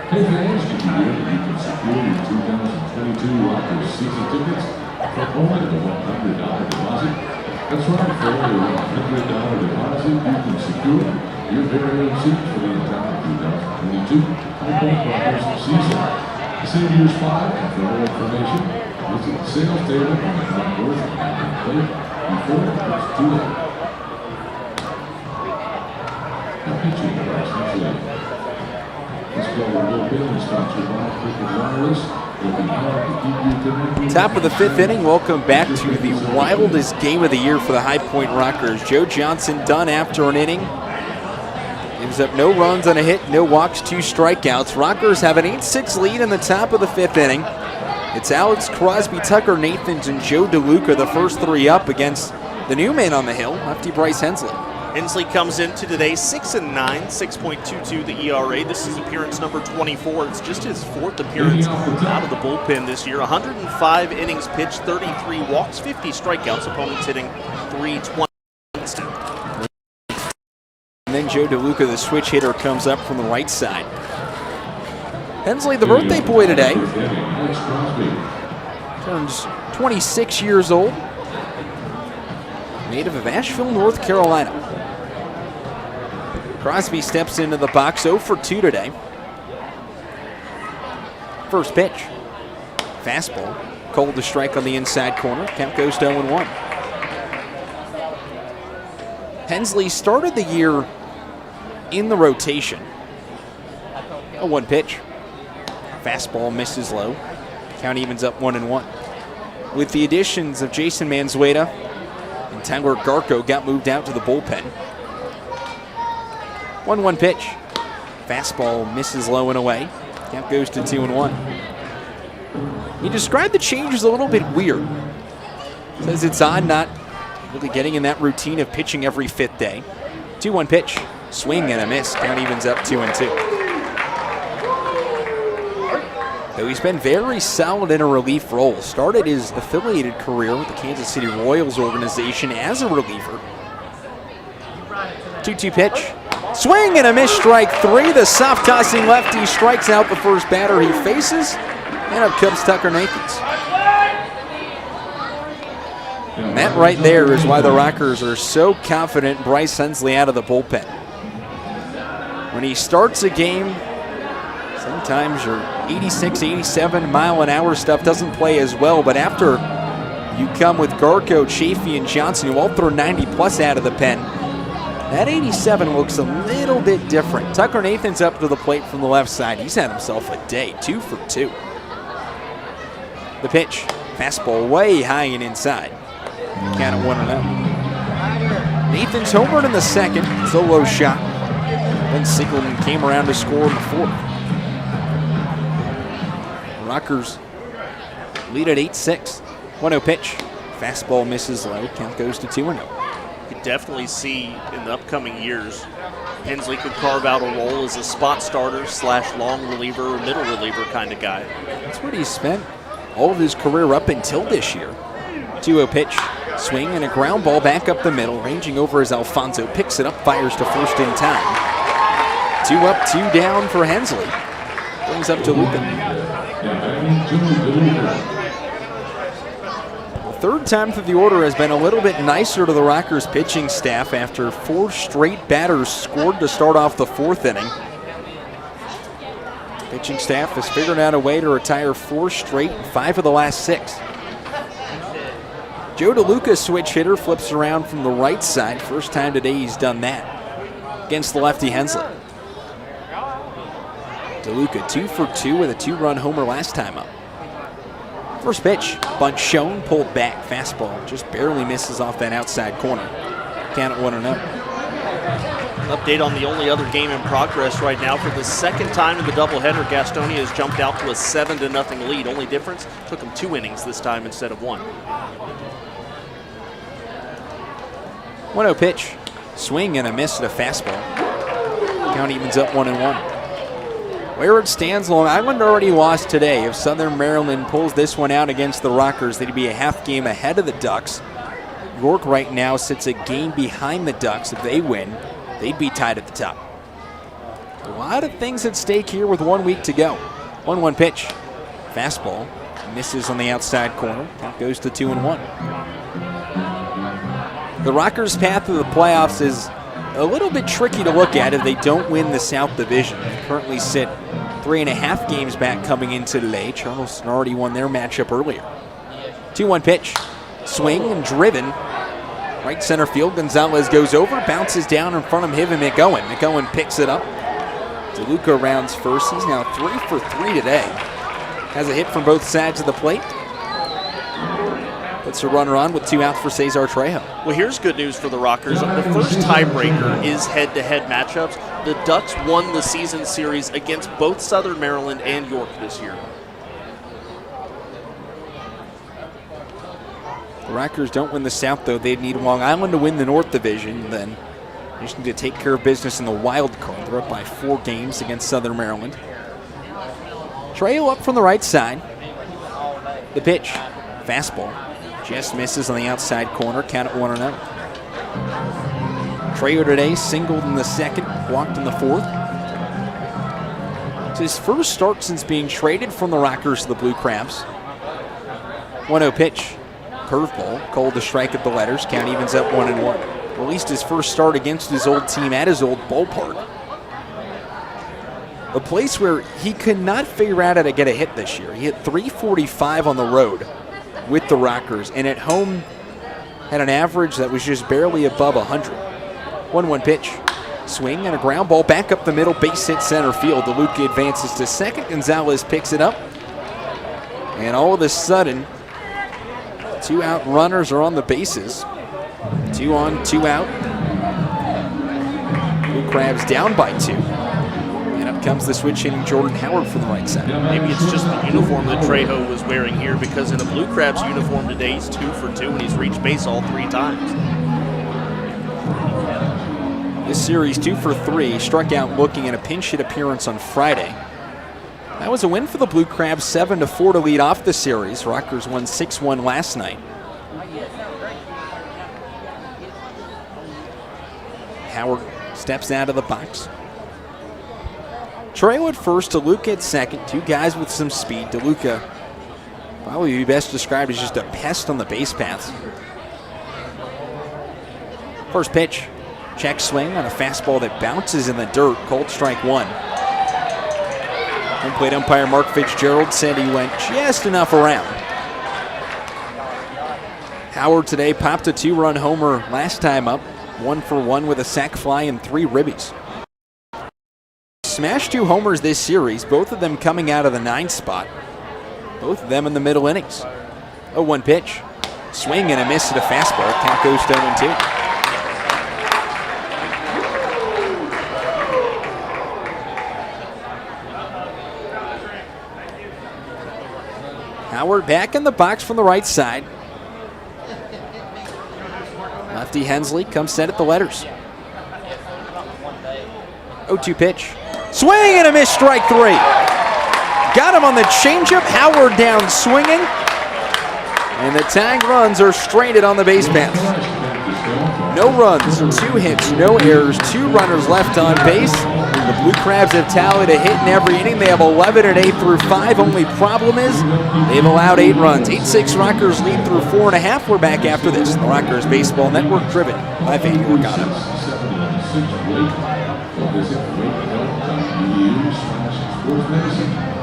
Hey fans, did you know that you can secure your 2022 Rockers season tickets for only a $100 deposit? That's right, for only a $100 deposit, you can secure your very own seat for the entire 2022 High-Point Rockers season. Save your spot, and for more information, visit the sales table on the top berth and plate before it's too late. Now pitching price next. Top of the 5th inning, welcome back to the wildest game of the year for the High Point Rockers. Joe Johnson done after an inning. Gives up no runs on a hit, no walks, 2 strikeouts. Rockers have an 8-6 lead in the top of the 5th inning. It's Alex Crosby, Tucker Nathans, and Joe DeLuca, the first 3 up against the new man on the hill, lefty Bryce Hensley. Hensley comes into today 6-9, 6.22 the ERA. This is appearance number 24. It's just his 4th appearance out of the bullpen this year. 105 innings pitched, 33 walks, 50 strikeouts. Opponents hitting .320. And then Joe DeLuca, the switch hitter, comes up from the right side. Hensley, the birthday boy today, turns 26 years old. Native of Asheville, North Carolina. Crosby steps into the box, 0 for 2 today. First pitch. Fastball. Cold to strike on the inside corner. Count goes to 0-1. Hensley started the year in the rotation. A 1 pitch. Fastball misses low. Count evens up 1-1. With the additions of Jason Manzueta and Tyler Garco got moved out to the bullpen. 1-1 pitch. Fastball misses low and away. Count goes to 2-1. He described the changes a little bit weird. Says it's odd not really getting in that routine of pitching every 5th day. 2-1 pitch. Swing and a miss. Count evens up 2-2. Though he's been very solid in a relief role. Started his affiliated career with the Kansas City Royals organization as a reliever. 2-2 pitch. Swing and a miss, strike 3. The soft tossing lefty strikes out the first batter he faces. And up comes Tucker Nathans. And that right there is why the Rockers are so confident Bryce Hensley out of the bullpen. When he starts a game, sometimes your 86, 87 mile an hour stuff doesn't play as well, but after you come with Garco, Chafee, and Johnson, who all throw 90 plus out of the pen, that 87 looks a little bit different. Tucker Nathan's up to the plate from the left side. He's had himself a day, 2 for 2. The pitch, fastball way high and inside. Count at 1-0. Nathan's homered in the second, solo shot. Then Singleton came around to score in the 4th. Rockers lead at 8-6. 1-0 pitch. Fastball misses low. Count goes to 2-0. You could definitely see in the upcoming years, Hensley could carve out a role as a spot starter / long reliever or middle reliever kind of guy. That's what he's spent all of his career up until this year. 2-0 pitch. Swing and a ground ball back up the middle. Ranging over as Alfonso picks it up, fires to first in time. 2 up, 2 down for Hensley. Brings up DeLuca. The third time through the order has been a little bit nicer to the Rockers pitching staff after 4 straight batters scored to start off the 4th inning. Pitching staff has figured out a way to retire 4 straight, 5 of the last 6. Joe DeLuca, switch hitter, flips around from the right side. First time today he's done that against the lefty Hensley. DeLuca 2 for 2 with a 2-run homer last time up. First pitch, bunt shown, pulled back. Fastball just barely misses off that outside corner. Count at 1-0. Update on the only other game in progress right now. For the second time in the doubleheader, Gastonia has jumped out to a 7-0 lead. Only difference, took him 2 innings this time instead of 1. 1-0 pitch, swing and a miss at a fastball. Count evens up 1-1. Where it stands, Long Island already lost today. If Southern Maryland pulls this one out against the Rockers, they'd be a half game ahead of the Ducks. York right now sits a game behind the Ducks. If they win, they'd be tied at the top. A lot of things at stake here with 1 week to go. 1-1 pitch, fastball, misses on the outside corner. Count goes to 2-1. The Rockers' path to the playoffs is a little bit tricky to look at if they don't win the South Division. They currently sit 3.5 games back coming into today. Charleston already won their matchup earlier. 2-1 pitch, swing and driven. Right center field, Gonzalez goes over, bounces down in front of him and McGowan. McGowan picks it up. DeLuca rounds first. He's now 3 for 3 today. Has a hit from both sides of the plate. Puts a runner on with 2 outs for Cesar Trejo. Well, here's good news for the Rockers. The first tiebreaker is head-to-head matchups. The Ducks won the season series against both Southern Maryland and York this year. The Rockers don't win the South, though. They'd need Long Island to win the North Division. Then they just need to take care of business in the wild card. They're up by 4 games against Southern Maryland. Trejo up from the right side. The pitch, fastball. Just misses on the outside corner. Count at 1-0. Trejo today singled in the second, walked in the 4th. It's his first start since being traded from the Rockers to the Blue Crabs. 1-0 pitch, curveball, cold to strike at the letters. Count evens up 1-1. at least his first start against his old team at his old ballpark. A place where he could not figure out how to get a hit this year. He hit .345 on the road with the Rockers, and at home had an average that was just barely above 100. 1-1 pitch. Swing and a ground ball back up the middle, base hit center field. DeLuca advances to second. Gonzalez picks it up. And all of a sudden, 2 out runners are on the bases. 2 on, 2 out. Blue Crabs down by 2. And up comes the switch hitting Jordan Howard from the right side. Maybe it's just the uniform that Trejo was wearing here, because in a Blue Crabs uniform today, he's 2 for 2 and he's reached base all 3 times. This series 2 for 3, struck out looking at a pinch hit appearance on Friday. That was a win for the Blue Crabs, 7-4 to lead off the series. Rockers won 6-1 last night. Howard steps out of the box. Trejo at first, DeLuca at second. 2 guys with some speed. DeLuca probably be best described as just a pest on the base paths. First pitch, check swing on a fastball that bounces in the dirt. Called strike 1. Home plate umpire Mark Fitzgerald said he went just enough around. Howard today popped a 2-run homer last time up. 1 for 1 with a sac fly and 3 ribbies. Smashed 2 homers this series, both of them coming out of the 9th spot. Both of them in the middle innings. 0-1 pitch. Swing and a miss at a fastball. Count goes to 0-2. Howard back in the box from the right side. Lefty Hensley comes set at the letters. 0-2 pitch. Swing and a miss, strike 3. Got him on the changeup. Howard down swinging. And the tying runs are stranded on the base paths. No runs, 2 hits, no errors, 2 runners left on base. The Blue Crabs have tallied a hit in every inning. They have 11 at 8 through 5. Only problem is they've allowed 8 runs. 8-6 Rockers lead through 4.5. We're back after this. The Rockers Baseball Network, driven by Fade Organa.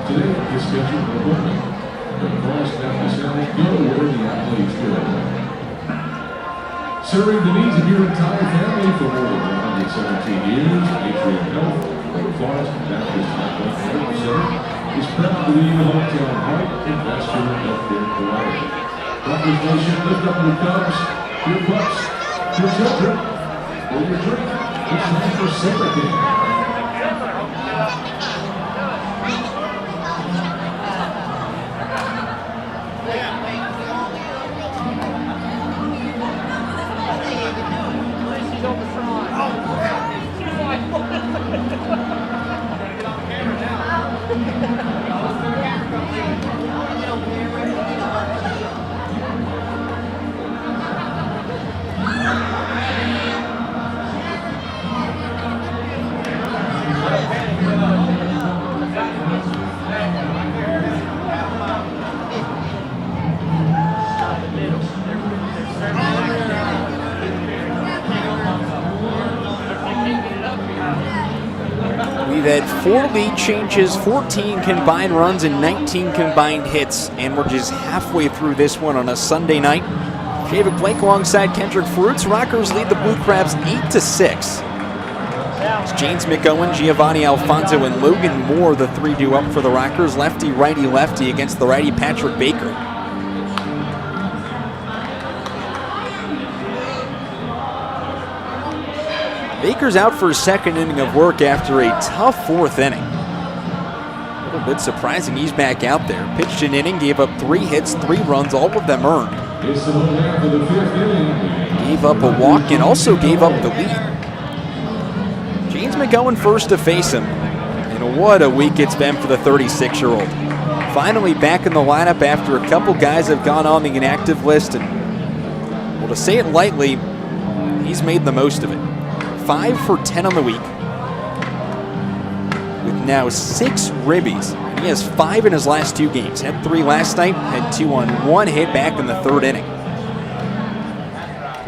Today is scheduled for women. The cross Baptist Health, go where the athletes go. Serving the needs of your entire family for more than 117 years, Atrium Health, the Forest Baptist Health Center, is proud to be the hometown heart and vascular healthcare provider. Rockers Nation, lift up your cups, your pups, your children, or your drink. It's time for sympathy. We've had 4 lead changes, 14 combined runs, and 19 combined hits, and we're just halfway through this one on a Sunday night. David Blake alongside Kendrick Fruits. Rockers lead the Blue Crabs 8-6. It's James McOwen, Giovanni Alfonso, and Logan Moore, the 3 due up for the Rockers. Lefty, righty, lefty against the righty Patrick Baker. Baker's out for his 2nd inning of work after a tough 4th inning. A little bit surprising he's back out there. Pitched an inning, gave up 3 hits, 3 runs, all of them earned. Gave up a walk and also gave up the lead. James McOwen first to face him. And what a week it's been for the 36-year-old. Finally back in the lineup after a couple guys have gone on the inactive list. And, well, to say it lightly, he's made the most of it. 5 for 10 on the week, with now 6 ribbies. He has 5 in his last 2 games. Had 3 last night, had 2 on 1 hit back in the 3rd inning.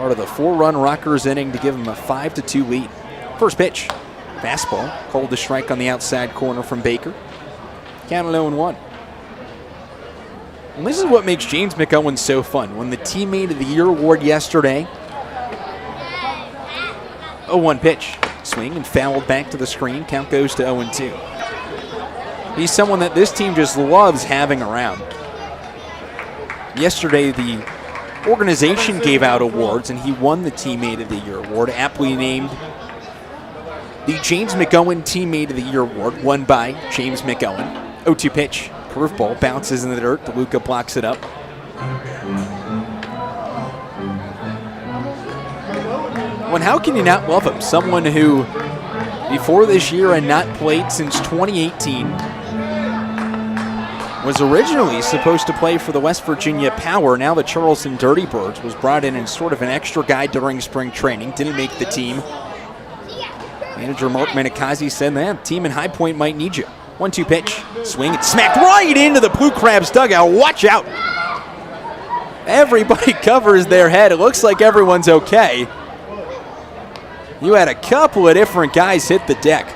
Part of the 4-run Rockers inning to give them a 5-2 lead. First pitch, fastball, called to strike on the outside corner from Baker. Counted 0-1. And this is what makes James McOwen so fun. Won the Teammate of the Year award yesterday. 0-1 pitch. Swing and fouled back to the screen. Count goes to 0-2. He's someone that this team just loves having around. Yesterday, the organization gave out awards, and he won the Teammate of the Year award, aptly named the James McOwen Teammate of the Year award, won by James McOwen. 0-2 pitch. Curveball bounces in the dirt. DeLuca blocks it up. Well, how can you not love him? Someone who, before this year and not played since 2018, was originally supposed to play for the West Virginia Power, now the Charleston Dirty Birds, was brought in as sort of an extra guy during spring training, didn't make the team. Manager Mark Menikazi said, man, team in High Point might need you. 1-2 pitch, swing, and smacked right into the Blue Crabs dugout. Watch out. Everybody covers their head. It looks like everyone's okay. You had a couple of different guys hit the deck.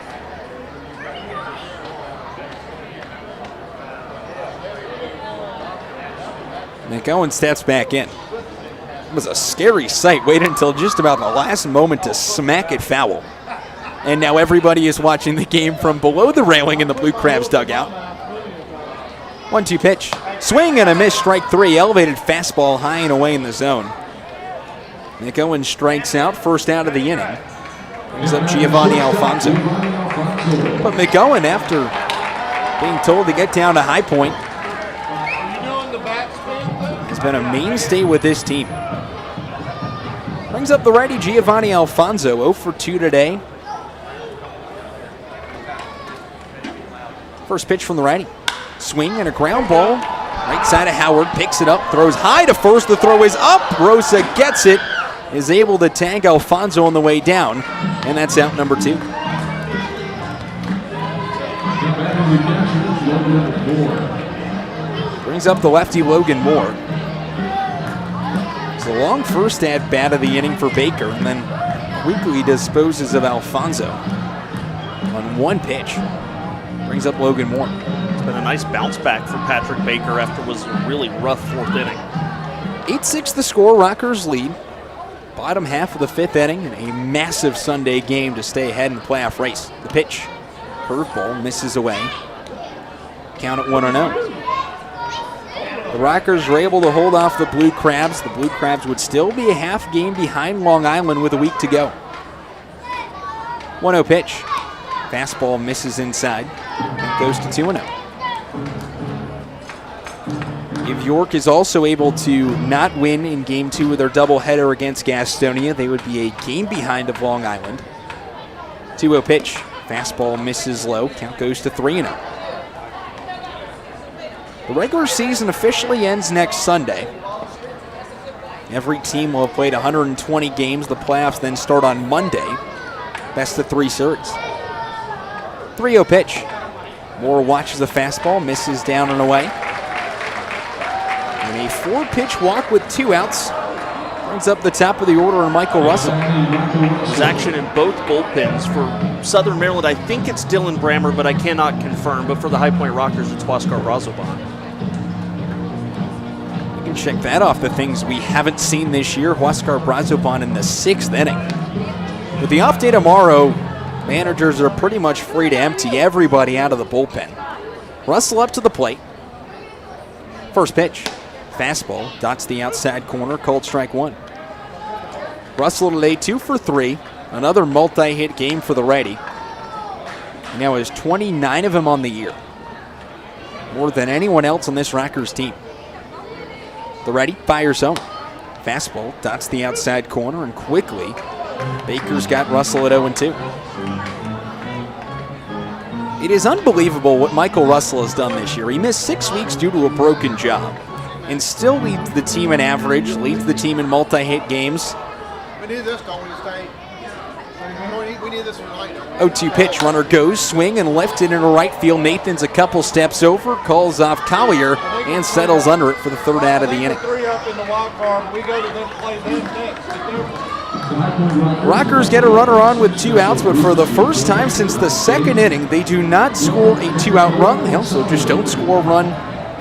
McOwen steps back in. It was a scary sight. Waited until just about the last moment to smack it foul. And now everybody is watching the game from below the railing in the Blue Crabs dugout. 1-2 pitch. Swing and a miss, strike 3. Elevated fastball high and away in the zone. McOwen strikes out, first out of the inning. Brings up Giovanni Alfonso. But McOwen, after being told to get down to High Point, has been a mainstay with this team. Brings up the righty Giovanni Alfonso, 0 for 2 today. First pitch from the righty. Swing and a ground ball. Right side of Howard, picks it up, throws high to first. The throw is up. Rosa gets it, is able to tag Alfonso on the way down, and that's out number 2. Brings up the lefty Logan Moore. It's a long first at bat of the inning for Baker, and then quickly disposes of Alfonso on 1 pitch. Brings up Logan Moore. It's been a nice bounce back for Patrick Baker after was a really rough 4th inning. 8-6 the score, Rockers lead. Bottom half of the 5th inning, and a massive Sunday game to stay ahead in the playoff race. The pitch, curveball, misses away. Count at 1-0. The Rockers were able to hold off the Blue Crabs. The Blue Crabs would still be a half game behind Long Island with a week to go. 1-0 pitch. Fastball misses inside. It goes to 2-0. If York is also able to not win in Game 2 of their doubleheader against Gastonia, they would be a game behind of Long Island. 2-0 pitch. Fastball misses low. Count goes to 3-0. The regular season officially ends next Sunday. Every team will have played 120 games. The playoffs then start on Monday. Best of 3 series. 3-0 pitch. Moore watches the fastball, misses down and away. And a 4-pitch walk with 2 outs brings up the top of the order and Michael Russell. There's action in both bullpens. For Southern Maryland, I think it's Dylan Brammer, but I cannot confirm. But for the High Point Rockers, it's Huascar Brazoban. You can check that off the things we haven't seen this year. Huascar Brazoban in the 6th inning. With the off day tomorrow, managers are pretty much free to empty everybody out of the bullpen. Russell up to the plate. First pitch. Fastball dots the outside corner, called strike 1. Russell today 2 for 3. Another multi-hit game for the righty. He now has 29 of them on the year. More than anyone else on this Rockers team. The righty fires home. Fastball dots the outside corner, and quickly Baker's got Russell at 0-2. It is unbelievable what Michael Russell has done this year. He missed 6 weeks due to a broken jaw and still leads the team in average, leads the team in multi-hit games. We need this one right. 0-2 pitch, runner goes, swing and lifted into right field. Nathan's a couple steps over, calls off Collier, and settles under it for the third out of the inning. 3 up in the wild card. We go to them, play them next. Rockers get a runner on with 2 outs, but for the first time since the second inning, they do not score a 2-out run. They also just don't score a run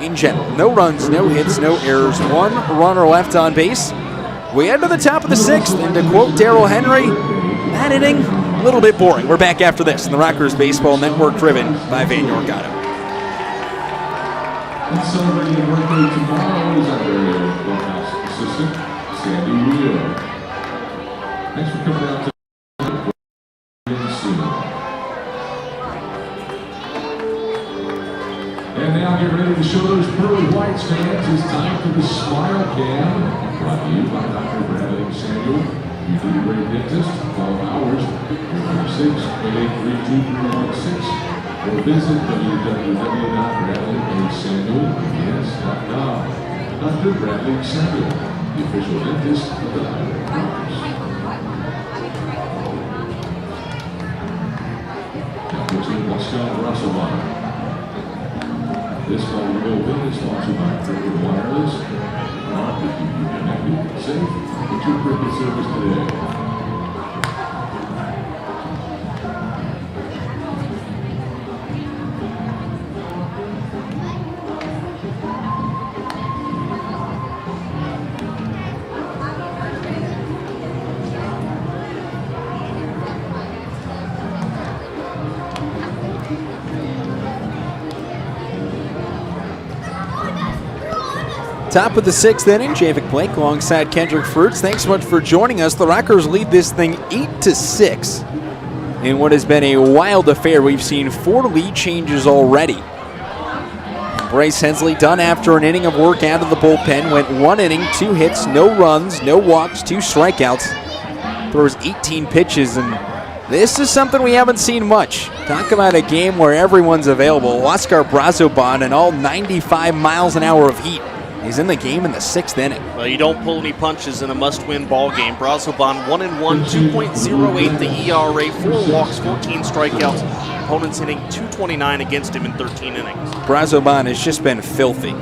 in general. No runs, no hits, no errors. 1 runner left on base. We head to the top of the 6th, and to quote Darrell Henry, that inning, a little bit boring. We're back after this in the Rockers Baseball Network, driven by Van York Auto. And celebrating the birthday tomorrow is our very own clubhouse assistant, Sandy Rio. Thanks for coming out to soon. And now get ready to show those pearly whites fans. It's time for the Smile Cam. Brought to you by Dr. Bradley Samuel. You do the great dentist, 12 hours, 446-883-2316, or visit www.bradleysamuel.com. Dr. Bradley Samuel, the official dentist of the Iowa Rockers. Now, between Moscow and Russellville. This ball will open is sponsored by Cricket Wireless. To keep you connected and safe, get your Cricket service today. Top of the 6th inning, Javik Blake alongside Kendrick Fruits. Thanks so much for joining us. The Rockers lead this thing 8-6 in what has been a wild affair. We've seen 4 lead changes already. Bryce Hensley done after an inning of work out of the bullpen. Went 1 inning, 2 hits, no runs, no walks, 2 strikeouts. Throws 18 pitches, and this is something we haven't seen much. Talk about a game where everyone's available. Oscar Brazoban and all 95 miles an hour of heat. He's in the game in the 6th inning. Well, you don't pull any punches in a must-win ball game. Brazoban 1-1, 2.08 the ERA, 4 walks, 14 strikeouts. Opponents hitting .229 against him in 13 innings. Brazoban has just been filthy.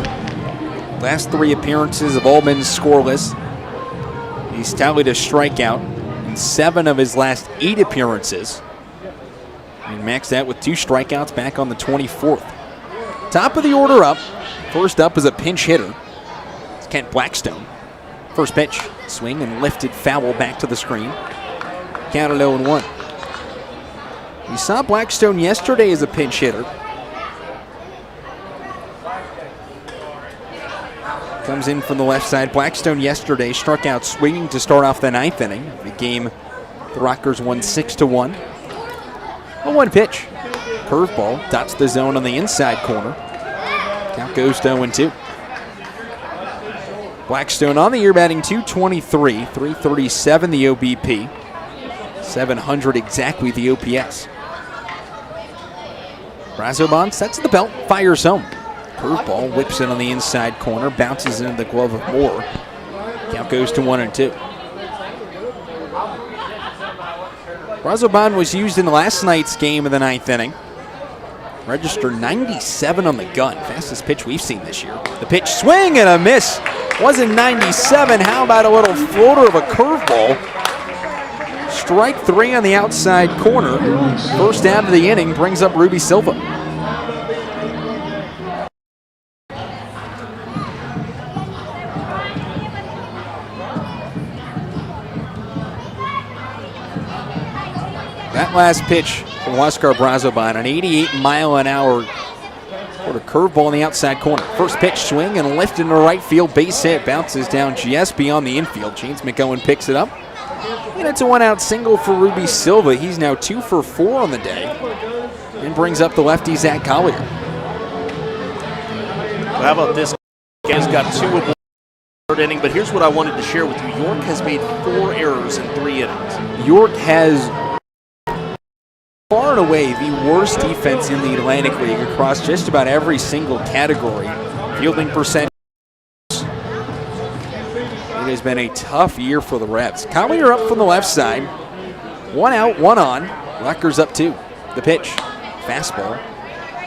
Last 3 appearances have all been scoreless. He's tallied a strikeout in 7 of his last 8 appearances. And maxed out with 2 strikeouts back on the 24th. Top of the order up. First up is a pinch hitter. Kent Blackstone. First pitch, swing and lifted foul back to the screen. Counted 0-1. We saw Blackstone yesterday as a pinch hitter. Comes in from the left side. Blackstone yesterday struck out swinging to start off the 9th inning. The game, the Rockers won 6-1. 0-1 pitch. Curveball, dots the zone on the inside corner. Count goes to 0-2. Blackstone on the year batting .223, 337 the OBP, 700 exactly the OPS. Brazoban sets the belt, fires home. Curveball whips it on the inside corner, bounces into the glove of Moore. Count goes to 1-2. Brazoban was used in last night's game of the 9th inning. Registered 97 on the gun, fastest pitch we've seen this year. The pitch, swing and a miss. Wasn't 97, how about a little floater of a curveball? Strike 3 on the outside corner. First out of the inning brings up Ruby Silva. That last pitch from Oscar Brazoban, an 88-mile-an-hour curveball on the outside corner. First pitch, swing and lift into right field, base hit, bounces down just beyond the infield. James McGowan picks it up. And it's a 1-out single for Ruby Silva. He's now 2 for 4 on the day and brings up the lefty Zach Collier. Well, how about this? He's got 2 of the third inning, but here's what I wanted to share with you. York has made 4 errors in 3 innings. York has far and away the worst defense in the Atlantic League across just about every single category. Fielding percentage. It has been a tough year for the Revs. Collier up from the left side. 1 out, 1 on. Rutgers up 2. The pitch. Fastball.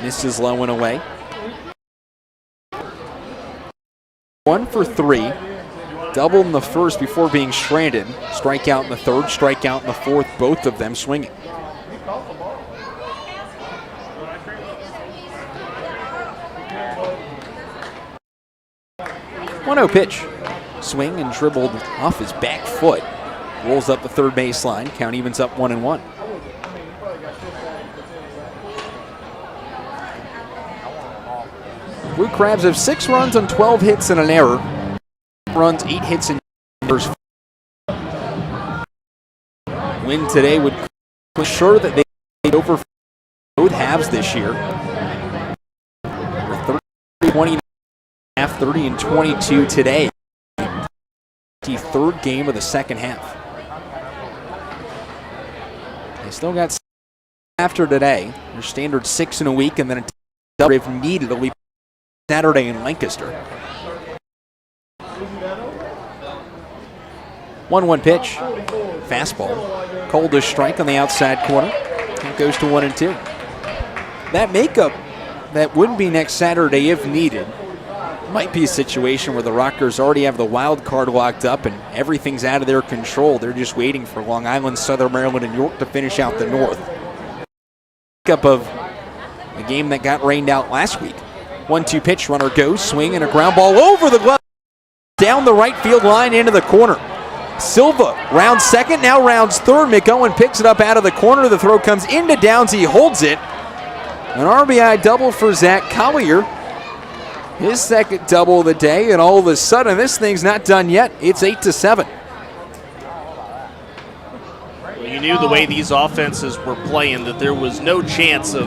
Misses low and away. 1 for 3. Doubled in the first before being stranded. Strikeout in the third, strikeout in the fourth, both of them swinging. 1-0 pitch. Swing and dribbled off his back foot. Rolls up the third baseline. Count evens up 1-1. Blue Crabs have 6 runs on 12 hits and an error. Runs, 8 hits and errors. Win today would ensure that they over both halves this year. 30-20, 30 and 22 today. The third game of the second half. They still got after today. Their standard 6 in a week, and then a double if needed. It'll be Saturday in Lancaster. 1-1 pitch. Fastball. Called a strike on the outside corner. It goes to 1-2. That makeup that would be next Saturday if needed might be a situation where the Rockers already have the wild card locked up and everything's out of their control. They're just waiting for Long Island, Southern Maryland, and York to finish out the North. Makeup of the game that got rained out last week. 1-2 pitch, runner goes, swing and a ground ball over the glove. Down the right field line into the corner. Silva rounds second, now rounds third. McOwen picks it up out of the corner. The throw comes into Downs, he holds it. An RBI double for Zach Collier. His second double of the day, and all of a sudden this thing's not done yet. It's 8-7. Well, you knew the way these offenses were playing that there was no chance of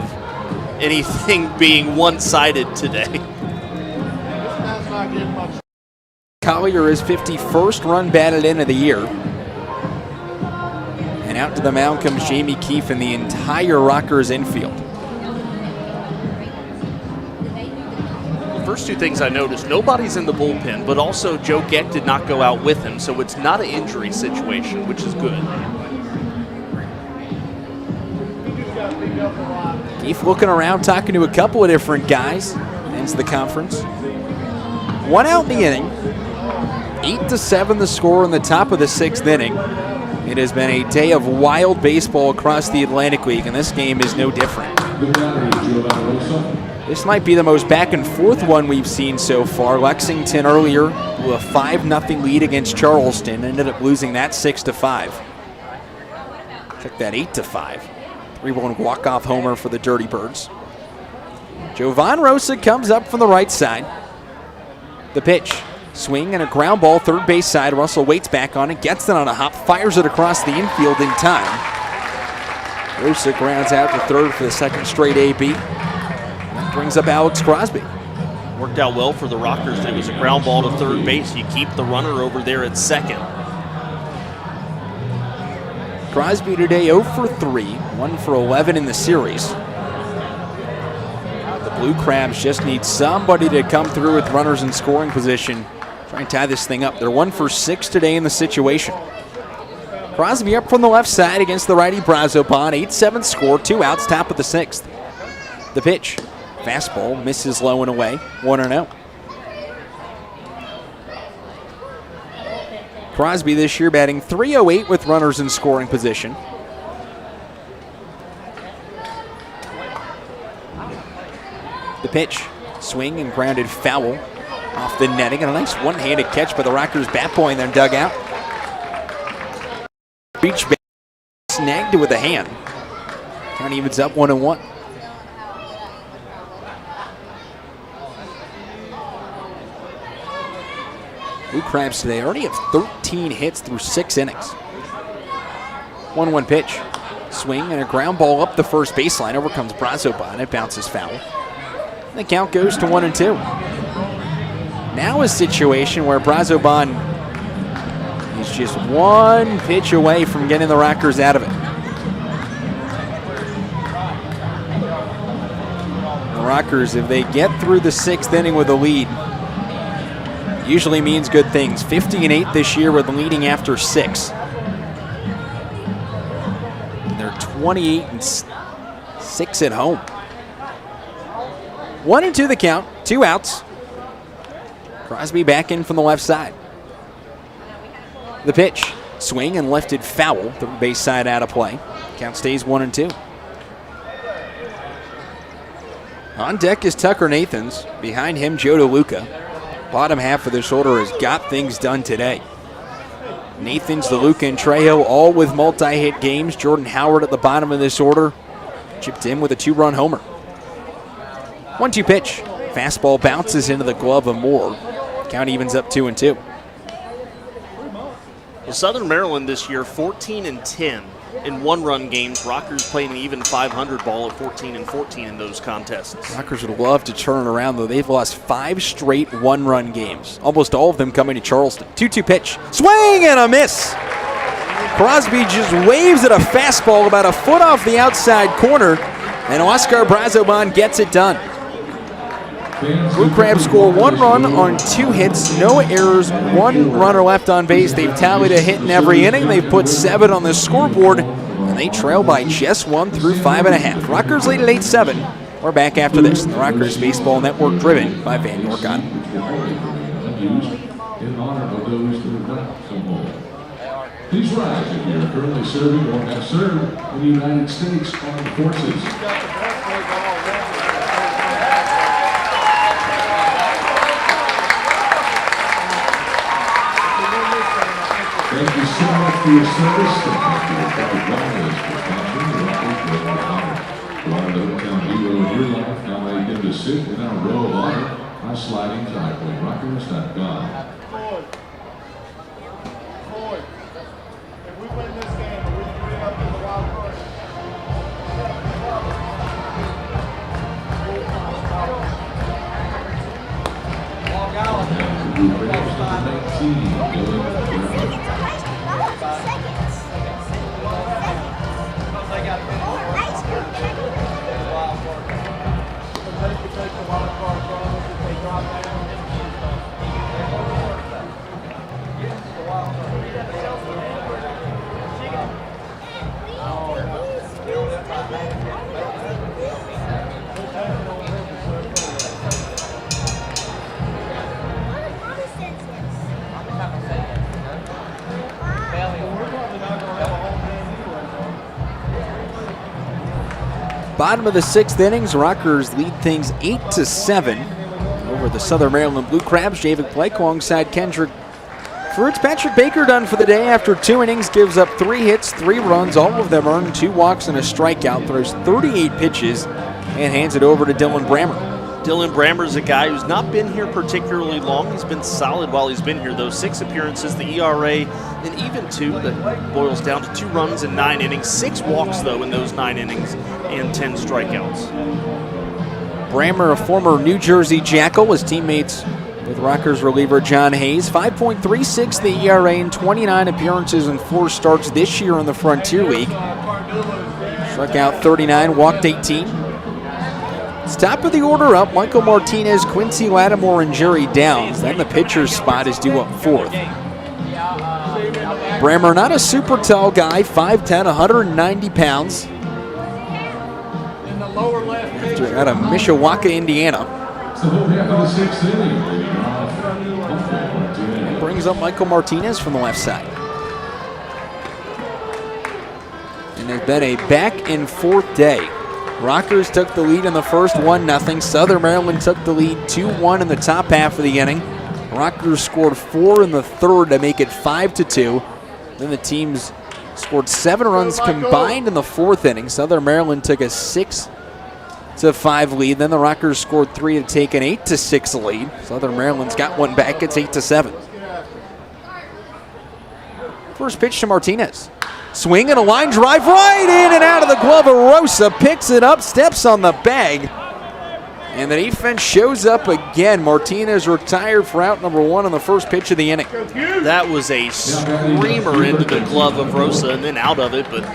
anything being one-sided today. Collier is 51st run batted in of the year. And out to the mound comes Jamie Keefe and the entire Rockers infield. The first two things I noticed, nobody's in the bullpen, but also Joe Geck did not go out with him, so it's not an injury situation, which is good. Keefe looking around, talking to a couple of different guys. Ends the conference. 1 out in the inning. 8-7 the score in the top of the 6th inning. It has been a day of wild baseball across the Atlantic League, and this game is no different. This might be the most back and forth one we've seen so far. Lexington earlier blew a 5-0 lead against Charleston, ended up losing that 6-5. Took that 8-5. 3-1 walk-off homer for the Dirty Birds. Jovan Rosa comes up from the right side. The pitch, swing and a ground ball, third base side. Russell waits back on it, gets it on a hop, fires it across the infield in time. Rosa grounds out to third for the second straight AB. That brings up Alex Crosby. Worked out well for the Rockers. It was a ground ball to third base. You keep the runner over there at second. Crosby today 0 for 3, 1 for 11 in the series. The Blue Crabs just need somebody to come through with runners in scoring position. Try and tie this thing up. They're 1 for 6 today in the situation. Crosby up from the left side against the righty Brazoban. 8-7 score, 2 outs, top of the 6th. The pitch, fastball, misses low and away, 1-0. Crosby this year batting .308 with runners in scoring position. The pitch, swing and grounded foul off the netting, and a nice one-handed catch by the Rockers bat boy in their dugout. Reach back, snagged it with a hand. Count evens up 1-1. Blue Crabs today already have 13 hits through 6 innings. 1-1 pitch. Swing and a ground ball up the first baseline. Over comes Brazoban. It bounces foul. The count goes to 1-2. Now a situation where Brazoban is just 1 pitch away from getting the Rockers out of it. The Rockers, if they get through the 6th inning with a lead, usually means good things. 50-8 this year with leading after 6. they're 28-6 at home. 1-2 the count, 2 outs. Crosby back in from the left side. The pitch, swing and lifted foul. Third base side out of play. Count stays 1-2. On deck is Tucker Nathans. Behind him, Joe DeLuca. Bottom half of the shoulder has got things done today. Nathans, DeLuca, and Trejo all with multi-hit games. Jordan Howard at the bottom of this order. Chipped in with a 2-run homer. 1-2 pitch. Fastball bounces into the glove of Moore. Count evens up 2-2. Well, Southern Maryland this year, 14-10 in one-run games. Rockers playing an even 500 ball at 14-14 in those contests. Rockers would love to turn it around, though. They've lost 5 straight one-run games, almost all of them coming to Charleston. 2-2 pitch. Swing and a miss. Crosby just waves at a fastball about a foot off the outside corner, and Oscar Brazoban gets it done. Blue Crabs score 1 run on 2 hits, no errors, 1 runner left on base. They've tallied a hit in every inning. They've put 7 on the scoreboard, and they trail by just 1 through 5.5. Rockers lead at 8-7. We're back after this. The Rockers Baseball Network, driven by Van York Auto. In honor of those who have left some home. Please rise if you are currently serving or have served in the United States Armed Forces. Thank you so much for your service. Thank you for your wellness, for sponsoring the Rockers Row of Honor. You are the hometown hero of your life. Now I get to sit in our row of honor by sliding to highpointrockers.com. If we win this game, we can bring up in the wild card. Bottom of the 6th innings, Rockers lead things 8-7 over the Southern Maryland Blue Crabs. Javik Blake alongside Kendrick Fruits. Patrick Baker done for the day after 2 innings, gives up 3 hits, 3 runs, all of them earned 2 walks and a strikeout, throws 38 pitches, and hands it over to Dylan Brammer. Dylan Brammer's a guy who's not been here particularly long. He's been solid while he's been here, though. 6 appearances, the ERA, and even 2 that boils down to 2 runs in 9 innings. 6 walks, though, in those 9 innings, and 10 strikeouts. Brammer, a former New Jersey Jackal, was teammates with Rockers reliever John Hayes. 5.36 the ERA in 29 appearances and 4 starts this year in the Frontier League. Struck out 39, walked 18. It's top of the order up. Michael Martinez, Quincy Lattimore, and Jerry Downs. Then the pitcher's spot is due up 4th. Brammer, not a super tall guy, 5'10", 190 pounds. After out of Mishawaka, Indiana. Brings up Michael Martinez from the left side. And there's been a back and forth day. Rockers took the lead in the first 1-0. Southern Maryland took the lead 2-1 in the top half of the inning. Rockers scored 4 in the third to make it 5-2. Then the teams scored 7 runs combined in the 4th inning. Southern Maryland took a 6-5 lead. Then the Rockers scored 3 to take an 8-6 lead. Southern Maryland's got one back. It's 8-7. First pitch to Martinez. Swing and a line drive right in and out of the glove of Rosa. Picks it up, steps on the bag. And the defense shows up again. Martinez retired for out number 1 on the first pitch of the inning. That was a screamer into the glove of Rosa and then out of it, but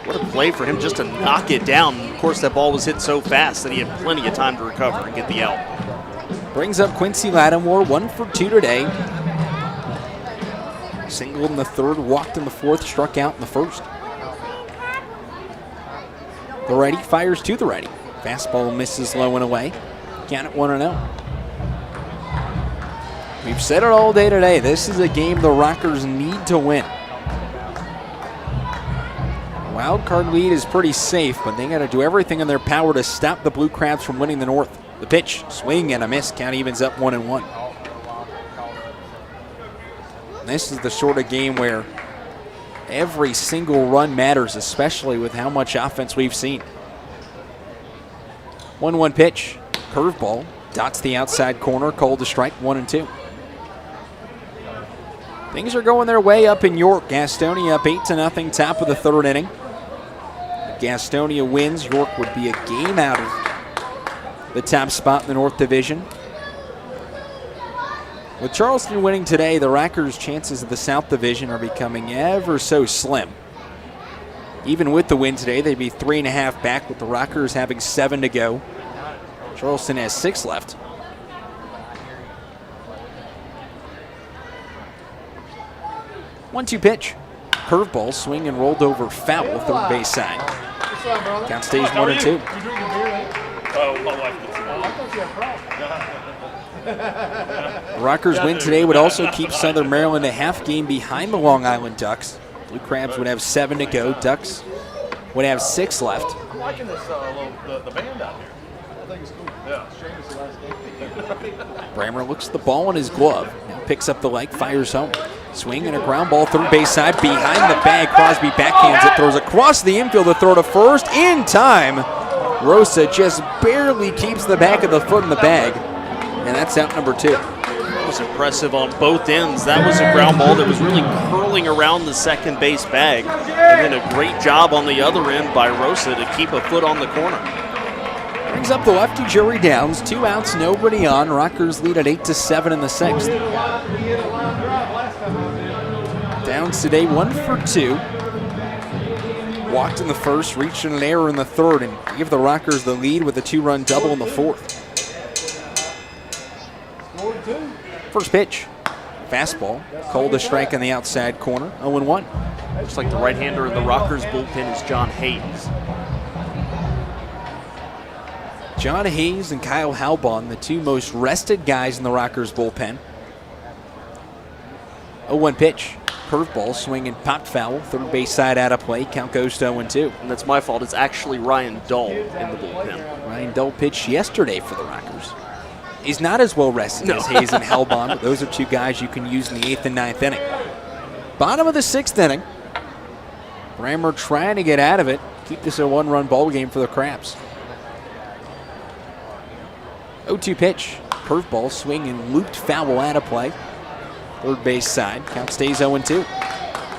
what a play for him just to knock it down. Of course, that ball was hit so fast that he had plenty of time to recover and get the out. Brings up Quincy Lattimore, 1 for 2 today. Singled in the 3rd, walked in the 4th, struck out in the 1st. The righty fires to the righty. Fastball misses low and away. Count at 1-0. We've said it all day today. This is a game the Rockers need to win. Wild card lead is pretty safe, but they got to do everything in their power to stop the Blue Crabs from winning the North. The pitch, swing and a miss. Count evens up 1-1. This is the sort of game where every single run matters, especially with how much offense we've seen. 1-1 pitch, curveball, dots the outside corner, called to strike, 1-2. Things are going their way up in York. Gastonia up 8-0, top of the third inning. If Gastonia wins, York would be a game out of the top spot in the North Division. With Charleston winning today, the Rockers' chances of the South Division are becoming ever so slim. Even with the win today, they'd be 3.5 back, with the Rockers having 7 to go. Charleston has 6 left. 1-2 pitch. Curveball, swing and rolled over foul, third base side. Count stays 1-2. Rockers win today would also keep Southern Maryland a half game behind the Long Island Ducks. Blue Crabs would have 7 to go. Ducks would have 6 left. I'm liking this the band out here. I think it's cool. Yeah, shame it's the last game. Brammer looks at the ball in his glove. Now picks up the leg, fires home. Swing and a ground ball, third base side, behind the bag. Crosby backhands it, throws across the infield to throw to first in time. Rosa just barely keeps the back of the foot in the bag, and that's out number 2. That was impressive on both ends. That was a ground ball that was really curling around the second base bag, and then a great job on the other end by Rosa to keep a foot on the corner. Brings up the lefty Joey Downs. 2 outs, nobody on. Rockers lead at 8-7 in the 6th. Downs today 1 for 2. Walked in the first, reached an error in the third, and gave the Rockers the lead with a 2-run double in the 4th. First pitch, fastball, called a strike on the outside corner, 0-1. Looks like the right-hander in the Rockers bullpen is John Hayes. John Hayes and Kyle Halbon, the 2 most rested guys in the Rockers bullpen. 0-1 pitch. Curveball, swing and popped foul. Third base side out of play. Count goes to 0-2. And that's my fault. It's actually Ryan Dull in the bullpen. Ryan Dull pitched yesterday for the Rockers. He's not as well rested as Hayes and Halbon, but those are 2 guys you can use in the 8th and 9th inning. Bottom of the 6th inning. Brammer trying to get out of it. Keep this a 1-run ball game for the Crabs. 0-2 pitch. Curveball, swing and looped foul out of play. Third base side. Count stays 0-2.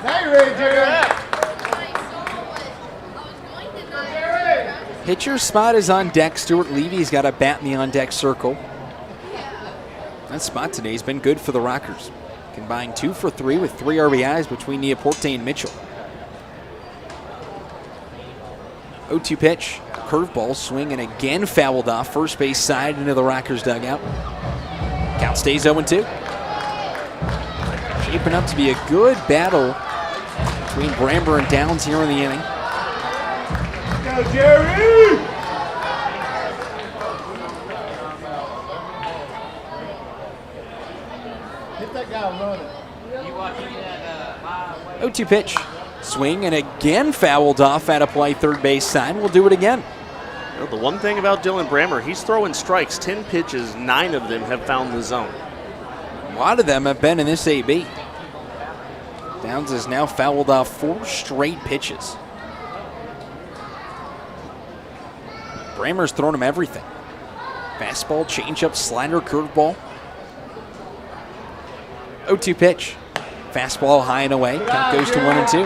Now you're ready, Jerry. Pitcher's spot is on deck. Stuart Levy's got a bat in the on-deck circle. That spot today has been good for the Rockers. Combined 2 for 3 with 3 RBIs between Neaporte and Mitchell. 0-2 pitch. Curveball, swing and again fouled off. First base side into the Rockers dugout. Count stays 0-2. Shaping up to be a good battle between Brammer and Downs here in the inning. Go, Jerry! Hit that guy running. 0-2 pitch. Swing and again fouled off out of play, third base side. We'll do it again. You know, the one thing about Dylan Brammer, he's throwing strikes. 10 pitches, 9 of them have found the zone. A lot of them have been in this AB. Downs has now fouled off 4 straight pitches. Brammer's thrown him everything. Fastball, changeup, slider, curveball. 0-2 pitch. Fastball high and away. Count goes to 1-2.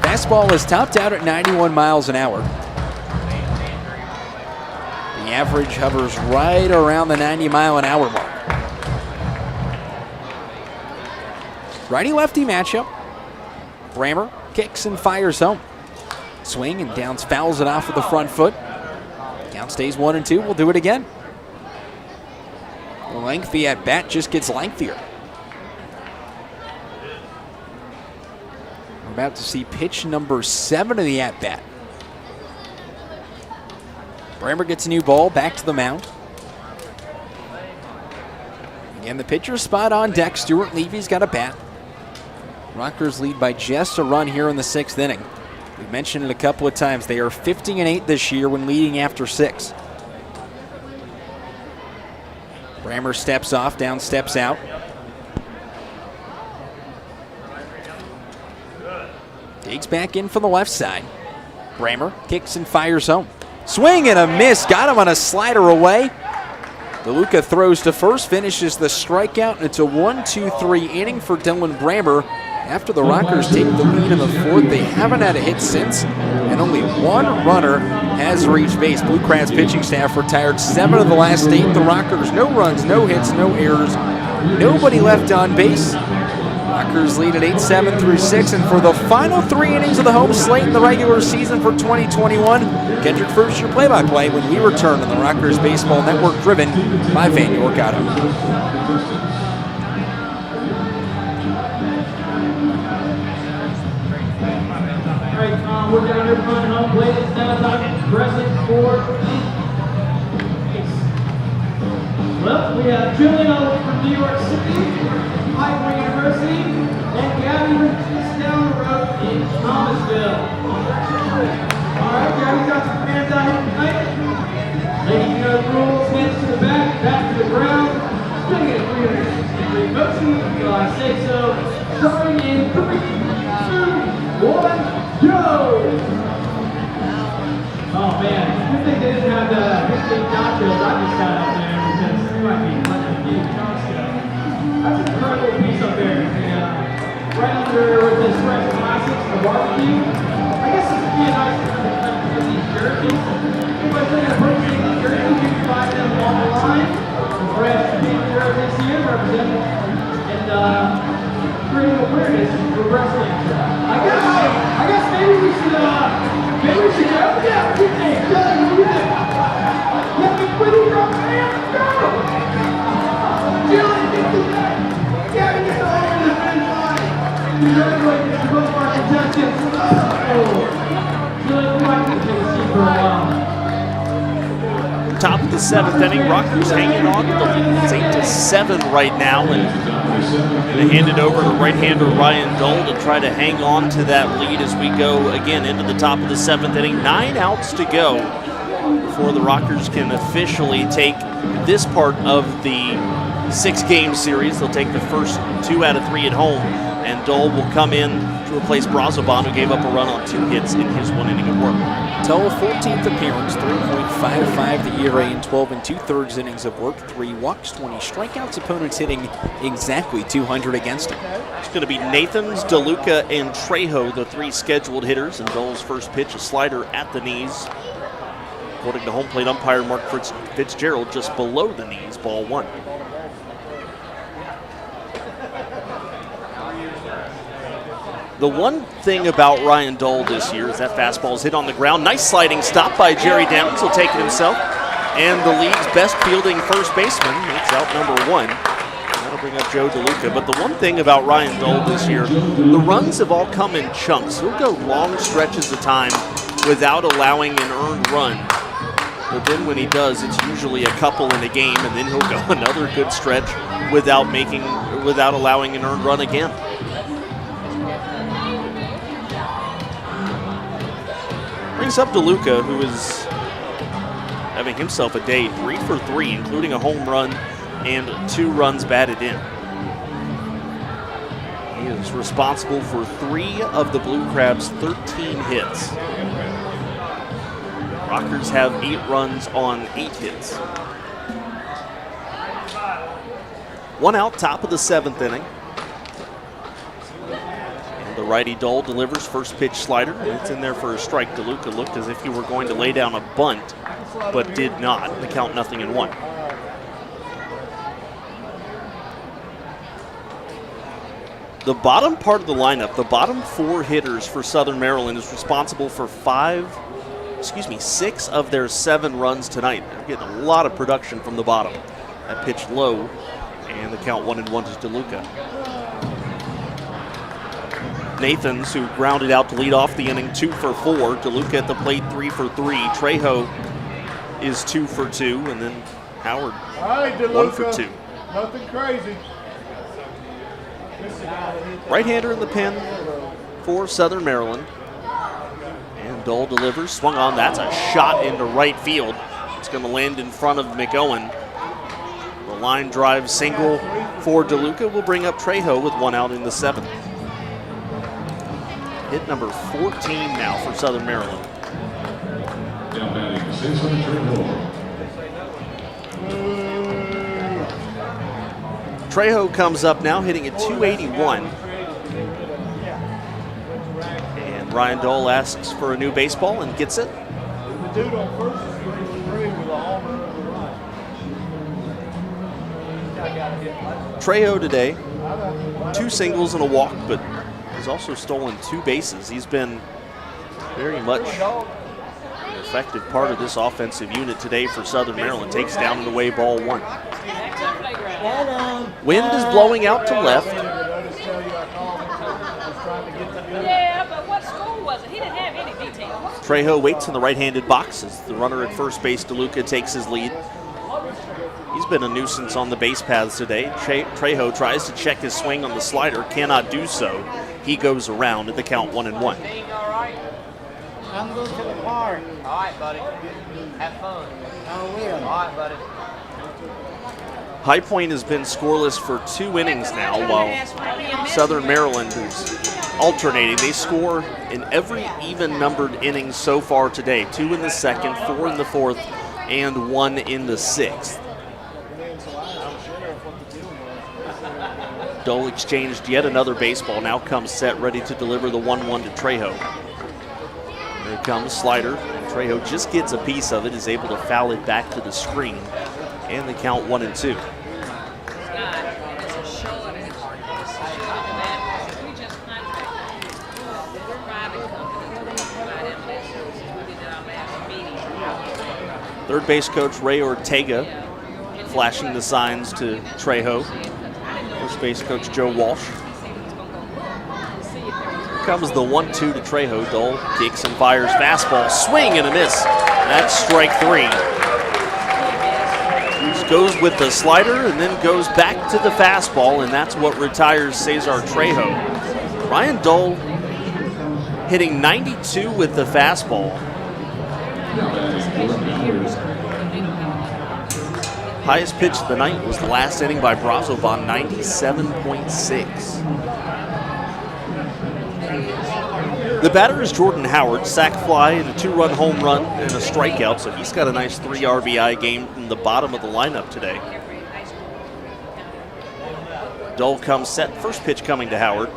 Fastball is topped out at 91 miles an hour. The average hovers right around the 90-mile-an-hour mark. Righty-lefty matchup. Brammer kicks and fires home. Swing and Downs fouls it off with the front foot. Count stays 1-2. We'll do it again. The lengthy at bat just gets lengthier. We're about to see pitch number 7 of the at-bat. Brammer gets a new ball, back to the mound. Again, the pitcher's spot on deck. Stuart Levy's got a bat. Rockers lead by just a run here in the 6th inning. We've mentioned it a couple of times. They are 50-8 this year when leading after 6. Brammer steps off, down steps out. Digs back in from the left side. Brammer kicks and fires home. Swing and a miss. Got him on a slider away. DeLuca throws to first, finishes the strikeout, and it's a 1-2-3 inning for Dylan Brammer. After the Rockers take the lead in the 4th, they haven't had a hit since, and only one runner has reached base. Blue Crabs pitching staff retired 7 of the last 8. The Rockers, no runs, no hits, no errors, nobody left on base. Rockers lead at 8-7 through 6, and for the final 3 innings of the home slate in the regular season for 2021, Kendrick First, your play-by-play when we return on the Rockers Baseball Network, driven by Van York Auto. We're down here front home plate. It's now time pressing for. Well, we have Julian from New York City, Iowa University, and Gabby just down the road in Thomasville. All right, Gabby's got some fans out here tonight. Lady, you know the rules. Hands to the back to the ground. Spinning at 360-degree motion. If I say so. Starting in 3, 2, 1. Go! Oh man, good thing they didn't have the 15 nachos I just got up there because we might be running a game Costco. That's an incredible piece up there. Right under with this fresh classics, the barbecue. I guess this would be a nice for these jerseys. Anybody's looking to purchase these jerseys, you can buy them online. The fresh pink jerseys here representing and creating awareness for wrestling. I guess maybe we should go. Yeah, we can. Let me put it up and go. Dylan, get to that. Yeah, we get all over the finish line. Congratulations to both of our contestants. Dylan, we might need to take a seat for a while. Top of the 7th inning, Rockers hanging on. The lead is 8-7 right now, and going to hand it over to right-hander Ryan Dole to try to hang on to that lead as we go again into the top of the 7th inning. 9 outs to go before the Rockers can officially take this part of the 6-game series. They'll take the first 2 out of 3 at home, and Dole will come in to replace Brazoban, who gave up a run on 2 hits in his 1 inning of work. Dole, 14th appearance, 3.55 the ERA in 12 2/3 innings of work, 3 walks, 20 strikeouts. Opponents hitting exactly 200 against him. It's going to be Nathans, DeLuca, and Trejo, the 3 scheduled hitters, and Dole's first pitch, a slider at the knees. According to home plate umpire Mark Fitzgerald, just below the knees, ball 1. The one thing about Ryan Dole this year is that fastball is hit on the ground. Nice sliding stop by Jerry Downs. He'll take it himself. And the league's best fielding first baseman makes out number 1. That'll bring up Joe DeLuca. But the one thing about Ryan Dole this year, the runs have all come in chunks. He'll go long stretches of time without allowing an earned run. But then when he does, it's usually a couple in a game, and then he'll go another good stretch without allowing an earned run again. Brings up DeLuca, who is having himself a day, 3 for 3, including a home run and 2 runs batted in. He is responsible for 3 of the Blue Crabs' 13 hits. Rockers have 8 runs on 8 hits. 1 out, top of the 7th inning. The righty Dole delivers first pitch slider, and it's in there for a strike. DeLuca looked as if he were going to lay down a bunt, but did not. The count 0-1. The bottom part of the lineup, the bottom 4 hitters for Southern Maryland, is responsible for 6 of their 7 runs tonight. They're getting a lot of production from the bottom. That pitch low, and the count 1-1 to DeLuca. Nathans, who grounded out to lead off the inning, 2 for 4. DeLuca at the plate, 3 for 3. Trejo is 2 for 2, and then Howard, All right, 1 for 2. Nothing crazy. Right-hander in the pen for Southern Maryland. And Dole delivers, swung on. That's a shot into right field. It's going to land in front of McOwen. The line drive single for DeLuca will bring up Trejo with 1 out in the 7th. Hit number 14 now for Southern Maryland. Now batting, Cesar Trejo. Trejo comes up now, hitting at 281. And Ryan Dole asks for a new baseball and gets it. The dude on first is going to agree with a homer of the right. Trejo today, 2 singles and a walk, but has also stolen 2 bases. He's been very much an effective part of this offensive unit today for Southern Maryland. Takes down and away ball 1. Wind is blowing out to left. Yeah, but what score was it? He didn't have any details. Trejo waits in the right-handed box as the runner at first base, DeLuca, takes his lead. He's been a nuisance on the base paths today. Trejo tries to check his swing on the slider, cannot do so. He goes around at the count 1-1. I'm going to the park. All right, buddy. Have fun. I will. All right, buddy. High Point has been scoreless for 2 innings now, while Southern Maryland is alternating. They score in every even-numbered inning so far today. 2 in the 2nd, 4 in the 4th, and 1 in the 6th. Dole exchanged yet another baseball. Now comes set, ready to deliver the 1-1 to Trejo. Here comes slider. Trejo just gets a piece of it, is able to foul it back to the screen. And the count 1-2. Third base coach Ray Ortega flashing the signs to Trejo. First base coach Joe Walsh. Here comes the 1-2 to Trejo. Dole kicks and fires fastball. Swing and a miss. That's strike 3. Goes with the slider and then goes back to the fastball, and that's what retires Cesar Trejo. Ryan Dole hitting 92 with the fastball. Highest pitch of the night was the last inning by Brazoban, 97.6. The batter is Jordan Howard, sac fly and a 2-run home run and a strikeout, so he's got a nice 3 RBI game from the bottom of the lineup today. Dole comes set, first pitch coming to Howard.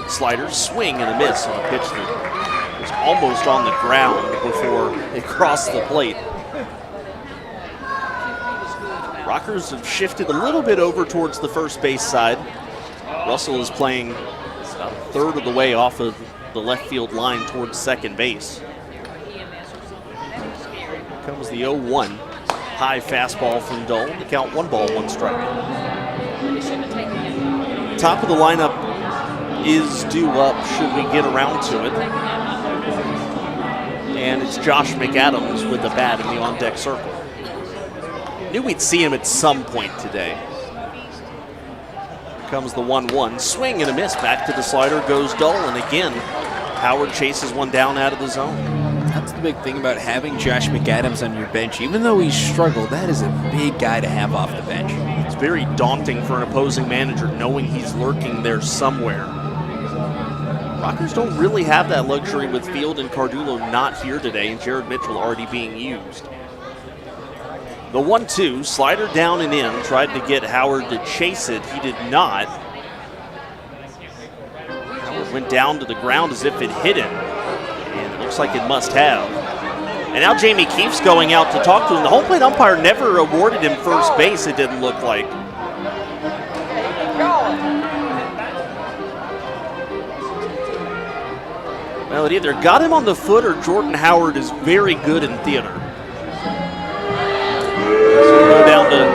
Slider, swing and a miss on a pitch that was almost on the ground before it crossed the plate. Rockers have shifted a little bit over towards the first base side. Russell is playing about a third of the way off of the left field line towards second base. Here comes the 0-1. High fastball from Dole. The count 1 ball, 1 strike. Top of the lineup is due up should we get around to it. And it's Josh McAdams with the bat in the on-deck circle. Knew we'd see him at some point today. Here comes the 1-1. Swing and a miss. Back to the slider goes Dole, and again, Howard chases one down out of the zone. That's the big thing about having Josh McAdams on your bench. Even though he's struggled, that is a big guy to have off the bench. It's very daunting for an opposing manager knowing he's lurking there somewhere. Rockers don't really have that luxury with Field and Cardullo not here today, and Jared Mitchell already being used. The 1-2, slider down and in, tried to get Howard to chase it. He did not. Howard went down to the ground as if it hit him, and it looks like it must have. And now Jamie Keefe's going out to talk to him. The home plate umpire never awarded him first base, it didn't look like. Well, it either got him on the foot or Jordan Howard is very good in theater. So we'll go down to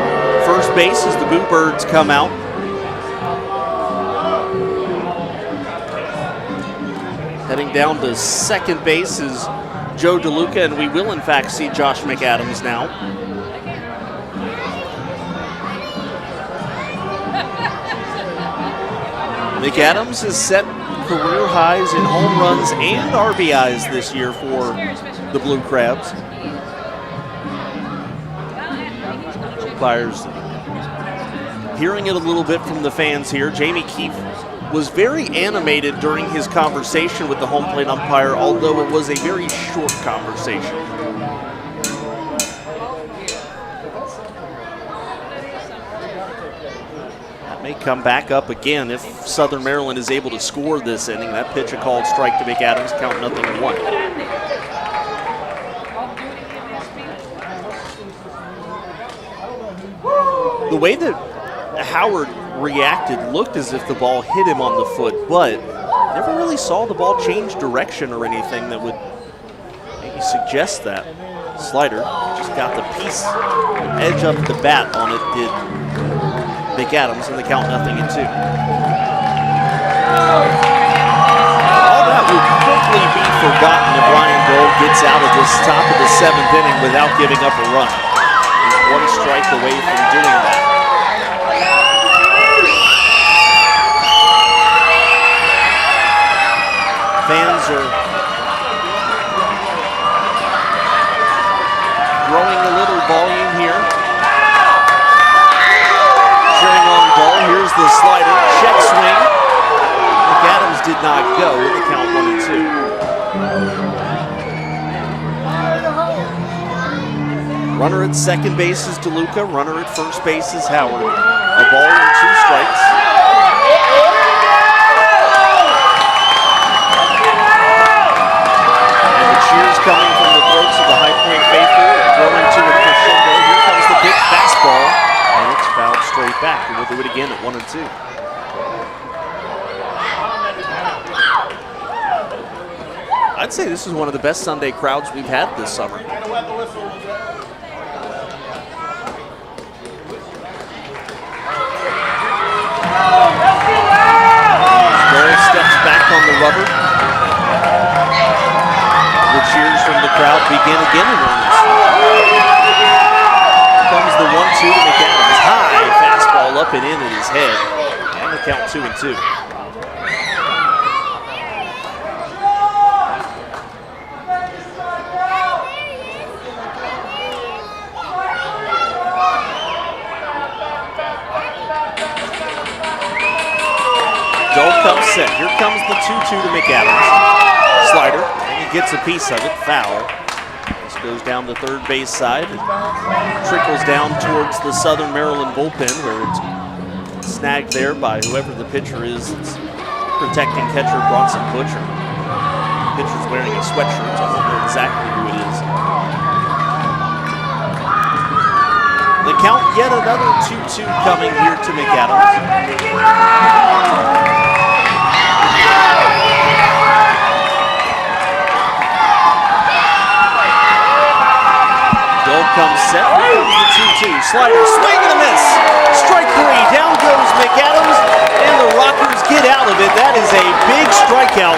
first base as the Boo Birds come out. Heading down to second base is Joe DeLuca, and we will in fact see Josh McAdams now. McAdams has set career highs in home runs and RBIs this year for the Blue Crabs. Umpires hearing it a little bit from the fans here. Jamie Keefe was very animated during his conversation with the home plate umpire, although it was a very short conversation. That may come back up again if Southern Maryland is able to score this inning. That pitch a called strike to McAdams, count 0-1. The way that Howard reacted looked as if the ball hit him on the foot, but never really saw the ball change direction or anything that would maybe suggest that. Slider just got the piece, edge up the bat on it, did McAdams, and the count 0-2. All that would quickly be forgotten if Ryan Dole gets out of this top of the 7th inning without giving up a run. He's one strike away from doing that. Fans are growing a little volume here. Cheering on Dole. Here's the slider. Check swing. McAdams did not go with the count 1-2. Runner at second base is DeLuca. Runner at first base is Howard. A ball and 2 strikes. Cheers coming from the throats of the High Point faithful, growing to a crescendo. Here comes the big fastball, and it's fouled straight back, and we'll do it again at 1-2. I'd say this is one of the best Sunday crowds we've had this summer. Dole steps back on the rubber. The cheers from the crowd begin again in earnest. Here comes the 1-2 to McAdams. High fastball up and in at his head. And the count 2-2. Dole comes set. Here comes the 2-2 to McAdams. Slider. Gets a piece of it, foul. This goes down the third base side and trickles down towards the Southern Maryland bullpen, where it's snagged there by whoever the pitcher is that's protecting catcher Bronson Butcher. The pitcher's wearing a sweatshirt, so I don't know exactly who it is. The count, yet another 2-2 coming here to McAdams. Comes set, here comes the 2-2. Slider, swing and a miss. Strike 3, down goes McAdams, and the Rockers get out of it. That is a big strikeout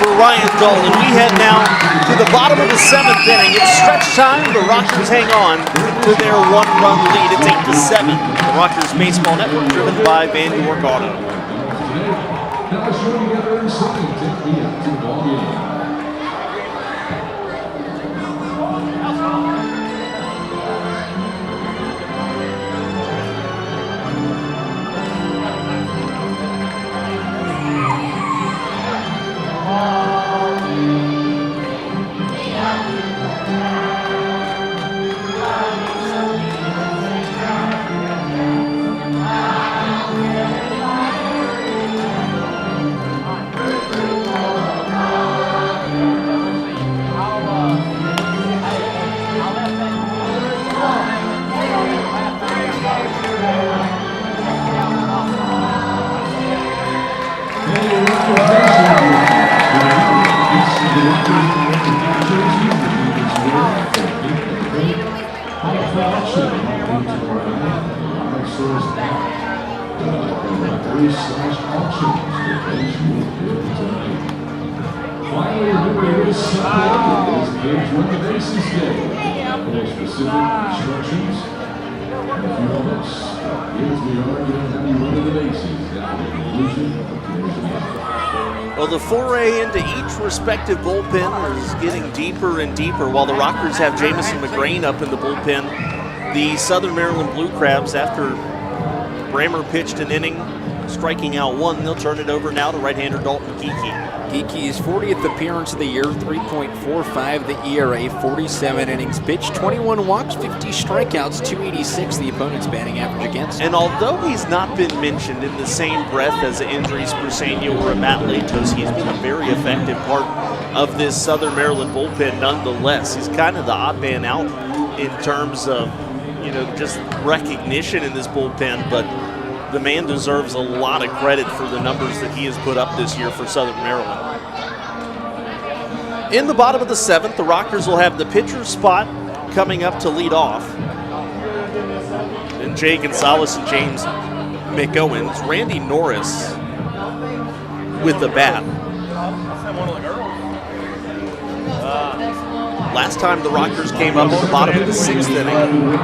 for Ryan Dole, and we head now to the bottom of the 7th inning. It's stretch time. The Rockers hang on to their 1-run lead. It's 8-7. The Rockers Baseball Network, driven by Van York Auto. Now let's join together inside. Take me out to the ball game. This Sunday is Age When the Bases Day. For specific instructions, in a few moments, kids, we are going to have you running the bases at the conclusion of today's event. Well, the foray into each respective bullpen is getting deeper and deeper. While the Rockers have Jamison McGrain up in the bullpen, the Southern Maryland Blue Crabs, after Brammer pitched an inning, striking out one, they'll turn it over now to right-hander Dalton Geekie. Geeky's 40th appearance of the year, 3.45 the ERA, 47 innings pitched, 21 walks, 50 strikeouts, 286 the opponent's batting average against. And although he's not been mentioned in the same breath as Andres Briseño or Matt Latos, he's been a very effective part of this Southern Maryland bullpen nonetheless. He's kind of the odd man out in terms of, just recognition in this bullpen, but the man deserves a lot of credit for the numbers that he has put up this year for Southern Maryland. In the bottom of the 7th, the Rockers will have the pitcher spot coming up to lead off. And Jay Gonzalez and James McOwens. Randy Norris with the bat. Last time the Rockers came up in the bottom of the 6th inning,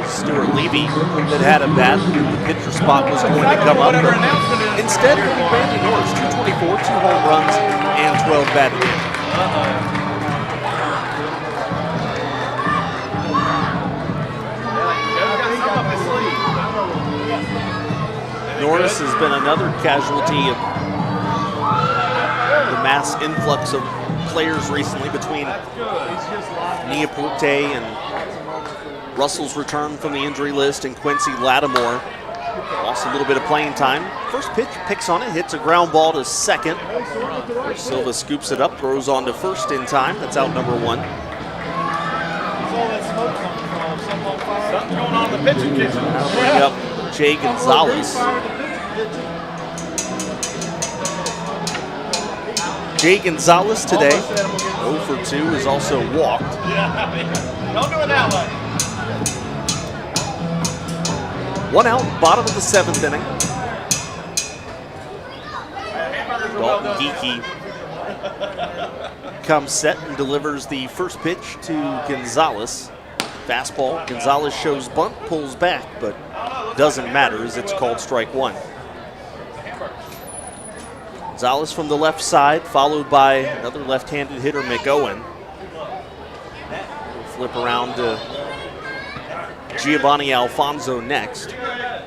Stuart Levy that had a bat. The pitcher spot was going to come up. Instead, Randy Norris, 224, 2 home runs, and 12 batted in. Norris has been another casualty of the mass influx of players recently between Neaporte and Russell's return from the injury list and Quincy Lattimore. Lost a little bit of playing time. First pitch, picks on it, hits a ground ball to second. Silva scoops it up, throws on to first in time. That's out number 1. Something's going on in the pitching kitchen. Bring up Jay Gonzalez. Jay Gonzalez today, 0 for 2, is also walked. Don't do it that way. 1 out, bottom of the 7th inning. Dalton Geekie comes set and delivers the first pitch to Gonzalez. Fastball, Gonzalez shows bunt, pulls back, but doesn't matter as it's called strike 1. Gonzalez from the left side, followed by another left-handed hitter, McOwen. We'll flip around to Giovanni Alfonso next. Here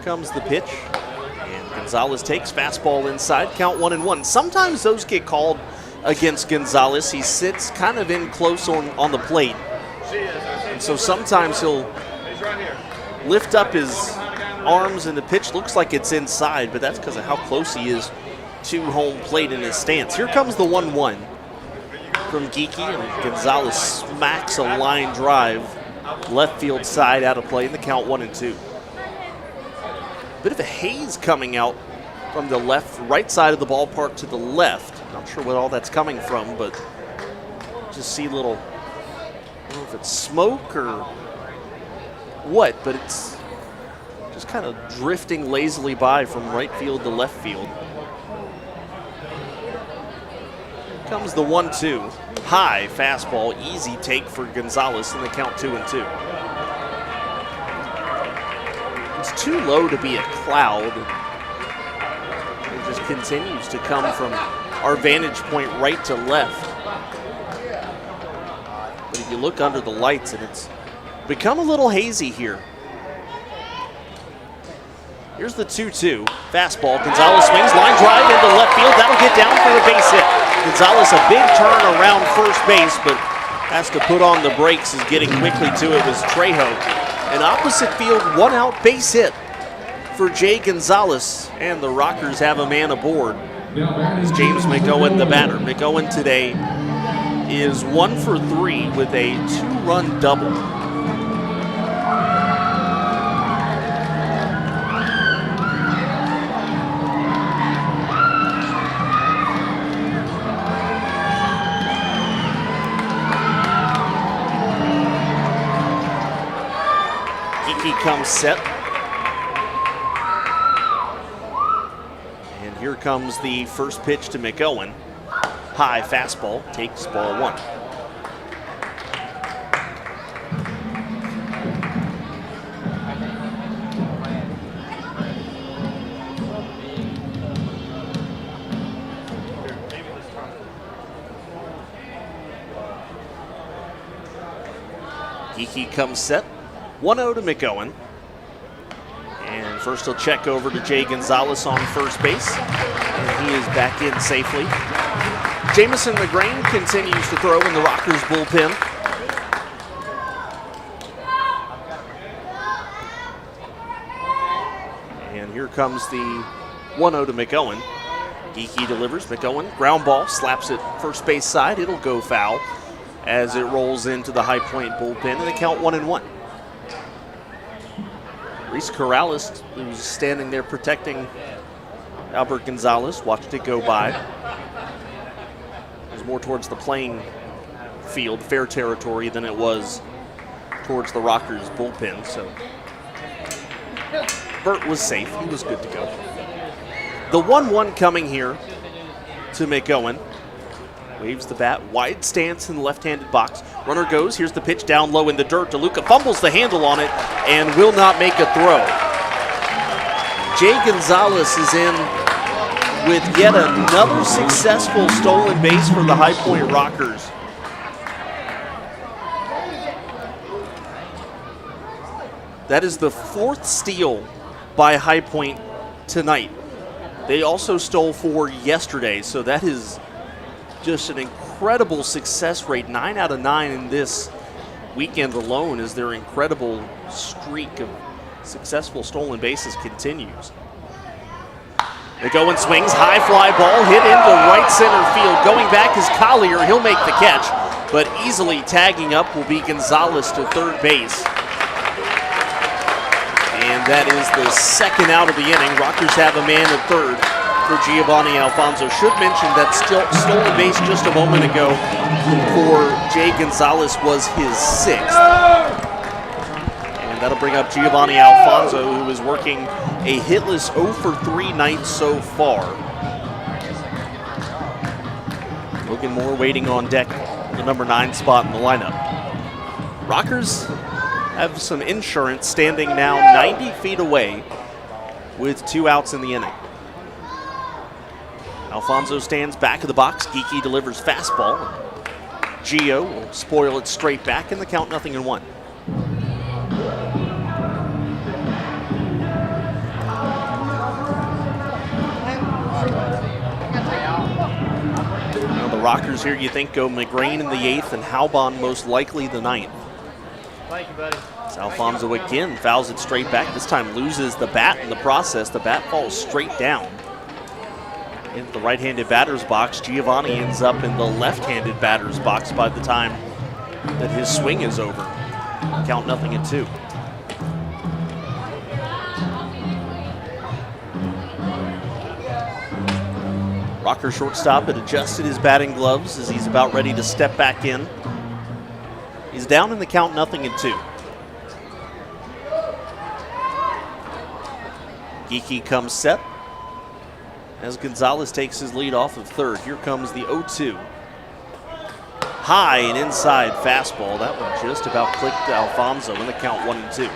comes the pitch, and Gonzalez takes fastball inside, count 1-1. Sometimes those get called against Gonzalez. He sits kind of in close on the plate, and so sometimes he'll lift up his arms and the pitch looks like it's inside, but that's because of how close he is to home plate in his stance. Here comes the 1-1 from Geekie, and Gonzalez smacks a line drive left field side out of play in the count 1-2. Bit of a haze coming out from the right side of the ballpark to the left. Not sure what all that's coming from, but just see little, I don't know if it's smoke or what, but it's just kind of drifting lazily by from right field to left field. Here comes the 1-2. High fastball, easy take for Gonzalez in the count 2-2. It's too low to be a cloud. It just continues to come from our vantage point right to left. But if you look under the lights, and it's become a little hazy here. Here's the 2-2. Fastball. Gonzalez swings, line drive into left field. That'll get down for a base hit. Gonzalez, a big turn around first base, but has to put on the brakes as getting quickly to it was Trejo. An opposite field, 1 out base hit for Jay Gonzalez, and the Rockers have a man aboard. It's James McOwen, the batter. McOwen today is 1 for 3 with a 2-run double. Geekie comes set. And And here comes the first pitch to McOwen. High fastball, takes ball one. Geeky comes set, 1-0 to McOwen. And first he'll check over to Jay Gonzalez on first base. And he is back in safely. Jamison McGrain continues to throw in the Rockers bullpen. And here comes the 1-0 to McOwen. Geeky delivers, McOwen, ground ball, slaps it first base side. It'll go foul as it rolls into the High Point bullpen, and they count 1-1. Reese Corrales, who's standing there protecting Albert Gonzalez, watched it go by. It was more towards the playing field, fair territory, than it was towards the Rockers bullpen, so Bert was safe. He was good to go. The 1-1 coming here to McOwen. Waves the bat, wide stance in the left-handed box. Runner goes, here's the pitch down low in the dirt. DeLuca fumbles the handle on it and will not make a throw. Jay Gonzalez is in with yet another successful stolen base for the High Point Rockers. That is the fourth steal by High Point tonight. They also stole 4 yesterday, so that is just an incredible success rate. 9 out of 9 in this weekend alone as their incredible streak of successful stolen bases continues. McOwen swings, high fly ball hit into right center field. Going back is Collier. He'll make the catch, but easily tagging up will be Gonzalez to third base. And that is the second out of the inning. Rockers have a man at third for Giovanni Alfonso. Should mention that stolen base just a moment ago for Jay Gonzalez was his 6th. And that'll bring up Giovanni Alfonso, who is working a hitless 0 for 3 night so far. Logan Moore waiting on deck, the number 9 spot in the lineup. Rockers have some insurance, standing now 90 feet away with 2 outs in the inning. Alfonso stands back of the box. Geeky delivers fastball. Gio will spoil it straight back, and the count 0-1. Now the Rockers here, you think, go McGrain in the 8th and Halbon most likely the 9th. Thank you, buddy. As Alfonso again fouls it straight back. This time loses the bat in the process. The bat falls straight down into the right-handed batter's box. Giovanni ends up in the left-handed batter's box by the time that his swing is over. Count 0-2. Rocker shortstop had adjusted his batting gloves as he's about ready to step back in. He's down in the count 0-2. Geeky comes set as Gonzalez takes his lead off of third. Here comes the 0-2. High and inside fastball. That one just about clicked to Alfonso in the count 1-2.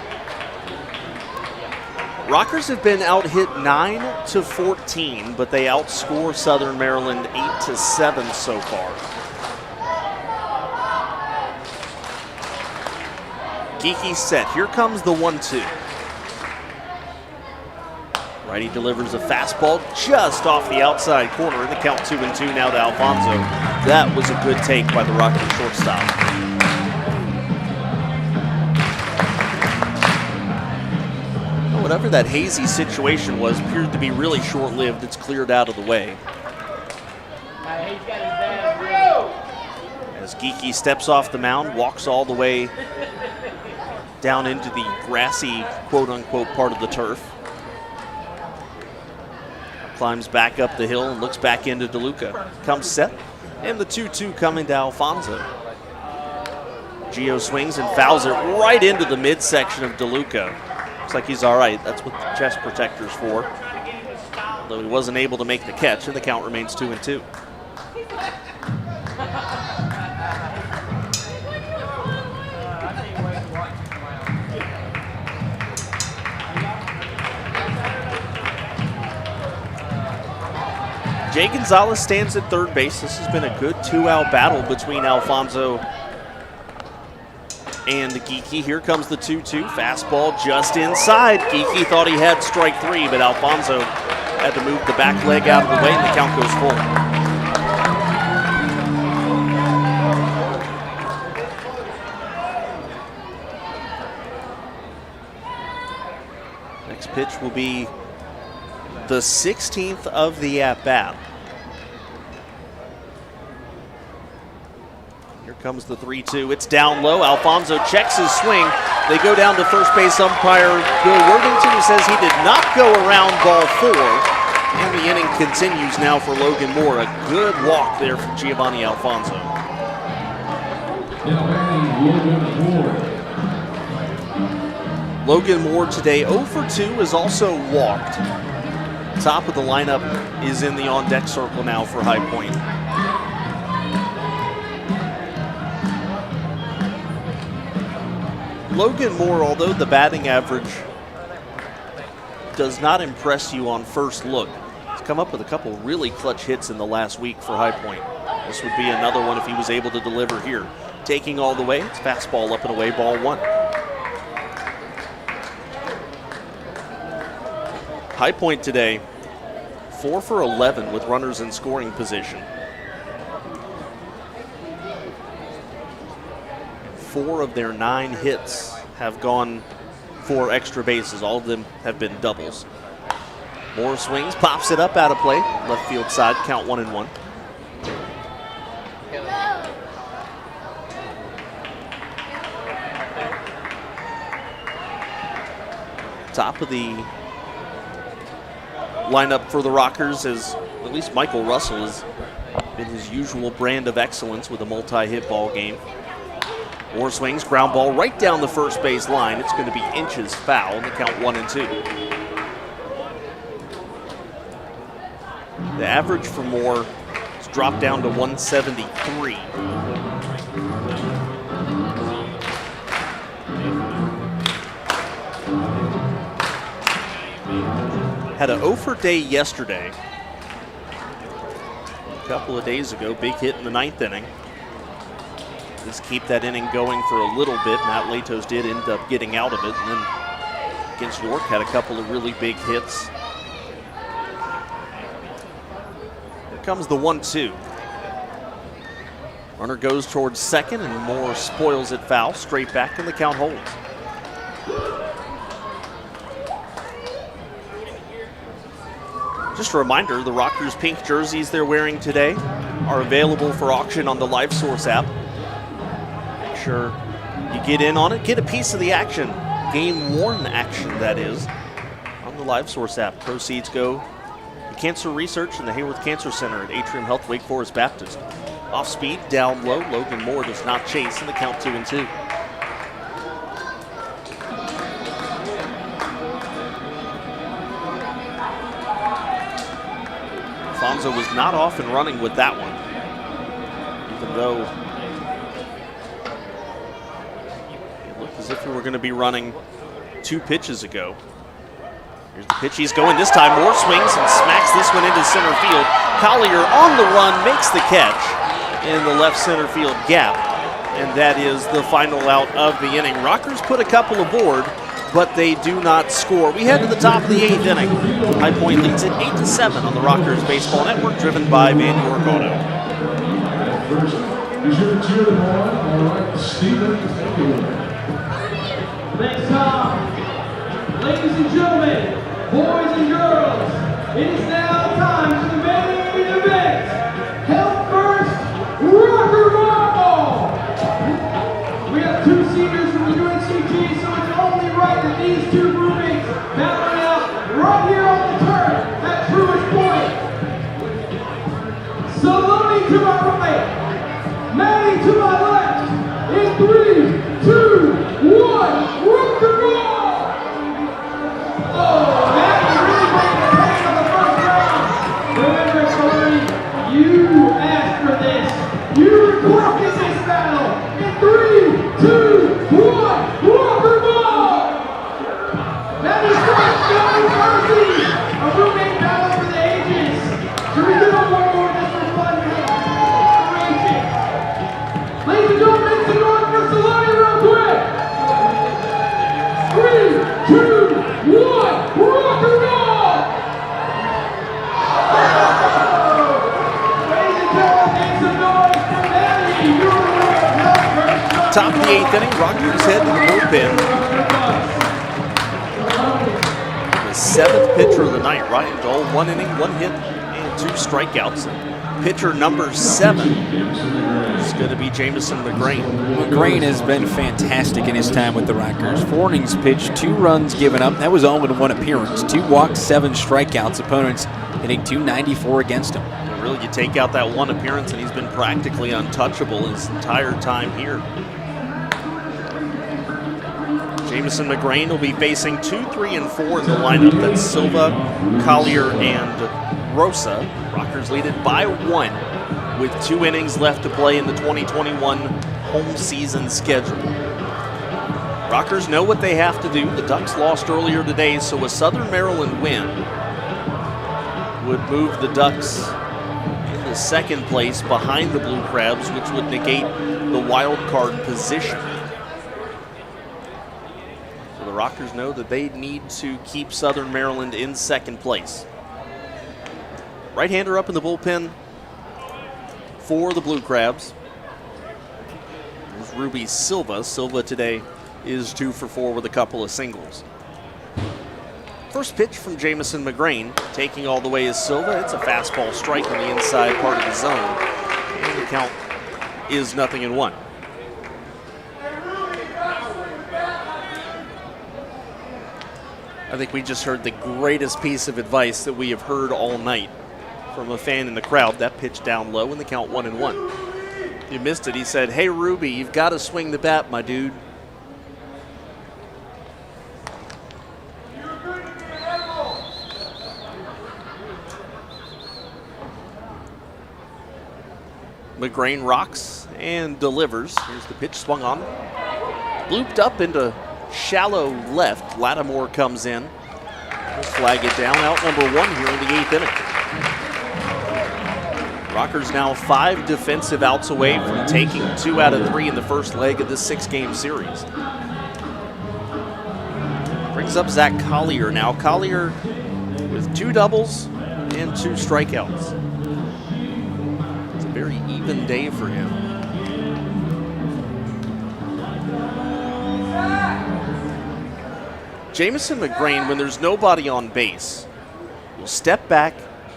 Rockers have been out-hit 9-14, but they outscore Southern Maryland 8-7 so far. Geeky set. Here comes the 1-2. Righty delivers a fastball just off the outside corner in the count 2-2 now to Alfonso. That was a good take by the Rockers shortstop. Whatever that hazy situation was appeared to be really short-lived. It's cleared out of the way. As Geeky steps off the mound, walks all the way down into the grassy, quote-unquote, part of the turf. Climbs back up the hill and looks back into DeLuca. Comes set, and the 2-2 coming to Alfonso. Gio swings and fouls it right into the midsection of DeLuca. Looks like he's all right. That's what the chest protector's for. although he wasn't able to make the catch, and the count remains 2-2. Jay Gonzalez stands at third base. This has been a good two-out battle between Alfonso and Geeky. Here comes the 2-2. Fastball just inside. Geeky thought he had strike three, but Alfonso had to move the back leg out of the way, and the count goes full. Next pitch will be the 16th of the at-bat. Here comes the 3-2. It's down low. Alfonso checks his swing. They go down to first base umpire Bill Worthington, who says he did not go around ball 4. And the inning continues now for Logan Moore. A good walk there from Giovanni Alfonso. Logan Moore today 0 for 2 is also walked. Top of the lineup is in the on-deck circle now for High Point. Logan Moore, although the batting average does not impress you on first look, he's come up with a couple really clutch hits in the last week for High Point. This would be another one if he was able to deliver here. Taking all the way, it's fastball up and away, ball 1. High Point today, 4 for 11 with runners in scoring position. 4 of their 9 hits have gone for extra bases. All of them have been doubles. Moore swings, pops it up out of play. Left field side, count 1-1. Top of the lineup for the Rockers is at least Michael Russell has been his usual brand of excellence with a multi-hit ball game. Moore swings, ground ball right down the first base line. It's going to be inches foul, and the count 1-2. The average for Moore has dropped down to 173. Had a 0 for day yesterday. A couple of days ago, big hit in the 9th inning. Just keep that inning going for a little bit. Matt Latos did end up getting out of it, and then against York had a couple of really big hits. Here comes the 1-2. Runner goes towards second, and Moore spoils it foul. Straight back, and the count holds. Just a reminder, the Rockers pink jerseys they're wearing today are available for auction on the LiveSource app. Make sure you get in on it, get a piece of the action, game-worn action that is, on the LiveSource app. Proceeds go to cancer research in the Hayworth Cancer Center at Atrium Health Wake Forest Baptist. Off speed, down low, Logan Moore does not chase, and the count 2-2. Alfonso was not off and running with that one, even though it looked as if we were going to be running 2 pitches ago. Here's the pitch he's going this time. Moore swings and smacks this one into center field. Collier on the run makes the catch in the left center field gap, and that is the final out of the inning. Rockers put a couple aboard, but they do not score. We head to the top of the 8th inning. High Point leads it 8-7 on the Rockers Baseball Network, driven by Van York Auto. Thanks, Tom. Ladies and gentlemen, boys and girls, it is now time for the main event. Health First Rocker Ball. We have 2 seniors from the UNCG, so it's only right that these 2 groupings battling out right here on the turf at Truist Point. Saloni to my right, Manny to my left. In 3, 2, 1, Rocker Ball! Oh, Manny really breaking the pain on the first round. your clock in this battle. In 3, 2, 1, Walker ball! That is right, no mercy! A roommate battle for the ages. Should we do one more just for fun? Raging. Ladies and gentlemen, make some noise for Saloni real quick. 3, 2, 1, Walker ball! Ladies and gentlemen, make some noise for Maddie. You're the winner. Top of the 8th inning, Rockers head to the bullpen. The 7th pitcher of the night, Ryan Dole, 1 inning, 1 hit, and 2 strikeouts. Pitcher number 7 is going to be Jamison McGrain. McGrain has been fantastic in his time with the Rockers. 4 innings pitched, 2 runs given up. That was all in 1 appearance. 2 walks, 7 strikeouts. Opponents hitting .294 against him. Really, you take out that 1 appearance, and he's been practically untouchable his entire time here. Jamison McGrain will be facing 2, 3, and 4 in the lineup. That's Silva, Collier, and Rosa. Rockers lead it by 1 with 2 innings left to play in the 2021 home season schedule. Rockers know what they have to do. The Ducks lost earlier today, so a Southern Maryland win would move the Ducks into 2nd place behind the Blue Crabs, which would negate the wild card position. The Rockers know that they need to keep Southern Maryland in 2nd place. Right-hander up in the bullpen for the Blue Crabs. There's Ruby Silva. Silva today is 2 for 4 with a couple of singles. First pitch from Jamison McGrain, taking all the way is Silva. It's a fastball strike on the inside part of the zone. And the count is 0-1. I think we just heard the greatest piece of advice that we have heard all night from a fan in the crowd. That pitch down low and the count 1-1. You missed it. He said, "Hey, Ruby, you've got to swing the bat, my dude." McGrain rocks and delivers. Here's the pitch swung on. Looped up into shallow left. Lattimore comes in. We'll flag it down. Out number 1 here in the 8th inning. Rockers now 5 defensive outs away from taking 2 out of 3 in the first leg of this 6-game series. Brings up Zach Collier now. Collier with 2 doubles and 2 strikeouts. It's a very even day for him. Jamison McGrain, when there's nobody on base, will step back,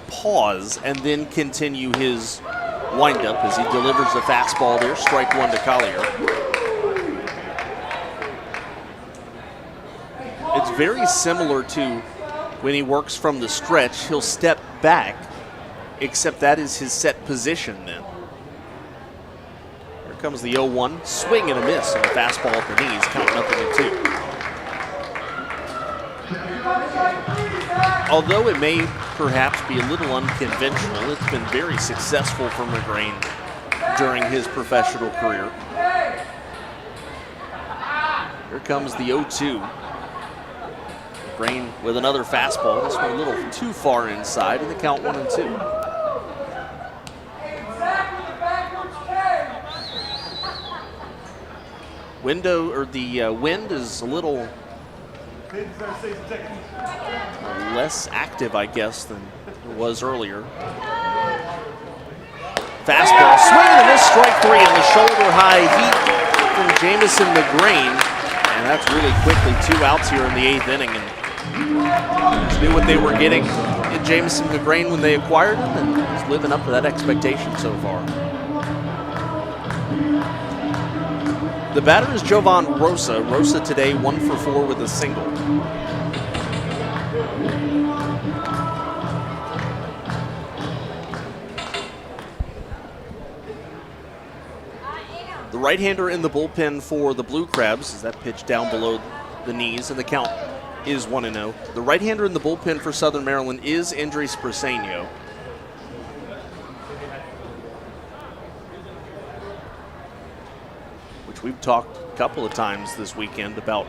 pause, and then continue his windup as he delivers a fastball there. Strike 1 to Collier. It's very similar to when he works from the stretch. He'll step back, except that is his set position then. Here comes the 0-1. Swing and a miss on the fastball at the knees. Count 0-2. Although it may perhaps be a little unconventional, it's been very successful for McGrain during his professional career. Here comes the 0-2. McGrain with another fastball. This one a little too far inside, and the count 1-2. The wind is a little less active, I guess, than it was earlier. Fastball, swing and a miss, strike 3 on the shoulder high heat from Jamison McGrain. And that's really quickly 2 outs here in the 8th inning. And just knew what they were getting in Jamison McGrain when they acquired him, and he's living up to that expectation so far. The batter is Jovan Rosa. Rosa today 1 for 4 with a single. The right-hander in the bullpen for the Blue Crabs is that pitch down below the knees, and the count is 1-0. The right-hander in the bullpen for Southern Maryland is Andres Briseño. We've talked a couple of times this weekend about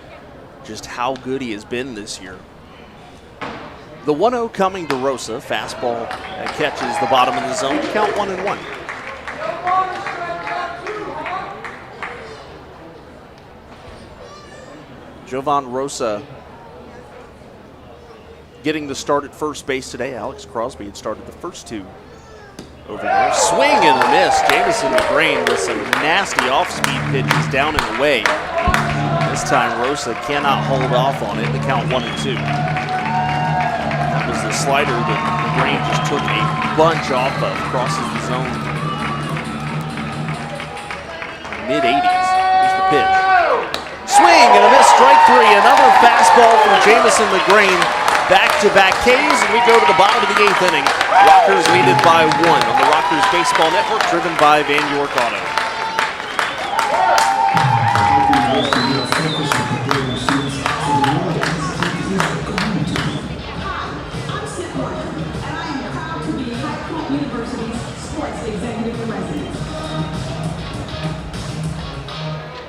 just how good he has been this year. The 1-0 coming to Rosa. Fastball that catches the bottom of the zone. Count 1-1. Jovan Rosa getting the start at first base today. Alex Crosby had started the first two over there. Swing and a miss. Jamison McGrain with some nasty off-speed pitches down and away. This time Rosa cannot hold off on it. The count 1-2. That was the slider that McGrain just took a bunch off of. Crosses the zone. Mid-80s. Here's the pitch. Swing and a miss. Strike three. Another fastball from Jamison McGrain. Back-to-back Ks, and we go to the bottom of the 8th inning. Rockers lead it by 1 on the Rockers Baseball Network, driven by Van York Auto.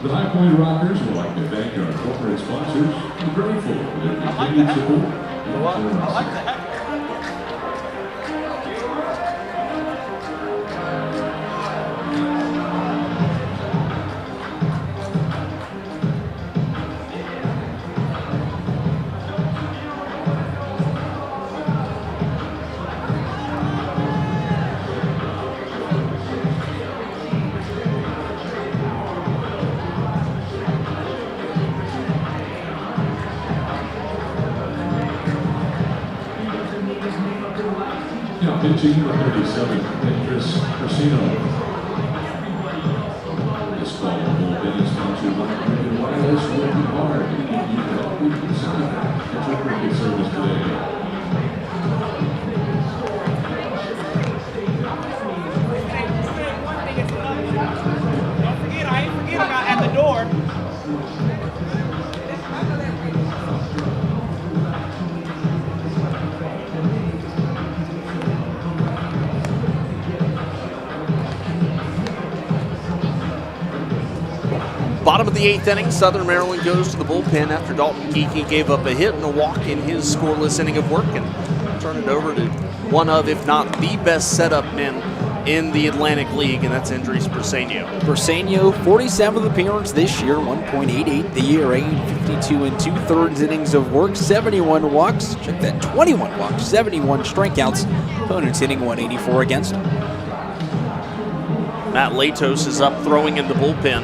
The High Point Rockers would like to thank our corporate sponsors. We're grateful for their continued support. I like the hat. Pitching the 37th, Chris Casino. This ball bullpen is sponsored by American Wireless, working hard to keep you healthy and safe. That's your cricket service today. Don't forget, I ain't forget about at the door. Bottom of the 8th inning, Southern Maryland goes to the bullpen after Dalton Geeky gave up a hit and a walk in his scoreless inning of work, and turn it over to one of, if not the best setup men in the Atlantic League, and that's Andres Briseño. Briseño, 47th appearance this year, 1.88 the ERA, 52 2/3 innings of work, 71 walks. Check that, 21 walks, 71 strikeouts. Opponents hitting 184 against him. Matt Latos is up throwing in the bullpen,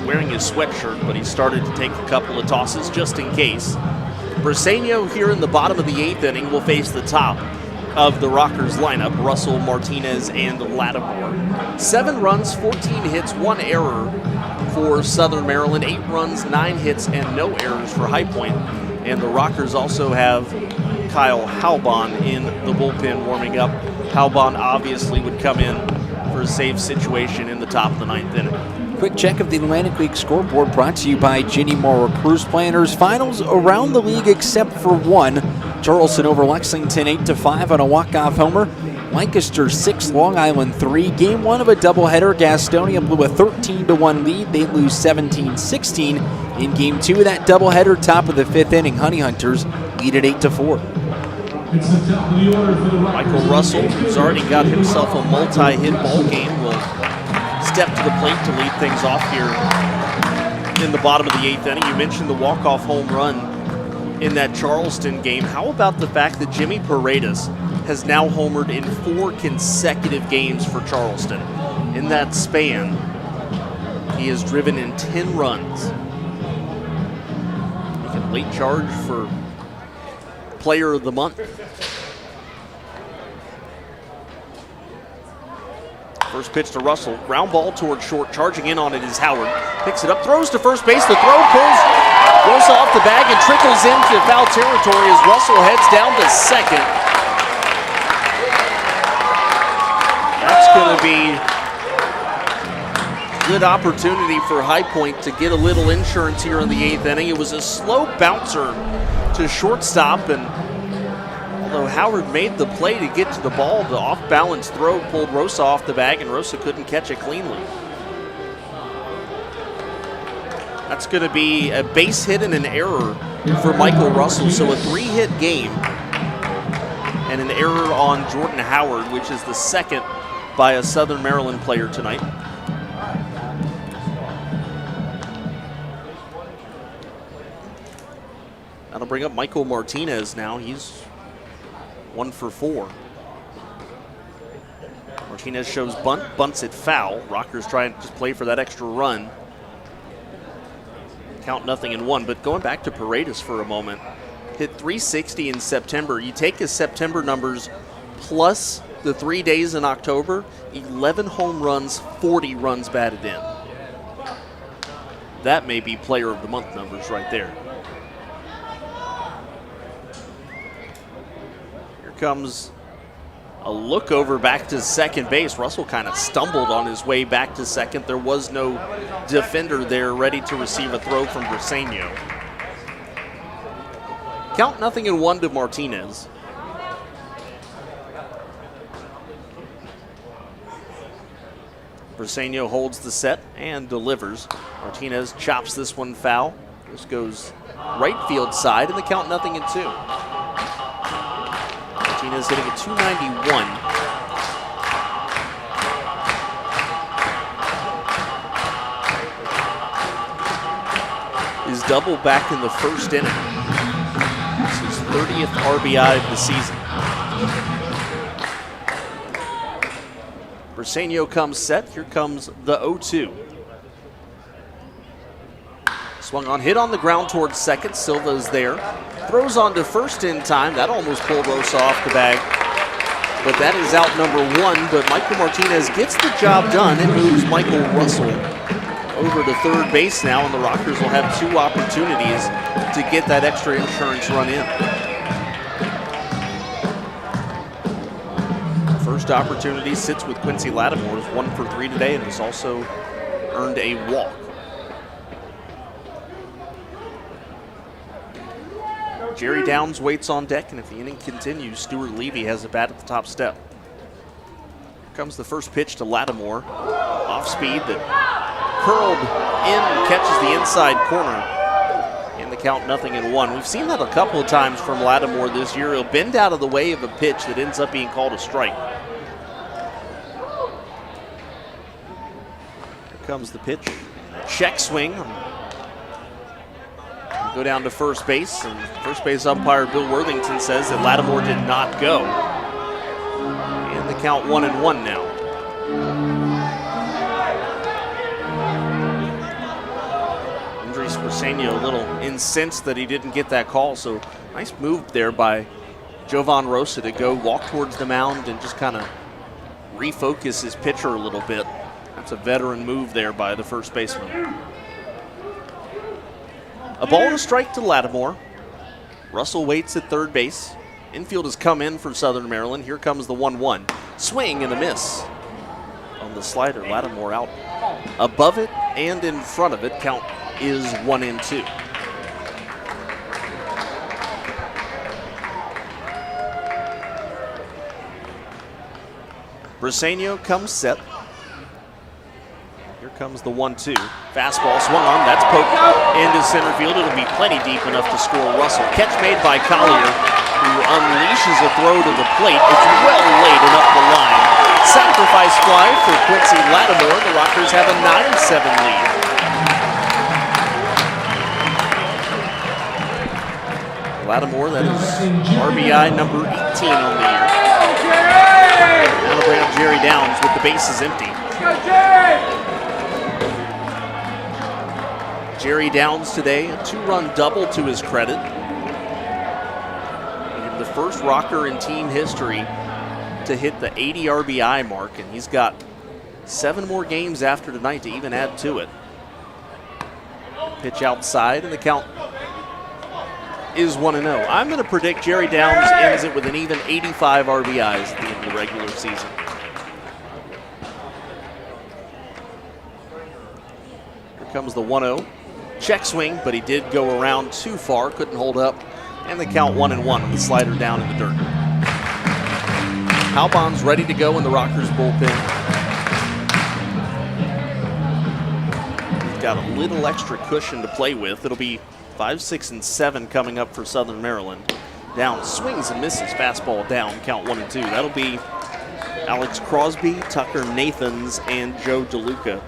wearing his sweatshirt, but he started to take a couple of tosses just in case. Briseño here in the bottom of the 8th inning will face the top of the Rockers lineup, Russell, Martinez, and Lattimore. 7 runs, 14 hits, 1 error for Southern Maryland, 8 runs, 9 hits, and no errors for High Point. And the Rockers also have Kyle Halbon in the bullpen warming up. Halbon obviously would come in for a save situation in the top of the 9th inning. Quick check of the Atlantic League scoreboard brought to you by Ginny Mora Cruise Planners. Finals around the league except for one. Charleston over Lexington 8-5 on a walk-off homer. Lancaster 6, Long Island 3. Game 1 of a doubleheader. Gastonia blew a 13-1 lead. They lose 17-16. In Game 2 of that doubleheader, top of the 5th inning, Honey Hunters lead at 8-4. It's the top of the order for the Rockers. Michael Russell, who's already got himself a multi-hit ball game, will step to the plate to lead things off here in the bottom of the 8th inning. You mentioned the walk-off home run in that Charleston game. How about the fact that Jimmy Paredes has now homered in 4 consecutive games for Charleston? In that span, he has driven in 10 runs. He can late charge for Player of the Month. First pitch to Russell, ground ball towards short, charging in on it is Howard. Picks it up, throws to first base, the throw pulls Rosa off the bag and trickles into foul territory as Russell heads down to second. That's going to be a good opportunity for High Point to get a little insurance here in the 8th inning. It was a slow bouncer to shortstop, and although Howard made the play to get to the ball, the off-balance throw pulled Rosa off the bag, and Rosa couldn't catch it cleanly. That's going to be a base hit and an error for Michael Russell. So a 3-hit game and an error on Jordan Howard, which is the second by a Southern Maryland player tonight. That'll bring up Michael Martinez now. He's 1 for 4. Martinez shows bunt, bunts it foul. Rockers trying to just play for that extra run. Count 0-1, but going back to Paredes for a moment, hit 360 in September. You take his September numbers plus the 3 days in October, 11 home runs, 40 runs batted in. That may be player of the month numbers right there. Here comes a look over back to second base. Russell kind of stumbled on his way back to second. There was no defender there ready to receive a throw from Briseño. Count 0-1 to Martinez. Briseño holds the set and delivers. Martinez chops this one foul. This goes right field side, and the count 0-2. Martinez hitting a .291. His double back in the first inning. This is 30th RBI of the season. Briseño comes set. Here comes the 0-2. Swung on, hit on the ground towards second. Silva is there. Throws on to first in time. That almost pulled Rosa off the bag. But that is out number 1. But Michael Martinez gets the job done. It moves Michael Russell over to third base now, and the Rockers will have 2 opportunities to get that extra insurance run in. First opportunity sits with Quincy Lattimore. He's 1 for 3 today and has also earned a walk. Jerry Downs waits on deck, and if the inning continues, Stuart Levy has a bat at the top step. Here comes the first pitch to Lattimore. Off speed that curled in, catches the inside corner. And the count 0-1. We've seen that a couple of times from Lattimore this year. He'll bend out of the way of a pitch that ends up being called a strike. Here comes the pitch. Check swing. Go down to first base, and first base umpire Bill Worthington says that Lattimore did not go. And the count 1-1 now. Andres Briseño a little incensed that he didn't get that call, so nice move there by Jovan Rosa to go walk towards the mound and just kind of refocus his pitcher a little bit. That's a veteran move there by the first baseman. A ball and a strike to Lattimore. Russell waits at third base. Infield has come in for Southern Maryland. Here comes the 1-1. Swing and a miss on the slider. Lattimore out above it and in front of it. Count is 1-2. Briseño comes set. Here comes the 1-2. Fastball swung on. That's poked into center field. It'll be plenty deep enough to score Russell. Catch made by Collier, who unleashes a throw to the plate. It's well laid and up the line. Sacrifice fly for Quincy Lattimore. The Rockers have a 9-7 lead. Lattimore, that is RBI number 18 on the year. That'll bring up Jerry Downs with the bases empty. Jerry Downs today, a 2-run double to his credit. And the first Rocker in team history to hit the 80 RBI mark, and he's got 7 more games after tonight to even add to it. Pitch outside, and the count is 1-0. I'm going to predict Jerry Downs ends it with an even 85 RBIs at the end of the regular season. Here comes the 1-0. Check swing, but he did go around too far, couldn't hold up, and the count 1-1 with the slider down in the dirt. Halbon's ready to go in the Rockers bullpen. They've got a little extra cushion to play with. It'll be 5, 6, and 7 coming up for Southern Maryland. Down, swings and misses, fastball down, count 1 and 2. That'll be Alex Crosby, Tucker Nathans, and Joe DeLuca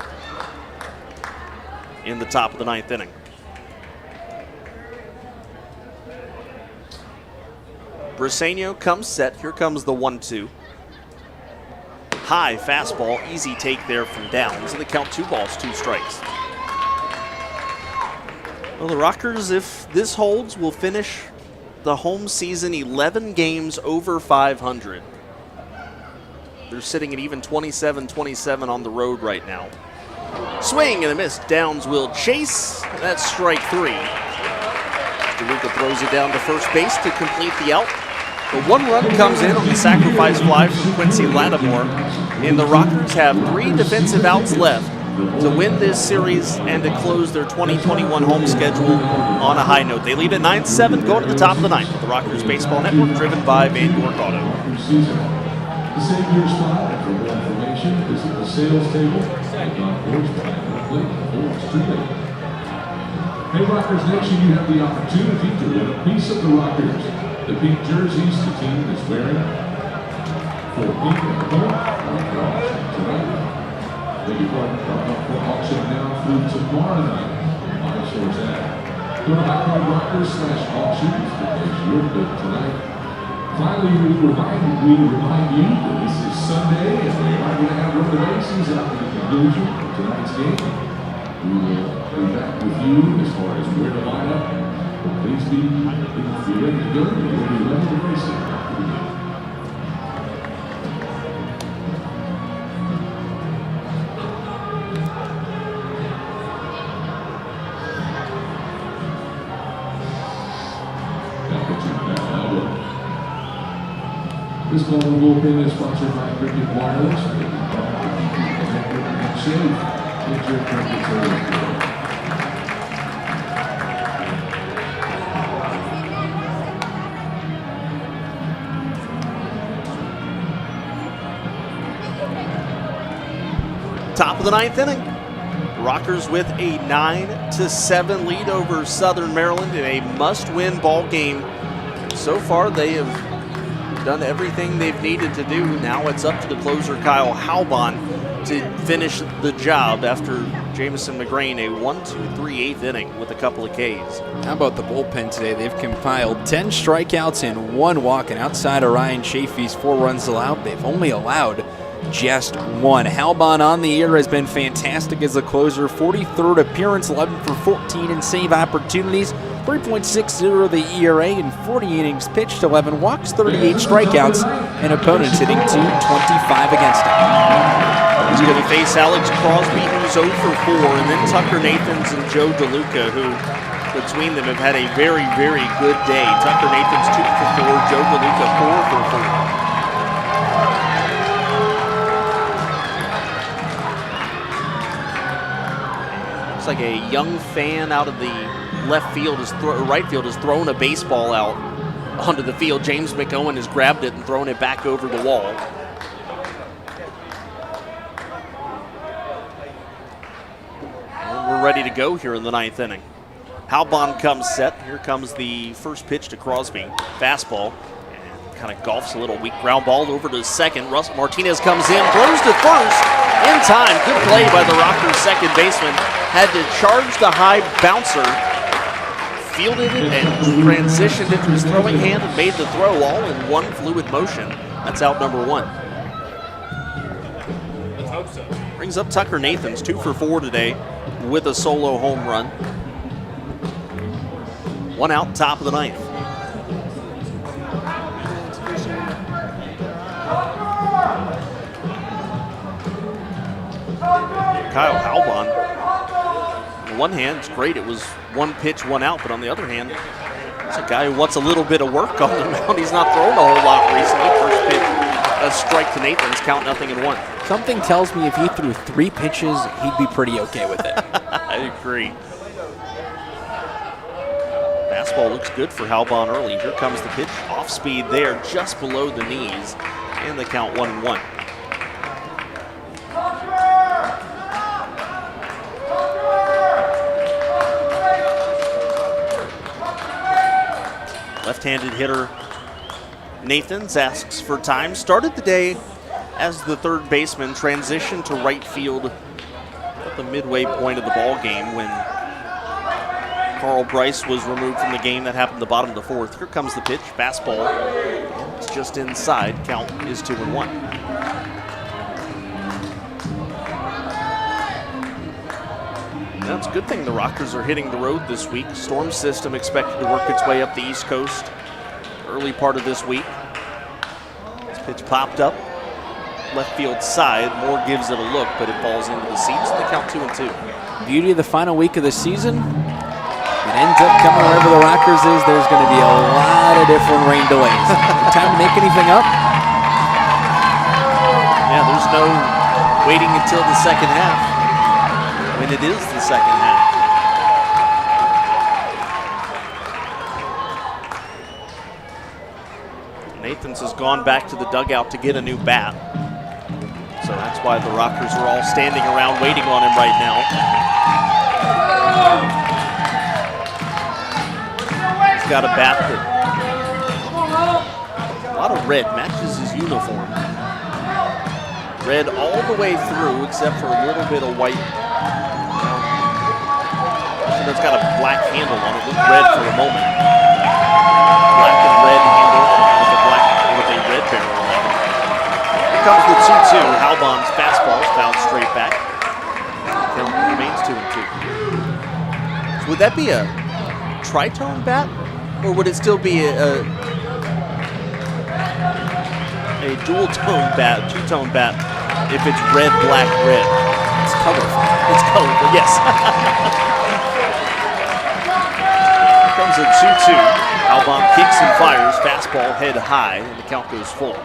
in the top of the 9th inning. Briseño comes set. Here comes the 1-2. High fastball, easy take there from Downs, and they count 2 balls, 2 strikes. Well, the Rockers, if this holds, will finish the home season 11 games over 500. They're sitting at even 27-27 on the road right now. Swing and a miss. Downs will chase. That's strike 3. DeLuca throws it down to first base to complete the out. The 1 run comes in on the sacrifice fly from Quincy Lattimore, and the Rockers have 3 defensive outs left to win this series and to close their 2021 home schedule on a high note. They lead at 9-7, going to the top of the 9th with the Rockers Baseball Network, driven by Van York Auto. To save your spot and for more information, visit the sales table at Golf Course by Horse Today. Hey Rockers Nation, you have the opportunity to win a piece of the Rockers. The pink jerseys the team is wearing for pink at home tonight. Beg your pardon, for auction now through tomorrow night on My Source app. Go to HighPointRockers/auctions because you're good tonight. Finally, we remind you that this is Sunday and we are going to have run the bases after the conclusion of tonight's game. We will be back with you as far as where to line up. But please be ready to go. We will be ready to race it after the game. This call of bullpen is sponsored by Cricket Wireless. And safe. Get your cricket service. Top of the 9th inning. Rockers with a 9-7 lead over Southern Maryland in a must-win ball game. So far, they have done everything they've needed to do. Now it's up to the closer, Kyle Halbon, to finish the job after Jamison McGrain, a 1-2-3 8th inning with a couple of Ks. How about the bullpen today? They've compiled 10 strikeouts and 1 walk, and outside of Ryan Chafee's 4 runs allowed, they've only allowed just 1. Halbon on the year has been fantastic as a closer. 43rd appearance, 11 for 14 in save opportunities, 3.60 the ERA in 40 innings pitched, 11 walks, 38 strikeouts, and opponents hitting .225 against him. He's going to face Alex Crosby, who's 0 for 4, and then Tucker Nathans and Joe DeLuca, who between them have had a very, very good day. Tucker Nathans 2 for 4, Joe DeLuca 4 for 4. Looks like a young fan out of the left field, right field, has thrown a baseball out onto the field. James McOwen has grabbed it and thrown it back over the wall. And we're ready to go here in the 9th inning. Halbon comes set. Here comes the first pitch to Crosby. Fastball. And kind of golfs a little weak ground ball over to second. Russell Martinez comes in, throws to first. In time. Good play by the Rockers second baseman. Had to charge the high bouncer. Fielded it and transitioned into his throwing hand and made the throw all in one fluid motion. That's out number 1. Let's hope so. Brings up Tucker Nathans, 2 for 4 today with a solo home run. 1 out, top of the 9th. Kyle Halbon. On one hand, it's great. It was 1 pitch, 1 out. But on the other hand, it's a guy who wants a little bit of work on the mound. He's not thrown a whole lot recently. First pitch, a strike to Nathans. Count 0-1. Something tells me if he threw 3 pitches, he'd be pretty okay with it. I agree. Fastball looks good for Halbon early. Here comes the pitch. Off speed there, just below the knees. And the count 1-1. Left-handed hitter Nathans asks for time. Started the day as the third baseman, transitioned to right field at the midway point of the ball game when Carl Bryce was removed from the game. That happened at the bottom of the fourth. Here comes the pitch, fastball. It's just inside. Count is 2-1. Now it's a good thing the Rockers are hitting the road this week. Storm system expected to work its way up the East Coast early part of this week. This pitch popped up. Left field side. Moore gives it a look, but it falls into the seats. They count 2-2. Beauty of the final week of the season. It ends up coming wherever the Rockers is. There's going to be a lot of different rain delays. Time to make anything up? Yeah, there's no waiting until the second half when it is the second half. Nathans has gone back to the dugout to get a new bat. So that's why the Rockers are all standing around waiting on him right now. He's got a bat that a lot of red, matches his uniform. Red all the way through except for a little bit of white. It's got a black handle on it, looked red for a moment. Black and red handle with a red barrel on it. Here comes the 2-2. Halbon's fastball fouled straight back. Count remains 2-2. So would that be a tritone bat, or would it still be a dual tone bat, two-tone bat, if it's red, black, red? It's colorful. It's colorful, yes. Here comes a 2-2. Halbon kicks and fires, fastball head high, and the count goes full.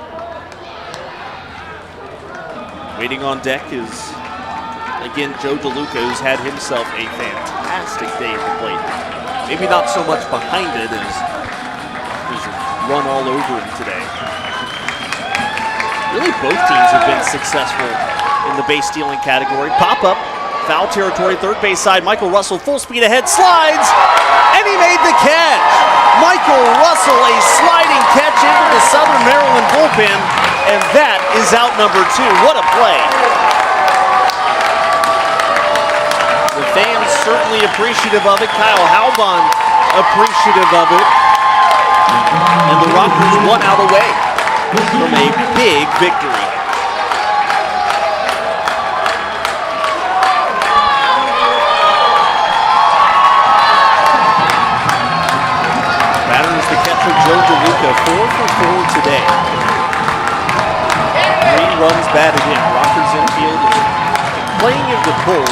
Waiting on deck is, again, Joe DeLuca, who's had himself a fantastic day at the plate. Maybe not so much behind it as he's run all over him today. Really, both teams have been successful in the base stealing category. Pop up, foul territory, third base side. Michael Russell full speed ahead, slides, and he made the catch. Michael Russell, a sliding catch into the Southern Maryland bullpen, and that is out number 2. What a play. The fans certainly appreciative of it. Kyle Halbon appreciative of it. And the Rockers 1 out away from a big victory. Batter is the catcher Joe DeLuca, 4 for 4 today. 3 runs batted in. Rockers infield is playing in the pull.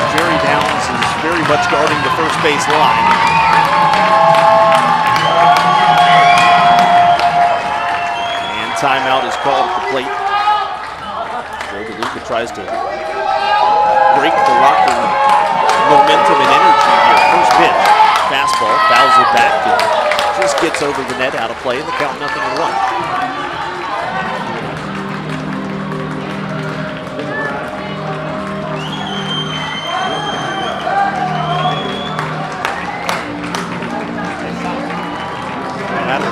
Jerry Downs is very much guarding the first base line. And timeout is called at the plate. Joe DeLuca tries to break the Rocker momentum and energy here. First pitch, fastball, fouls it back and just gets over the net, out of play, and the count 0-1.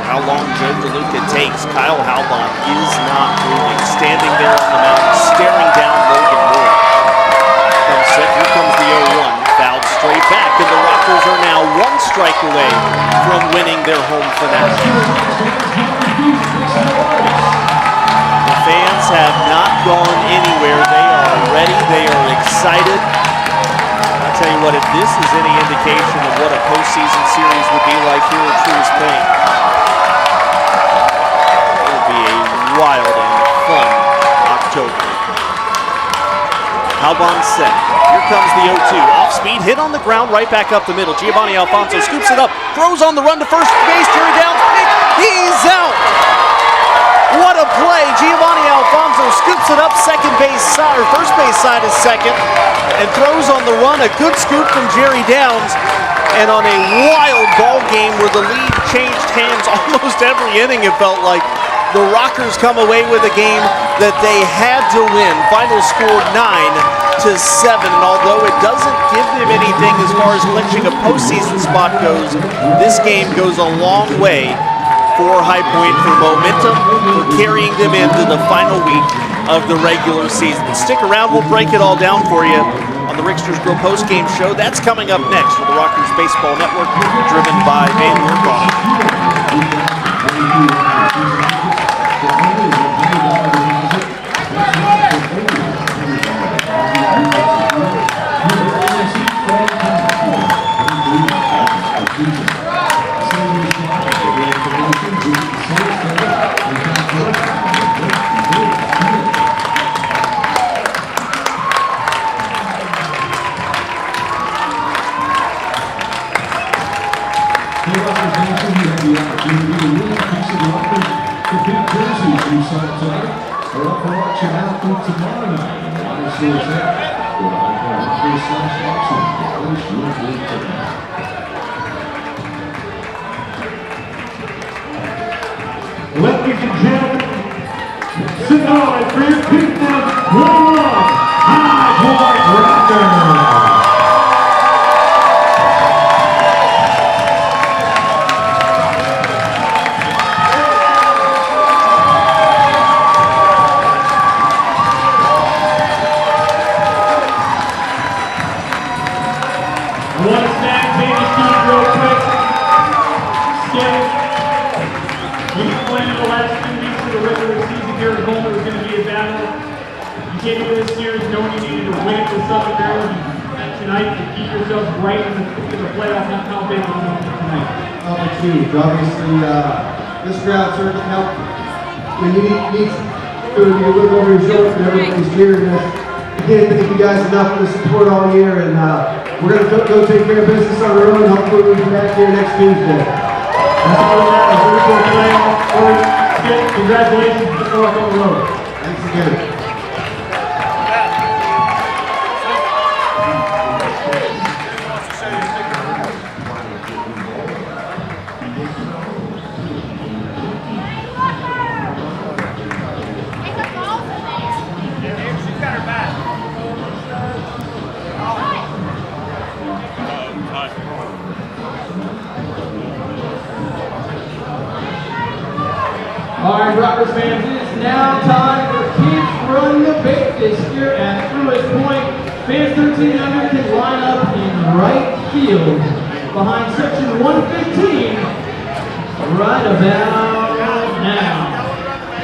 How long Joe DeLuca takes, Kyle Halbon is not moving, standing there on the mound, staring down Logan Moore. Comes set, here comes the 0-1, fouled straight back, and the Rockers are now 1 strike away from winning their home finale. The fans have not gone anywhere. They are ready, they are excited. I'll tell you what, if this is any indication of what a postseason series would be like here at Truist Paint, wild and fun October. Halbon set. Here comes the 0-2. Off speed, hit on the ground, right back up the middle. Giovanni Alfonso scoops it up, throws on the run to first base. Jerry Downs, he's out. What a play. Giovanni Alfonso scoops it up second base side, or first base side is second, and throws on the run. A good scoop from Jerry Downs. And on a wild ball game where the lead changed hands almost every inning, it felt like, the Rockers come away with a game that they had to win. Final score 9 8-7, and although it doesn't give them anything as far as clinching a postseason spot goes, this game goes a long way for High Point for momentum, for carrying them into the final week of the regular season. And stick around, we'll break it all down for you on the Rickster's Grill postgame show. That's coming up next for the Rockers Baseball Network, driven by Van Wert. Ladies and gentlemen, sit down for your pick number 1, High Point Rockers. Right in the playoff, not how big tonight. Oh, huge. Obviously, this crowd certainly helped. When you need to look over your shoulder and everybody's cheering us. Again, thank you guys enough for the support all year, and we're going to go take care of business on the road, and hopefully we'll be back here next Tuesday. That's all that matters. Congratulations to the on the road. Thanks again. All right, Rockers fans, it is now time for Kids Run the Bases here at Truist Point. Fans 1300 can line up in right field behind section 115 right about now.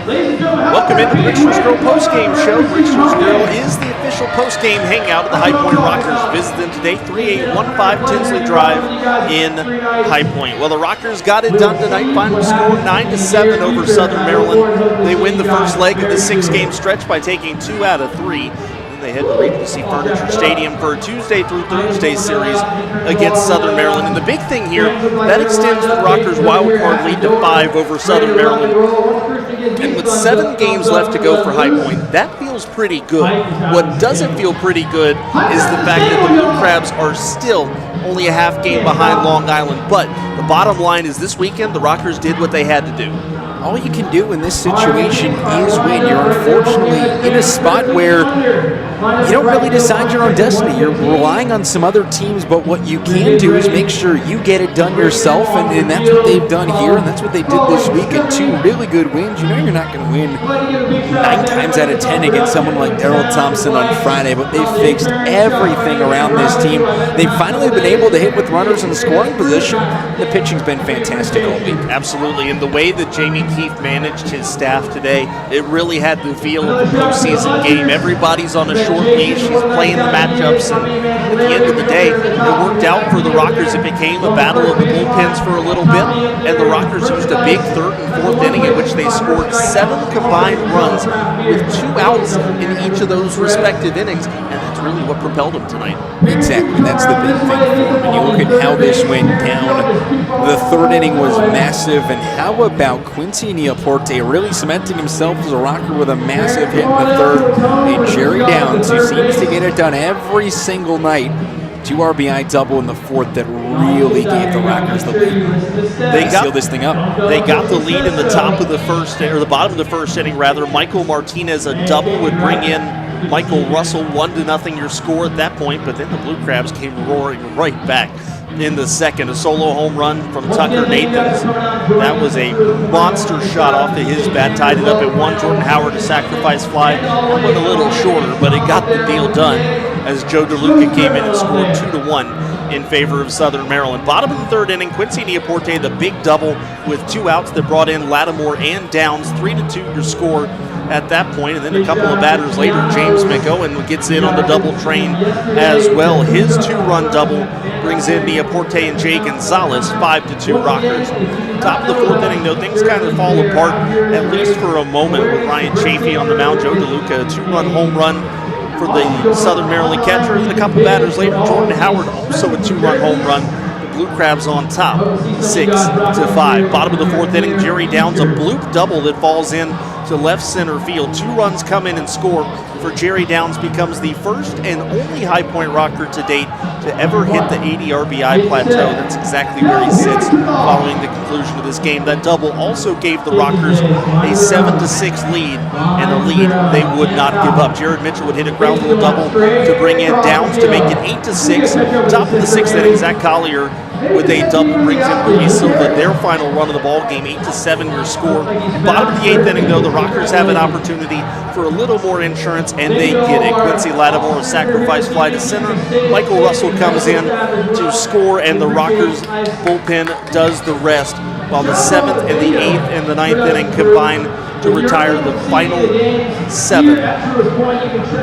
Ladies and gentlemen, welcome into the Rickster's Grill postgame show. Rickster's Grill is the official postgame hangout of the High Point Rockers. Visit them today, 3815 Tinsley Drive in High Point. Well, the Rockers got it done tonight. Final score 9-7 over Southern Maryland. They win the first leg of the 6-game stretch by taking 2 out of 3. They head to Regency Furniture Stadium for a Tuesday through Thursday series against Southern Maryland. And the big thing here, that extends the Rockers' wildcard lead to 5 over Southern Maryland. And with 7 games left to go for High Point, that feels pretty good. What doesn't feel pretty good is the fact that the Blue Crabs are still only a half game behind Long Island. But the bottom line is this weekend, the Rockers did what they had to do. All you can do in this situation is win. You're unfortunately in a spot where you don't really decide your own destiny. You're relying on some other teams, but what you can do is make sure you get it done yourself, and that's what they've done here, and that's what they did this week in 2 really good wins. You know you're not going to win 9 times out of 10 against someone like Darryl Thompson on Friday, but they fixed everything around this team. They've finally been able to hit with runners in scoring position. The pitching's been fantastic all week. Absolutely, and the way that Jamie Keefe managed his staff today, it really had the feel of a postseason game. Everybody's on a short leash. He's playing the matchups, and at the end of the day, it worked out for the Rockers. It became a battle of the bullpens for a little bit, and the Rockers used a big 3rd and 4th inning in which they scored 7 combined runs with 2 outs in each of those respective innings, and that's really what propelled them tonight. Exactly, that's the big thing for them. And you look at how this went down. The 3rd inning was massive, and how about Quincy Neoporte really cementing himself as a Rocker with a massive hit in the 3rd, and Jerry Downs, who seems to get it done every single night. 2 RBI double in the 4th that really gave the Rockers the lead. They sealed this thing up. They got the lead in the top of the 1st, or the bottom of the 1st inning rather. Michael Martinez, a double, would bring in Michael Russell, 1-0 your score at that point, but then the Blue Crabs came roaring right back in the second. A solo home run from Tucker Nathans. That was a monster shot off of his bat, tied it up at 1. Jordan Howard, a sacrifice fly. That went a little shorter, but it got the deal done as Joe DeLuca came in and scored 2-1 in favor of Southern Maryland. Bottom of the third inning, Quincy Neaporte, the big double with 2 outs that brought in Lattimore and Downs. 3-2 your score at that point, and then a couple of batters later, James McOwen gets in on the double train as well. His 2-run double brings in Neaporte and Jay Gonzalez, 5-2 Rockers. Top of the fourth inning, though, things kind of fall apart, at least for a moment, with Ryan Chafee on the mound. Joe DeLuca, a 2-run home run for the Southern Maryland catcher, and a couple batters later, Jordan Howard, also a 2-run home run. Blue Crabs on top, 6-5. Bottom of the fourth inning, Jerry Downs, a bloop double that falls in to left center field. 2 runs come in and score for Jerry Downs, becomes the first and only High Point Rocker to date to ever hit the 80 RBI plateau. That's exactly where he sits following the conclusion of this game. That double also gave the Rockers a 7-6 lead, and a lead they would not give up. Jared Mitchell would hit a ground rule double to bring in Downs to make it 8-6. Top of the sixth inning, Zach Collier with a double brings in Luis Silva, their final run of the ball game, 8-7 your score. Bottom of the eighth inning, though, the Rockers have an opportunity for a little more insurance, and they get it. Quincy Lattimore, a sacrifice fly to center. Michael Russell comes in to score, and the Rockers bullpen does the rest, while the 7th and the 8th and the 9th inning combine to retire the final 7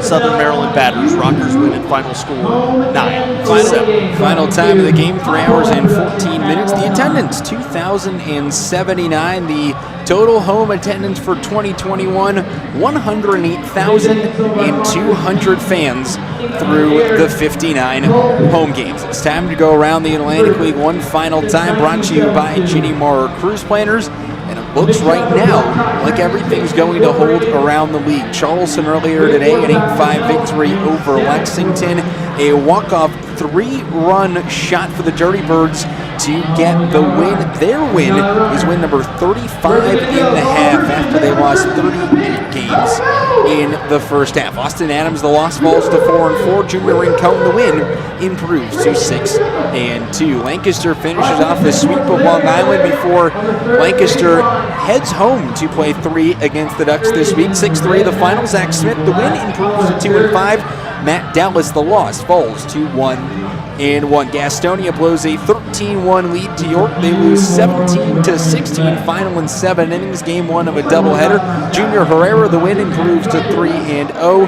Southern Maryland batters. Rockers win in final score 9-7. Final time of the game, 3 hours and 14 minutes. The attendance, 2,079. The total home attendance for 2021, 108,200 fans through the 59 home games. It's time to go around the Atlantic League one final time, brought to you by Ginny Maurer Cruise Planners. And it looks right now like everything's going to hold around the league. Charleston earlier today, an 8-5 victory over Lexington. A walk-off 3-run shot for the Dirty Birds to get the win. Their win is win number 35.5 after they lost 38 games in the first half. Austin Adams, the loss falls to 4-4. Junior Rincon, the win, improves to 6-2. Lancaster finishes off the sweep of Long Island before Lancaster heads home to play 3 against the Ducks this week. 6-3 the final. Zach Smith, the win, improves to 2-5. Matt Dallas, the loss, falls to 1-1. Gastonia blows a 13-1 lead to York. They lose 17-16, final in 7 innings. Game 1 of a doubleheader. Junior Herrera, the win, improves to 3-0.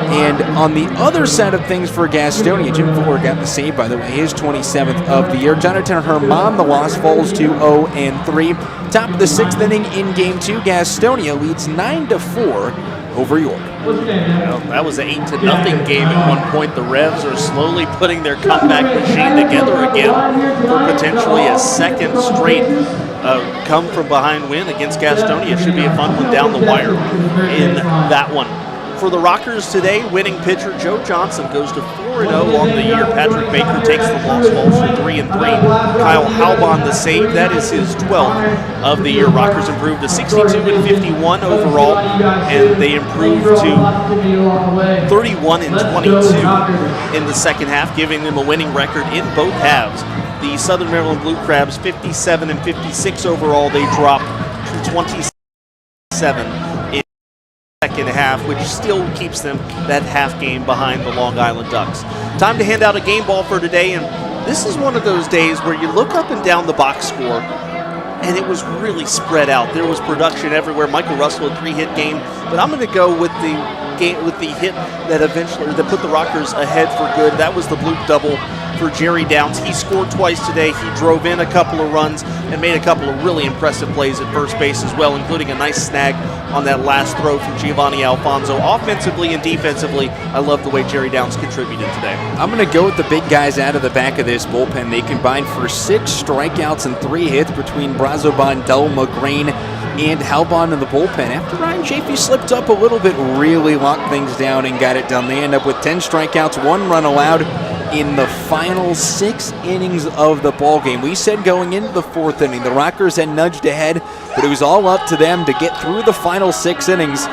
And on the other side of things for Gastonia, Jim Fuller got the save, by the way, his 27th of the year. Jonathan Herman, the loss, falls to 0-3. Top of the 6th inning in Game 2, Gastonia leads 9-4 over York. Well, that was an 8-0 game at one point. The Revs are slowly putting their comeback machine together again for potentially a second straight come from behind win against Gastonia. Should be a fun one down the wire in that one. For the Rockers today, winning pitcher Joe Johnson goes to 4-0 on the year. Patrick Baker takes the loss, falls to 3-3. Kyle Halbon the save, that is his 12th of the year. Rockers improved to 62-51 overall, and they improved to 31-22 in the second half, giving them a winning record in both halves. The Southern Maryland Blue Crabs 57-56 overall. They dropped to 27 in second half, which still keeps them that half game behind the Long Island Ducks. Time to hand out a game ball for today, and this is one of those days where you look up and down the box score, and it was really spread out. There was production everywhere. Michael Russell, a 3-hit game, but I'm going to go with the game with the hit that put the Rockers ahead for good. That was the bloop double for Jerry Downs. He scored twice today. He drove in a couple of runs and made a couple of really impressive plays at first base as well, including a nice snag on that last throw from Giovanni Alfonso. Offensively and defensively, I love the way Jerry Downs contributed today. I'm going to go with the big guys out of the back of this bullpen. They combined for 6 strikeouts and 3 hits between Brazoban, Del McGrain, and Halbon in the bullpen. After Ryan Chafee slipped up a little bit, really locked things down and got it done. They end up with 10 strikeouts, 1 run allowed in the final 6 innings of the ballgame. We said going into the 4th inning, the Rockers had nudged ahead, but it was all up to them to get through the final 6 innings.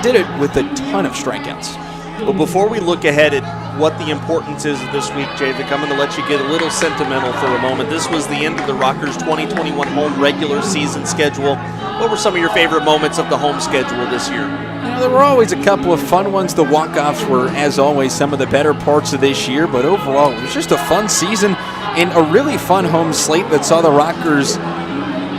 did it with a ton of strikeouts. But before we look ahead at what the importance is of this week, Javik, I'm going to let you get a little sentimental for a moment. This was the end of the Rockers' 2021 home regular season schedule. What were some of your favorite moments of the home schedule this year? There were always a couple of fun ones. The walk-offs were, as always, some of the better parts of this year, but overall it was just a fun season and a really fun home slate that saw the Rockers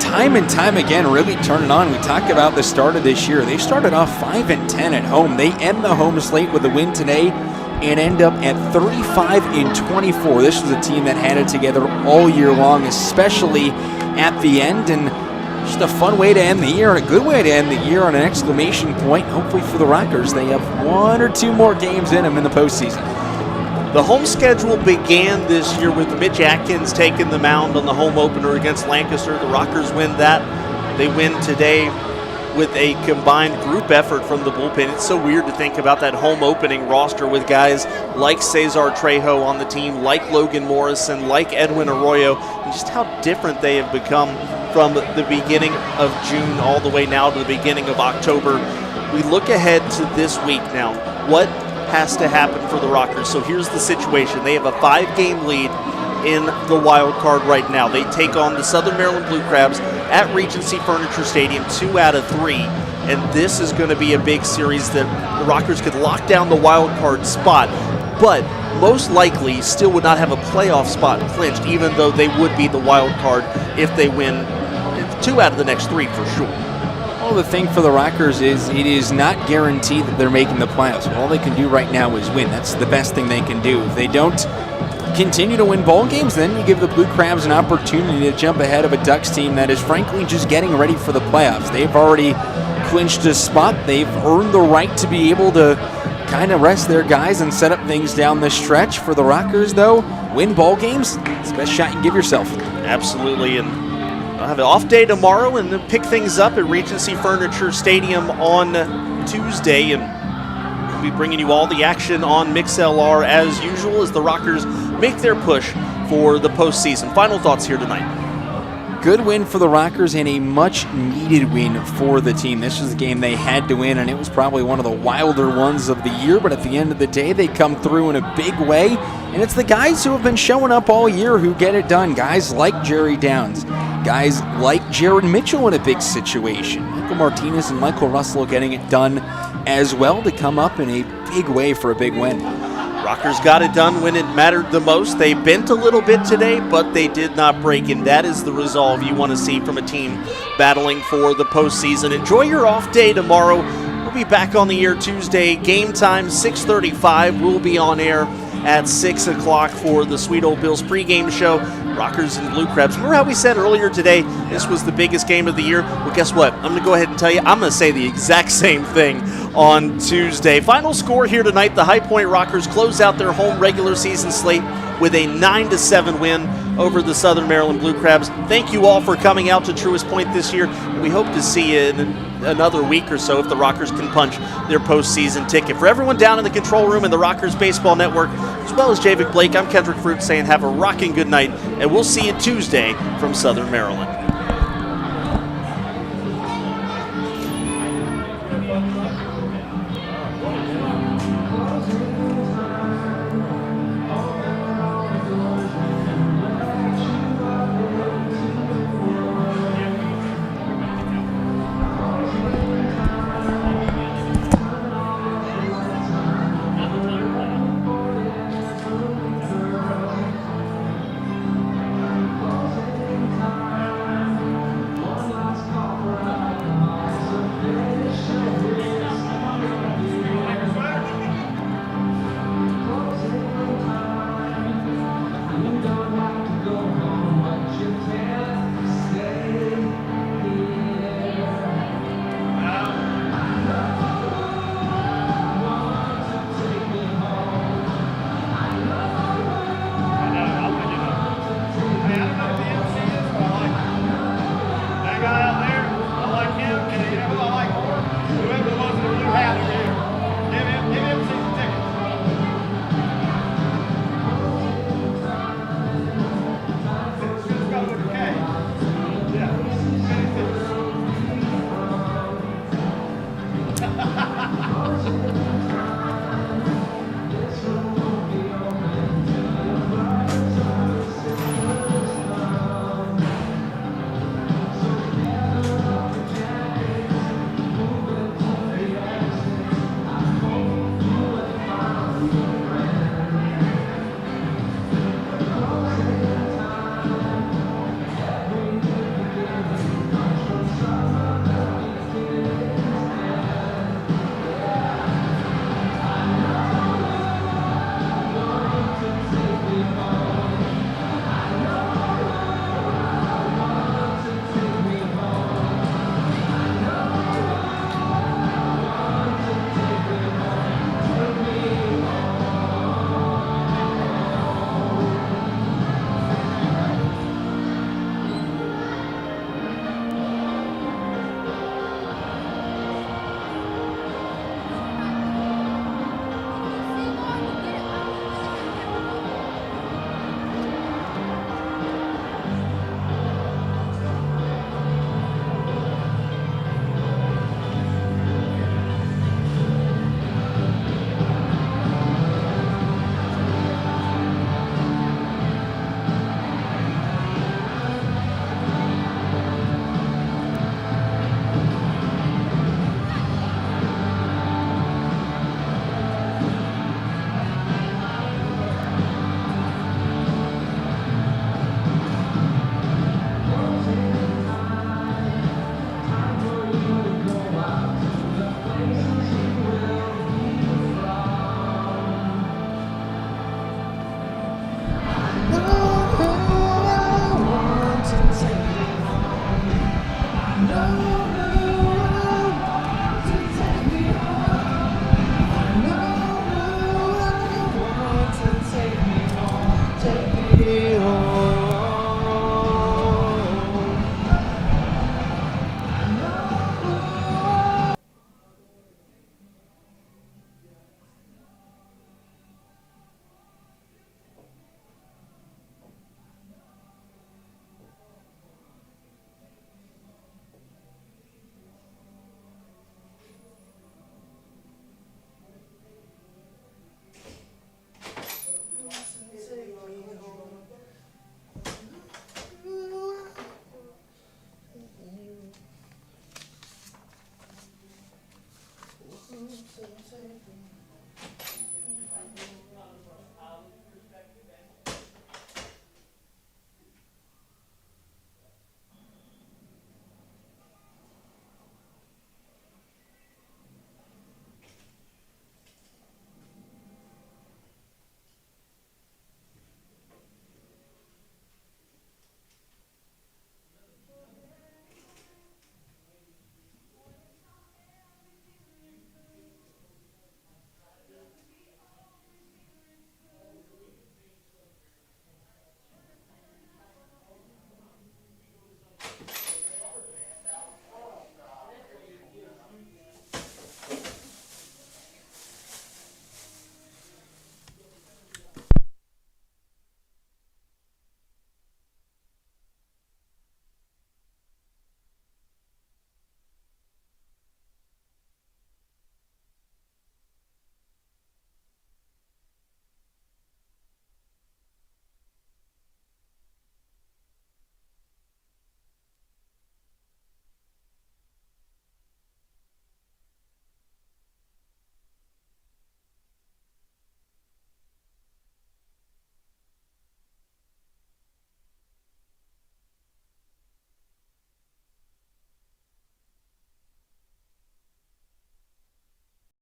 time and time again really turn it on. We talked about the start of this year. They started off 5-10 at home. They end the home slate with a win today and end up at 35-24. This was a team that had it together all year long, especially at the end, and just a fun way to end the year and a good way to end the year on an exclamation point. Hopefully for the Rockers, they have 1 or 2 more games in them in the postseason. The home schedule began this year with Mitch Atkins taking the mound on the home opener against Lancaster. The Rockers win that. They win today with a combined group effort from the bullpen. It's so weird to think about that home opening roster with guys like Cesar Trejo on the team, like Logan Morrison, like Edwin Arroyo, and just how different they have become from the beginning of June all the way now to the beginning of October. We look ahead to this week now. What has to happen for the Rockers? So here's the situation. They have a 5-game lead in the wild card right now. They take on the Southern Maryland Blue Crabs at Regency Furniture Stadium 2 out of 3. And this is going to be a big series that the Rockers could lock down the wild card spot, but most likely still would not have a playoff spot clinched, even though they would be the wild card if they win 2 out of the next 3 for sure. Well, the thing for the Rockers is it is not guaranteed that they're making the playoffs. All they can do right now is win. That's the best thing they can do. If they don't continue to win ball games, then you give the Blue Crabs an opportunity to jump ahead of a Ducks team that is frankly just getting ready for the playoffs. They've already clinched a spot. They've earned the right to be able to kind of rest their guys and set up things down the stretch. For the Rockers, though, win ball games, it's the best shot you can give yourself. Absolutely, and I'll have an off day tomorrow and then pick things up at Regency Furniture Stadium on Tuesday, and we'll be bringing you all the action on MixLR as usual as the Rockers make their push for the postseason. Final thoughts here tonight. Good win for the Rockers and a much-needed win for the team. This was a game they had to win, and it was probably one of the wilder ones of the year, but at the end of the day, they come through in a big way, and it's the guys who have been showing up all year who get it done. Guys like Jerry Downs, guys like Jared Mitchell in a big situation. Michael Martinez and Michael Russell getting it done as well to come up in a big way for a big win. Rockers got it done when it mattered the most. They bent a little bit today, but they did not break, and that is the resolve you want to see from a team battling for the postseason. Enjoy your off day tomorrow. We'll be back on the air Tuesday. Game time, 6:35. We'll be on air at 6 o'clock for the Sweet Old Bills pregame show. Rockers and Blue Crabs. Remember how we said earlier today this was the biggest game of the year? Well, guess what? I'm going to go ahead and tell you, I'm going to say the exact same thing on Tuesday. Final score here tonight, the High Point Rockers close out their home regular season slate with a 9-7 win over the Southern Maryland Blue Crabs. Thank you all for coming out to Truist Point this year. We hope to see you in another week or so if the Rockers can punch their postseason ticket. For everyone down in the control room and the Rockers Baseball Network, as well as Javik Blake, I'm Kendrick Fruit saying have a rocking good night, and we'll see you Tuesday from Southern Maryland.